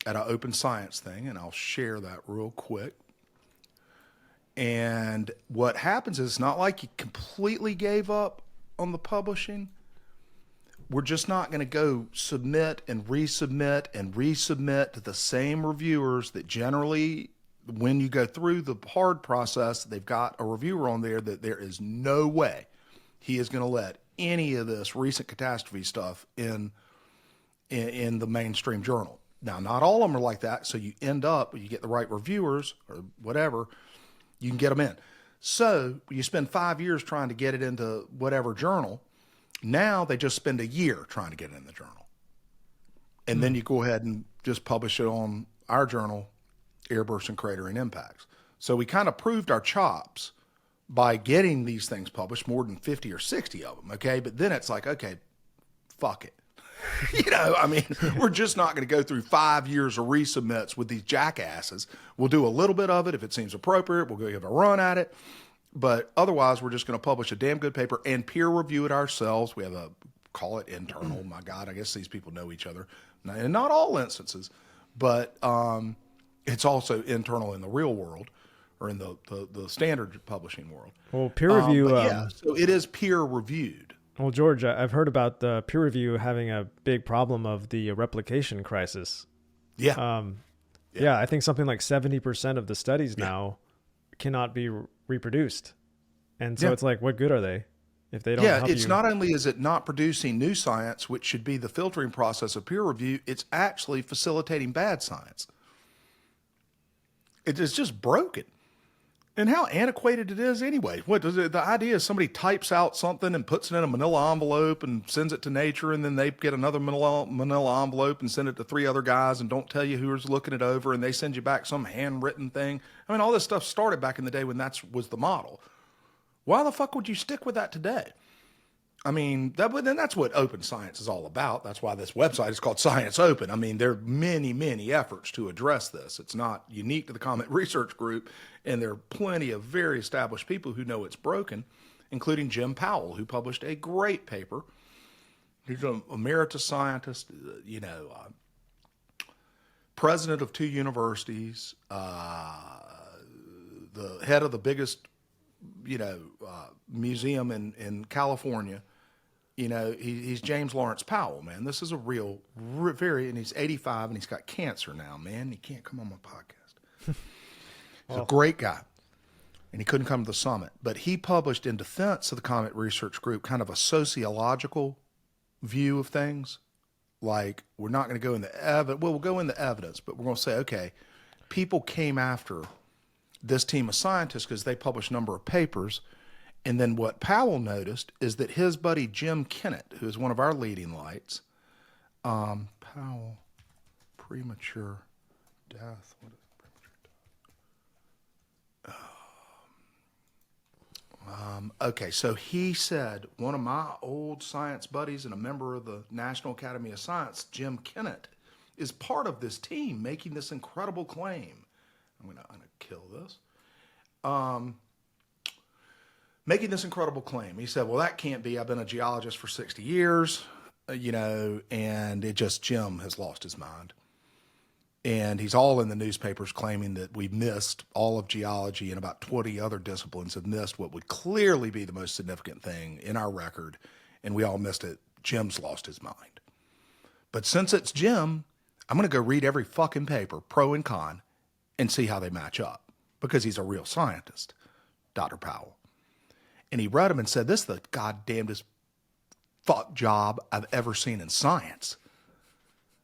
at an open science thing, and I'll share that real quick. And what happens is it's not like you completely gave up on the publishing. We're just not going to go submit and resubmit to the same reviewers that generally, when you go through the hard process, they've got a reviewer on there that there is no way he is going to let any of this recent catastrophe stuff in the mainstream journal. Now, not all of them are like that. So you end up, you get the right reviewers or whatever, you can get them in. So you spend 5 years trying to get it into whatever journal. Now they just spend a year trying to get it in the journal. And then you go ahead and just publish it on our journal, Airbursts and Cratering Impacts. So we kind of proved our chops by getting these things published, more than 50 or 60 of them. Okay. But then it's like, okay, fuck it. I mean, we're just not going to go through 5 years of resubmits with these jackasses. We'll do a little bit of it if it seems appropriate. We'll go give a run at it. But otherwise, we're just going to publish a damn good paper and peer review it ourselves. We have call it internal. My God, I guess these people know each other. And not all instances, but it's also internal in the real world or in the standard publishing world. Well, peer review. So it is peer reviewed. Well, George, I've heard about the peer review having a big problem of the replication crisis. Yeah. Yeah, I think something like 70% of the studies now cannot be reproduced. And so it's like, what good are they if they don't help you? It's not only is it not producing new science, which should be the filtering process of peer review, it's actually facilitating bad science. It is just broken. And how antiquated it is anyway. What does it, the idea is somebody types out something and puts it in a manila envelope and sends it to Nature, and then they get another manila envelope and send it to 3 other guys and don't tell you who's looking it over, and they send you back some handwritten thing. I mean, all this stuff started back in the day when that was the model. Why the fuck would you stick with that today? I mean, that's what open science is all about. That's why this website is called Science Open. I mean, there are many, many efforts to address this. It's not unique to the Comet Research Group, and there are plenty of very established people who know it's broken, including Jim Powell, who published a great paper. He's an emeritus scientist, president of 2 universities, the head of the biggest, museum in California. He's James Lawrence Powell, man. This is a real, and he's 85 and he's got cancer now, man. He can't come on my podcast. He's a great guy. And he couldn't come to the summit. But he published in defense of the Comet Research Group kind of a sociological view of things. Like, we're not going to go into evidence. Well, we'll go into evidence, but we're going to say, okay, people came after this team of scientists because they published a number of papers. And then what Powell noticed is that his buddy Jim Kennett, who is one of our leading lights, Powell, premature death. What is premature death? Okay, so he said, one of my old science buddies and a member of the National Academy of Science, Jim Kennett, is part of this team making this incredible claim. I'm going to kill this. Making this incredible claim. He said, well, that can't be. I've been a geologist for 60 years, and Jim has lost his mind. And he's all in the newspapers claiming that we missed all of geology and about 20 other disciplines have missed what would clearly be the most significant thing in our record. And we all missed it. Jim's lost his mind. But since it's Jim, I'm going to go read every fucking paper, pro and con, and see how they match up, because he's a real scientist, Dr. Powell. And he read them and said, this is the goddamnedest fuck job I've ever seen in science.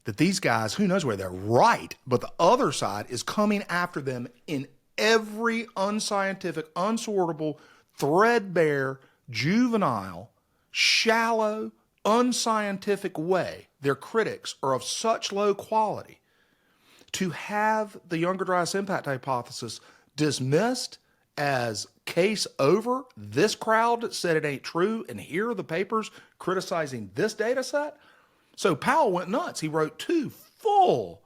That these guys, who knows where they're right, but the other side is coming after them in every unscientific, unsortable, threadbare, juvenile, shallow, unscientific way. Their critics are of such low quality. To have the Younger Dryas Impact Hypothesis dismissed as case over, this crowd said it ain't true, and here are the papers criticizing this data set. So Powell went nuts. He wrote 2 full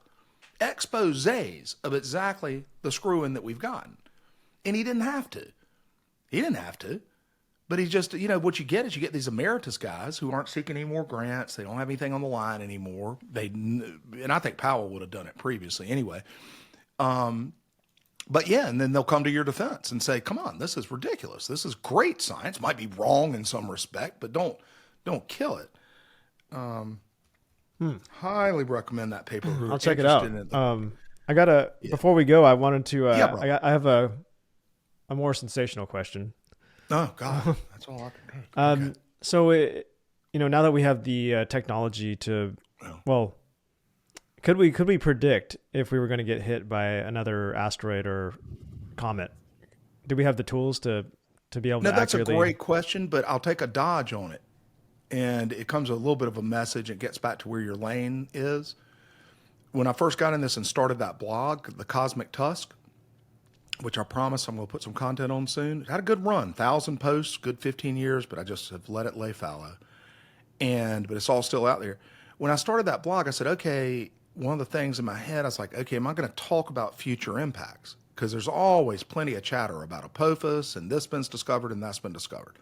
exposés of exactly the screw-in that we've gotten. And he didn't have to. But he just, what you get is you get these emeritus guys who aren't seeking any more grants. They don't have anything on the line anymore. And I think Powell would have done it previously anyway. But yeah, and then they'll come to your defense and say, come on, this is ridiculous. This is great science. Might be wrong in some respect, but don't kill it. Highly recommend that paper. Who are I'll check it out. interested in I gotta before we go, I wanted to. Yeah, bro. I have a more sensational question. Oh God, that's all I can do. Okay. So, now that we have the technology to, well, could we predict if we were going to get hit by another asteroid or comet? Do we have the tools to be able to That's accurately? a great question, but I'll take a dodge on it. And it comes with a little bit of a message. It gets back to where your lane is. When I first got in this and started that blog, the Cosmic Tusk, which I promise I'm going to put some content on soon, it had a good run, 1,000 posts, good 15 years, but I just have let it lay fallow. But it's all still out there. When I started that blog, I said, okay, one of the things in my head, I was like, okay, am I going to talk about future impacts? Because there's always plenty of chatter about Apophis and this been discovered and that's been discovered.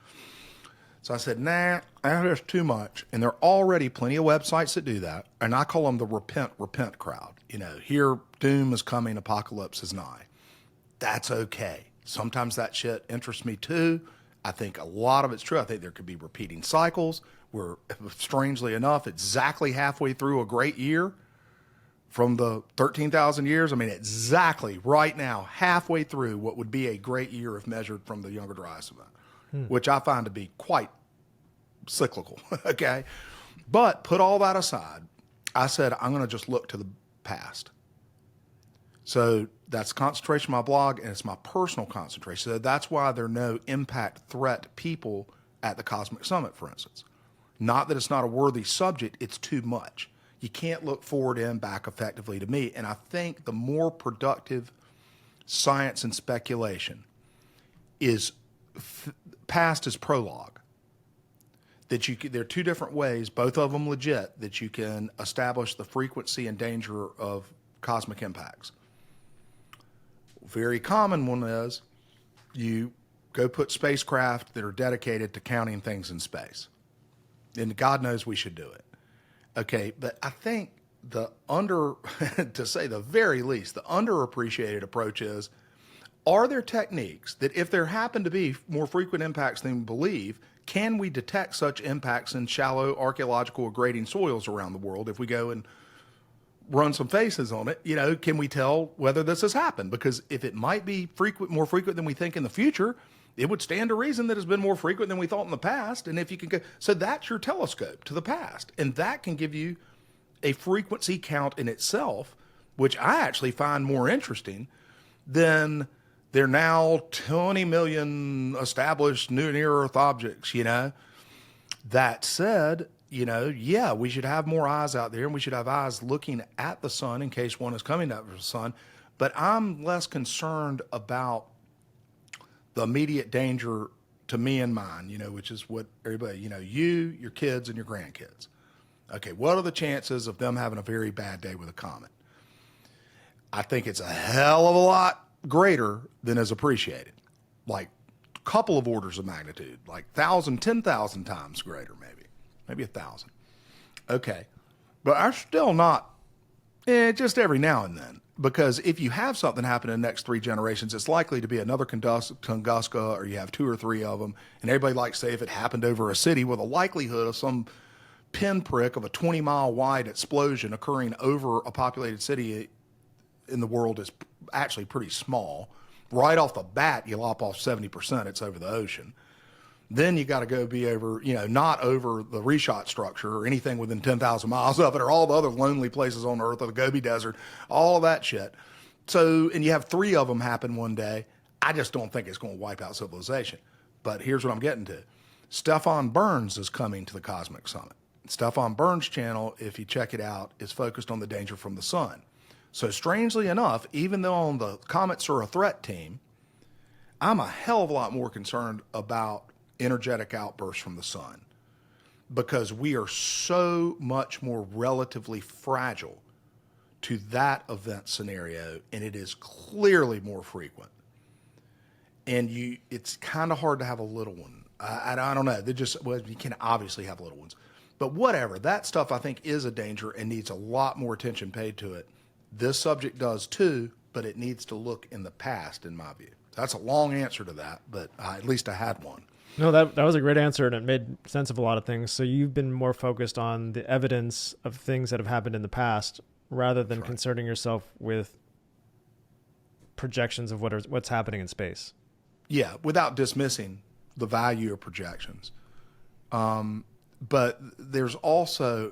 So I said, nah, there's too much. And there are already plenty of websites that do that. And I call them the repent crowd. Here, doom is coming, apocalypse is nigh. That's okay. Sometimes that shit interests me too. I think a lot of it's true. I think there could be repeating cycles where, strangely enough, exactly halfway through a great year from the 13,000 years, exactly right now, halfway through what would be a great year if measured from the Younger Dryas event, which I find to be quite cyclical, okay? But put all that aside, I said, I'm going to just look to the past. So that's concentration of my blog, and it's my personal concentration. So that's why there are no impact threat people at the Cosmic Summit, for instance. Not that it's not a worthy subject, it's too much. You can't look forward and back effectively to me. And I think the more productive science and speculation is past as prologue. There are two different ways, both of them legit, that you can establish the frequency and danger of cosmic impacts. Very common one is you go put spacecraft that are dedicated to counting things in space. And God knows we should do it. Okay, but I think to say the very least, the underappreciated approach is, are there techniques that if there happen to be more frequent impacts than we believe, can we detect such impacts in shallow archaeological or grading soils around the world? If we go and run some faces on it, can we tell whether this has happened? Because if it might be more frequent than we think in the future, it would stand to reason that it's been more frequent than we thought in the past. And if you can go, so that's your telescope to the past. And that can give you a frequency count in itself, which I actually find more interesting than there are now 20 million established near Earth objects, That said, yeah, we should have more eyes out there, and we should have eyes looking at the sun in case one is coming out of the sun. But I'm less concerned about the immediate danger to me and mine, which is what everybody, you, your kids, and your grandkids. Okay, what are the chances of them having a very bad day with a comet? I think it's a hell of a lot greater than is appreciated. Like a couple of orders of magnitude, like 1,000, 10,000 times greater, maybe 1,000. Okay, but I'm still not, just every now and then. Because if you have something happen in the next 3 generations, it's likely to be another Tunguska, or you have 2 or 3 of them. And everybody likes to say if it happened over a city, with a likelihood of some pinprick of a 20-mile wide explosion occurring over a populated city in the world is actually pretty small. Right off the bat, you lop off 70%, it's over the ocean. Then you got to go be over, not over the reshot structure or anything within 10,000 miles of it, or all the other lonely places on Earth, or the Gobi Desert, all of that shit. So, and you have 3 of them happen one day. I just don't think it's going to wipe out civilization. But here's what I'm getting to. Stefan Burns is coming to the Cosmic Summit. Stefan Burns' channel, if you check it out, is focused on the danger from the sun. So strangely enough, even though on the comets are a threat team, I'm a hell of a lot more concerned about energetic outbursts from the sun, because we are so much more relatively fragile to that event scenario, and it is clearly more frequent. And it's kind of hard to have a little one. I don't know. You can obviously have little ones, but whatever. That stuff I think is a danger and needs a lot more attention paid to it. This subject does too, but it needs to look in the past, in my view. That's a long answer to that, but at least I had one. No, that was a great answer, and it made sense of a lot of things. So you've been more focused on the evidence of things that have happened in the past rather than concerning yourself with projections of what's happening in space. Yeah, without dismissing the value of projections. But there's also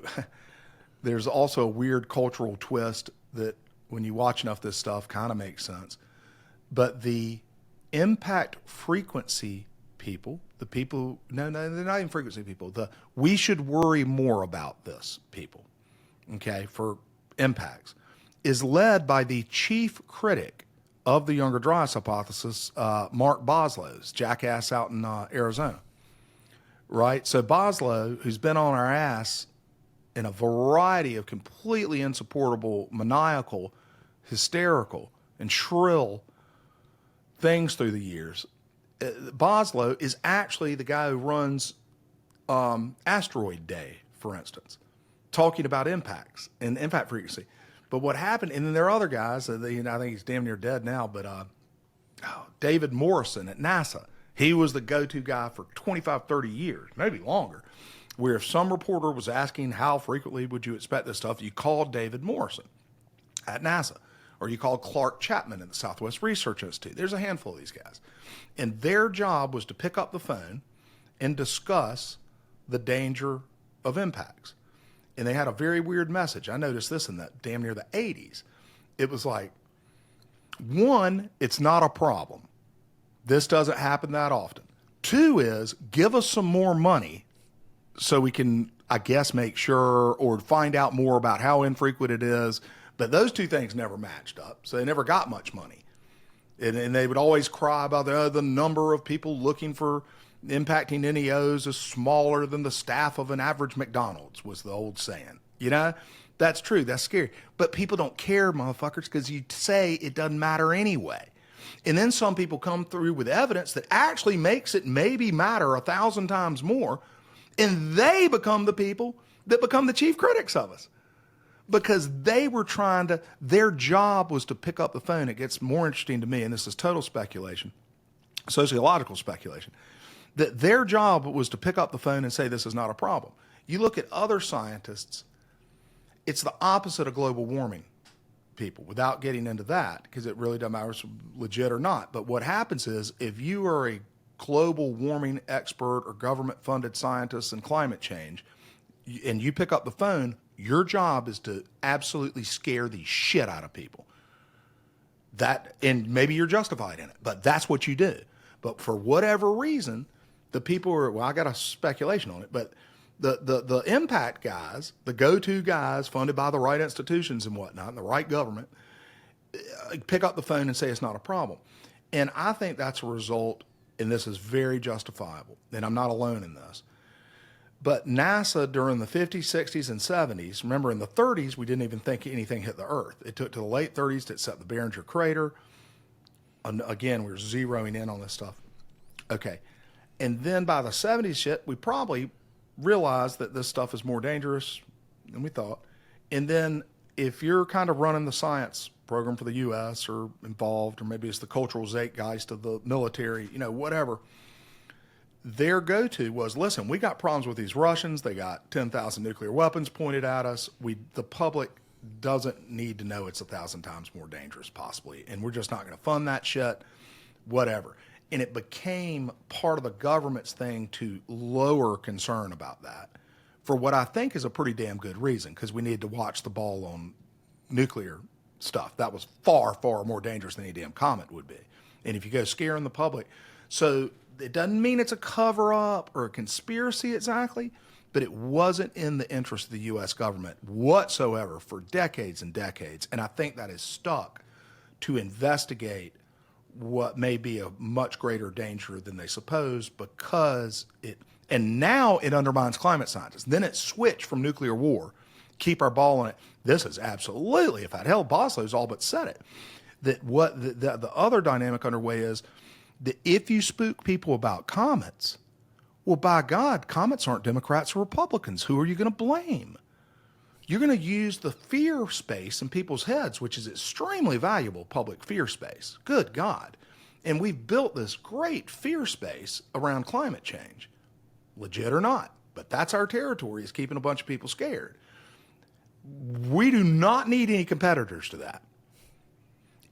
a weird cultural twist that when you watch enough of this stuff kind of makes sense. But the impact frequency people, no, they're not even frequency people, we should worry more about this people, okay, for impacts, is led by the chief critic of the Younger Dryas Hypothesis, Mark Boslow's jackass out in Arizona, right? So Boslow, who's been on our ass in a variety of completely insupportable, maniacal, hysterical, and shrill things through the years, Boslow is actually the guy who runs Asteroid Day, for instance, talking about impacts and impact frequency. But what happened, and then there are other guys, I think he's damn near dead now, but David Morrison at NASA, he was the go-to guy for 25, 30 years, maybe longer, where if some reporter was asking how frequently would you expect this stuff, you called David Morrison at NASA, or you called Clark Chapman at the Southwest Research Institute. There's a handful of these guys. And their job was to pick up the phone and discuss the danger of impacts. And they had a very weird message. I noticed this in the damn near the 80s. It was like, one, it's not a problem. This doesn't happen that often. Two is, give us some more money so we can, I guess, make sure or find out more about how infrequent it is. But those two things never matched up, so they never got much money. And they would always cry about the number of people looking for impacting NEOs is smaller than the staff of an average McDonald's, was the old saying. You know, that's true. That's scary. But people don't care, motherfuckers, because you say it doesn't matter anyway. And then some people come through with evidence that actually makes it maybe matter 1,000 times more, and they become the people that become the chief critics of us. Because they were their job was to pick up the phone. It gets more interesting to me, and this is total speculation, sociological speculation, that their job was to pick up the phone and say this is not a problem. You look at other scientists, it's the opposite of global warming people, without getting into that, because it really doesn't matter if it's legit or not. But what happens is, if you are a global warming expert or government-funded scientist in climate change, and you pick up the phone, your job is to absolutely scare the shit out of people. And maybe you're justified in it, but that's what you do. But for whatever reason, the people are, well, I got a speculation on it, but the impact guys, the go-to guys funded by the right institutions and whatnot, and the right government, pick up the phone and say it's not a problem. And I think that's a result, and this is very justifiable, and I'm not alone in this. But NASA during the 50s, 60s, and 70s, remember in the 30s, we didn't even think anything hit the Earth. It took to the late 30s to accept the Barringer crater. And again, we're zeroing in on this stuff. Okay. And then by the 70s shit, we probably realized that this stuff is more dangerous than we thought. And then if you're kind of running the science program for the U.S. or involved, or maybe it's the cultural zeitgeist of the military, whatever, their go-to was, listen, we got problems with these Russians. They got 10,000 nuclear weapons pointed at us. The public doesn't need to know it's 1,000 times more dangerous, possibly, and we're just not going to fund that shit, whatever. And it became part of the government's thing to lower concern about that for what I think is a pretty damn good reason, because we need to watch the ball on nuclear stuff. That was far, far more dangerous than any damn comet would be. And if you go scaring the public, so it doesn't mean it's a cover-up or a conspiracy exactly, but it wasn't in the interest of the U.S. government whatsoever for decades and decades. And I think that is stuck to investigate what may be a much greater danger than they suppose, because and now it undermines climate scientists. Then it switched from nuclear war, keep our ball on it. This is absolutely, if I'd held Boslow's all but said it, that what the other dynamic underway is, that if you spook people about comets, well, by God, comets aren't Democrats or Republicans. Who are you going to blame? you're going to use the fear space in people's heads, which is extremely valuable public fear space. Good God. And we've built this great fear space around climate change, legit or not. But that's our territory, is keeping a bunch of people scared. We do not need any competitors to that.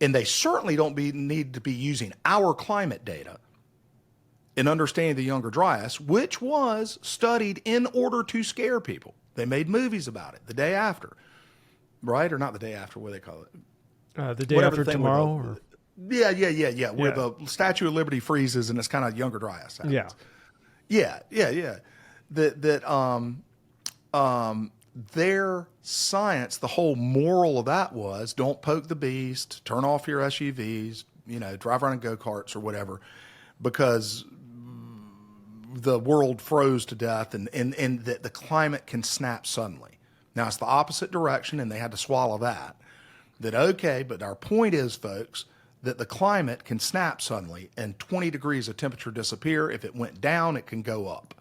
And they certainly don't need to be using our climate data in understanding the Younger Dryas, which was studied in order to scare people. They made movies about it the day after, right? Or not the day after, what do they call it? The day after tomorrow? Yeah. Where the Statue of Liberty freezes and it's kind of Younger Dryas happens. Yeah. Their science, the whole moral of that was don't poke the beast, turn off your SUVs, drive around in go-karts or whatever, because the world froze to death and that the climate can snap suddenly. Now it's the opposite direction and they had to swallow that. Okay, but our point is, folks, that the climate can snap suddenly and 20 degrees of temperature disappear. If it went down, it can go up,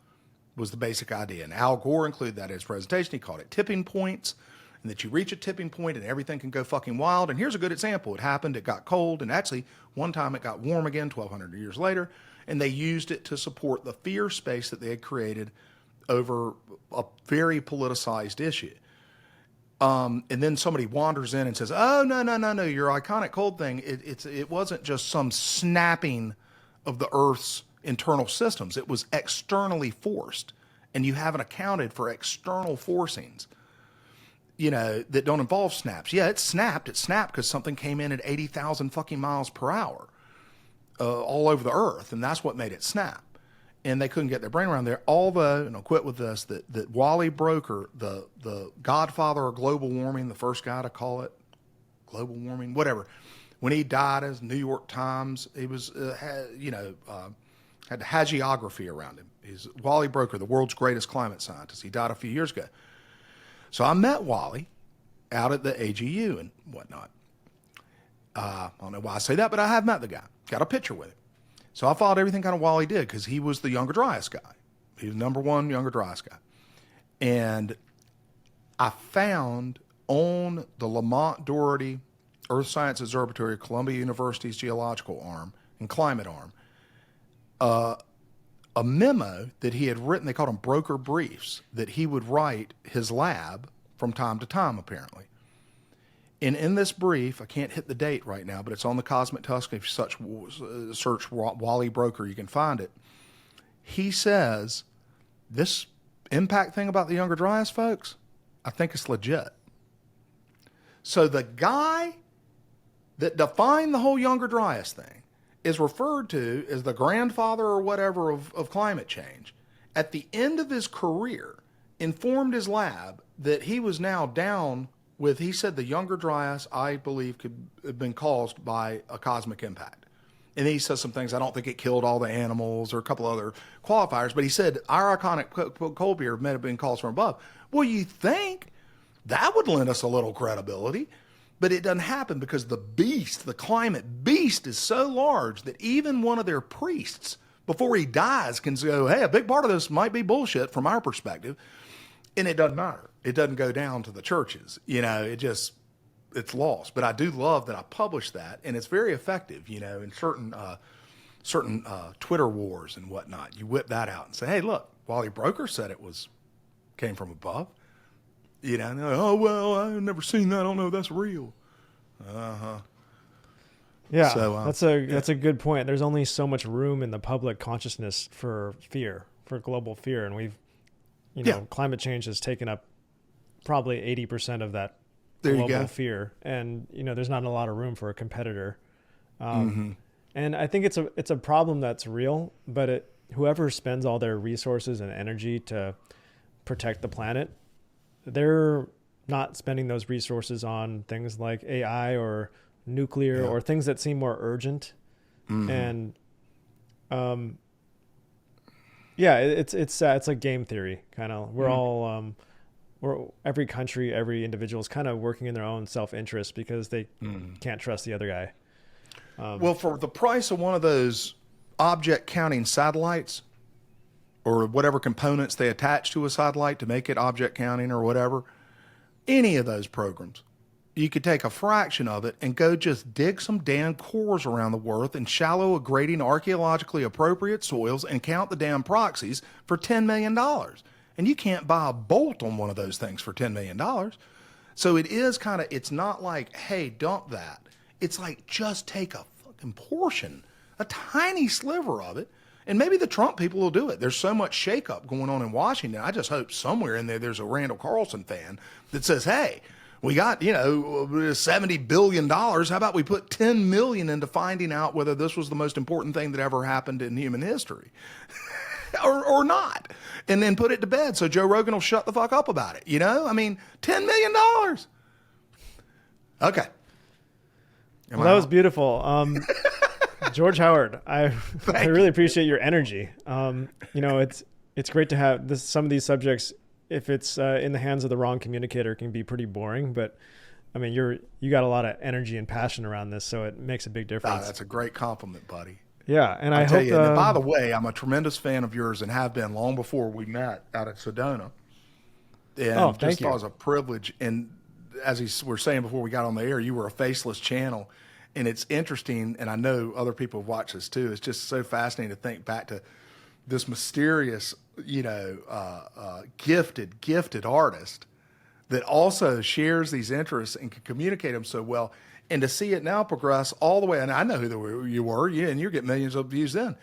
was the basic idea. And Al Gore included that in his presentation. He called it tipping points, and that you reach a tipping point and everything can go fucking wild. And here's a good example. It happened, it got cold, and actually one time it got warm again 1,200 years later, and they used it to support the fear space that they had created over a very politicized issue. And then somebody wanders in and says, oh, no, your iconic cold thing, it wasn't just some snapping of the Earth's internal systems. It was externally forced, and you haven't accounted for external forcings, that don't involve snaps. Yeah, it snapped because something came in at 80,000 fucking miles per hour all over the Earth, and that's what made it snap. And they couldn't get their brain around there. Although, and I'll quit with this, that Wally Broker, the godfather of global warming, the first guy to call it global warming, whatever, when he died, as New York Times, he was, had hagiography around him. He's Wally Broker, the world's greatest climate scientist. He died a few years ago. So I met Wally out at the AGU and whatnot. I don't know why I say that, but I have met the guy. Got a picture with him. So I followed everything kind of Wally did because he was the Younger Dryas guy. He was #1 Younger Dryas guy. And I found on the Lamont Doherty Earth Science Observatory, Columbia University's geological arm and climate arm, a memo that he had written. They called them broker briefs, that he would write his lab from time to time, apparently. And in this brief, I can't hit the date right now, but it's on the Cosmic Tusk. If you search Wally Broker, you can find it. He says, this impact thing about the Younger Dryas, folks, I think it's legit. So the guy that defined the whole Younger Dryas thing is referred to as the grandfather or whatever of climate change. At the end of his career, informed his lab that he was now down with, he said the Younger Dryas, I believe, could have been caused by a cosmic impact. And then he says some things, I don't think it killed all the animals or a couple other qualifiers, but he said our iconic cold period may have been caused from above. Well, you think that would lend us a little credibility, but it doesn't happen because the beast, the climate beast, is so large that even one of their priests, before he dies, can go, hey, a big part of this might be bullshit from our perspective. And it doesn't matter. It doesn't go down to the churches. It's lost. But I do love that I published that, and it's very effective, in certain Twitter wars and whatnot. You whip that out and say, hey, look, Wally Broker said came from above. And they're like, oh, well, I've never seen that. I don't know if that's real. Uh-huh. Yeah, so, that's a good point. There's only so much room in the public consciousness for global fear. And we've, climate change has taken up probably 80% of that global fear. And, there's not a lot of room for a competitor. And I think it's a problem that's real, but whoever spends all their resources and energy to protect the planet, they're not spending those resources on things like AI or nuclear or things that seem more urgent. And, it's like game theory kind of. We're all, every country, every individual is kind of working in their own self-interest because they can't trust the other guy. Well, for the price of one of those object counting satellites, or whatever components they attach to a satellite to make it object counting or whatever, any of those programs, you could take a fraction of it and go just dig some damn cores around the earth in shallow, grading, archaeologically appropriate soils and count the damn proxies for $10 million. And you can't buy a bolt on one of those things for $10 million. So it is kind of, it's not like, hey, dump that. It's like, just take a fucking portion, a tiny sliver of it. And maybe the Trump people will do it. There's so much shakeup going on in Washington. I just hope somewhere in there's a Randall Carlson fan that says, hey, we got, $70 billion. How about we put 10 million into finding out whether this was the most important thing that ever happened in human history or not, and then put it to bed so Joe Rogan will shut the fuck up about it. $10 million. Okay. Well, that was beautiful. George Howard, I really appreciate your energy. It's great to have some of these subjects. If it's in the hands of the wrong communicator, can be pretty boring. But I mean, you got a lot of energy and passion around this, so it makes a big difference. That's a great compliment, buddy. Yeah, and I tell hope. You, and by the way, I'm a tremendous fan of yours and have been long before we met out at Sodom. And thank you. Thought it was a privilege. And as we were saying before we got on the air, you were a faceless channel. And it's interesting, and I know other people have watched this too. It's just so fascinating to think back to this mysterious, gifted artist that also shares these interests and can communicate them so well. And to see it now progress all the way, and I know who you were, and you're getting millions of views then.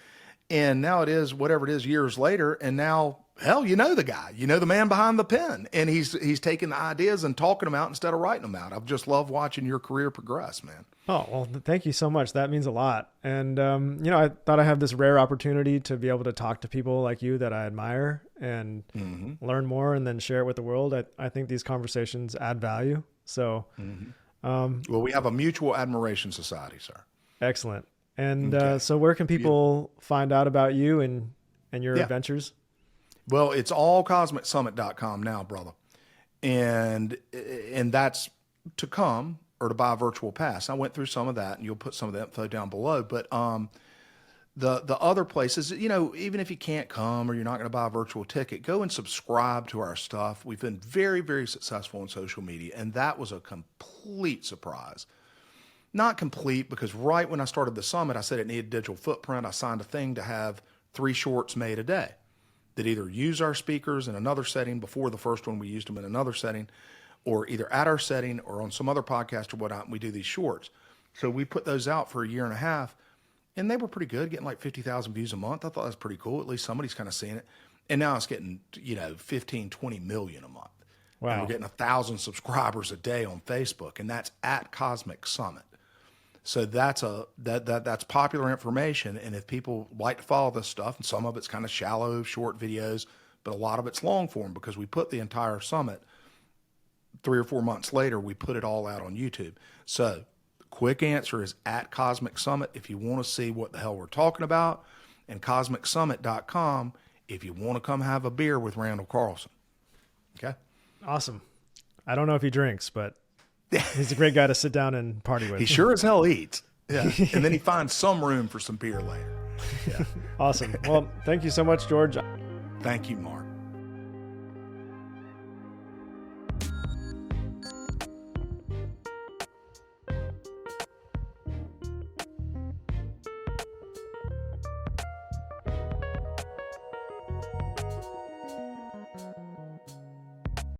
And now it is whatever it is years later, and now, hell, the guy, the man behind the pen, and he's taking the ideas and talking them out instead of writing them out. I've just loved watching your career progress, man. Oh, well, thank you so much. That means a lot. And, I thought I had this rare opportunity to be able to talk to people like you that I admire and learn more and then share it with the world. I think these conversations add value. So, well, we have a mutual admiration society, sir. Excellent. And so where can people find out about you and your adventures? Well, it's all cosmicsummit.com now, brother. And that's to come or to buy a virtual pass. I went through some of that, and you'll put some of the info down below. But the other places, even if you can't come or you're not going to buy a virtual ticket, go and subscribe to our stuff. We've been very, very successful on social media, and that was a complete surprise. Not complete, because right when I started the summit, I said it needed a digital footprint. I signed a thing to have 3 shorts made a day that either use our speakers in another setting. Before the first one, we used them in another setting, or either at our setting or on some other podcast or whatnot, and we do these shorts. So we put those out for a year and a half, and they were pretty good, getting like 50,000 views a month. I thought that was pretty cool. At least somebody's kind of seeing it. And now it's getting, 15, 20 million a month. Wow. And we're getting 1,000 subscribers a day on Facebook, and that's at Cosmic Summit. So that's popular information. And if people like to follow this stuff, and some of it's kind of shallow, short videos, but a lot of it's long form, because we put the entire summit 3 or 4 months later, we put it all out on YouTube. So the quick answer is at Cosmic Summit if you want to see what the hell we're talking about, and cosmicsummit.com if you want to come have a beer with Randall Carlson. Okay? Awesome. I don't know if he drinks, but he's a great guy to sit down and party with. He sure as hell eats. Yeah. And then he finds some room for some beer later. Yeah. Awesome. Well, thank you so much, George. Thank you, Mark.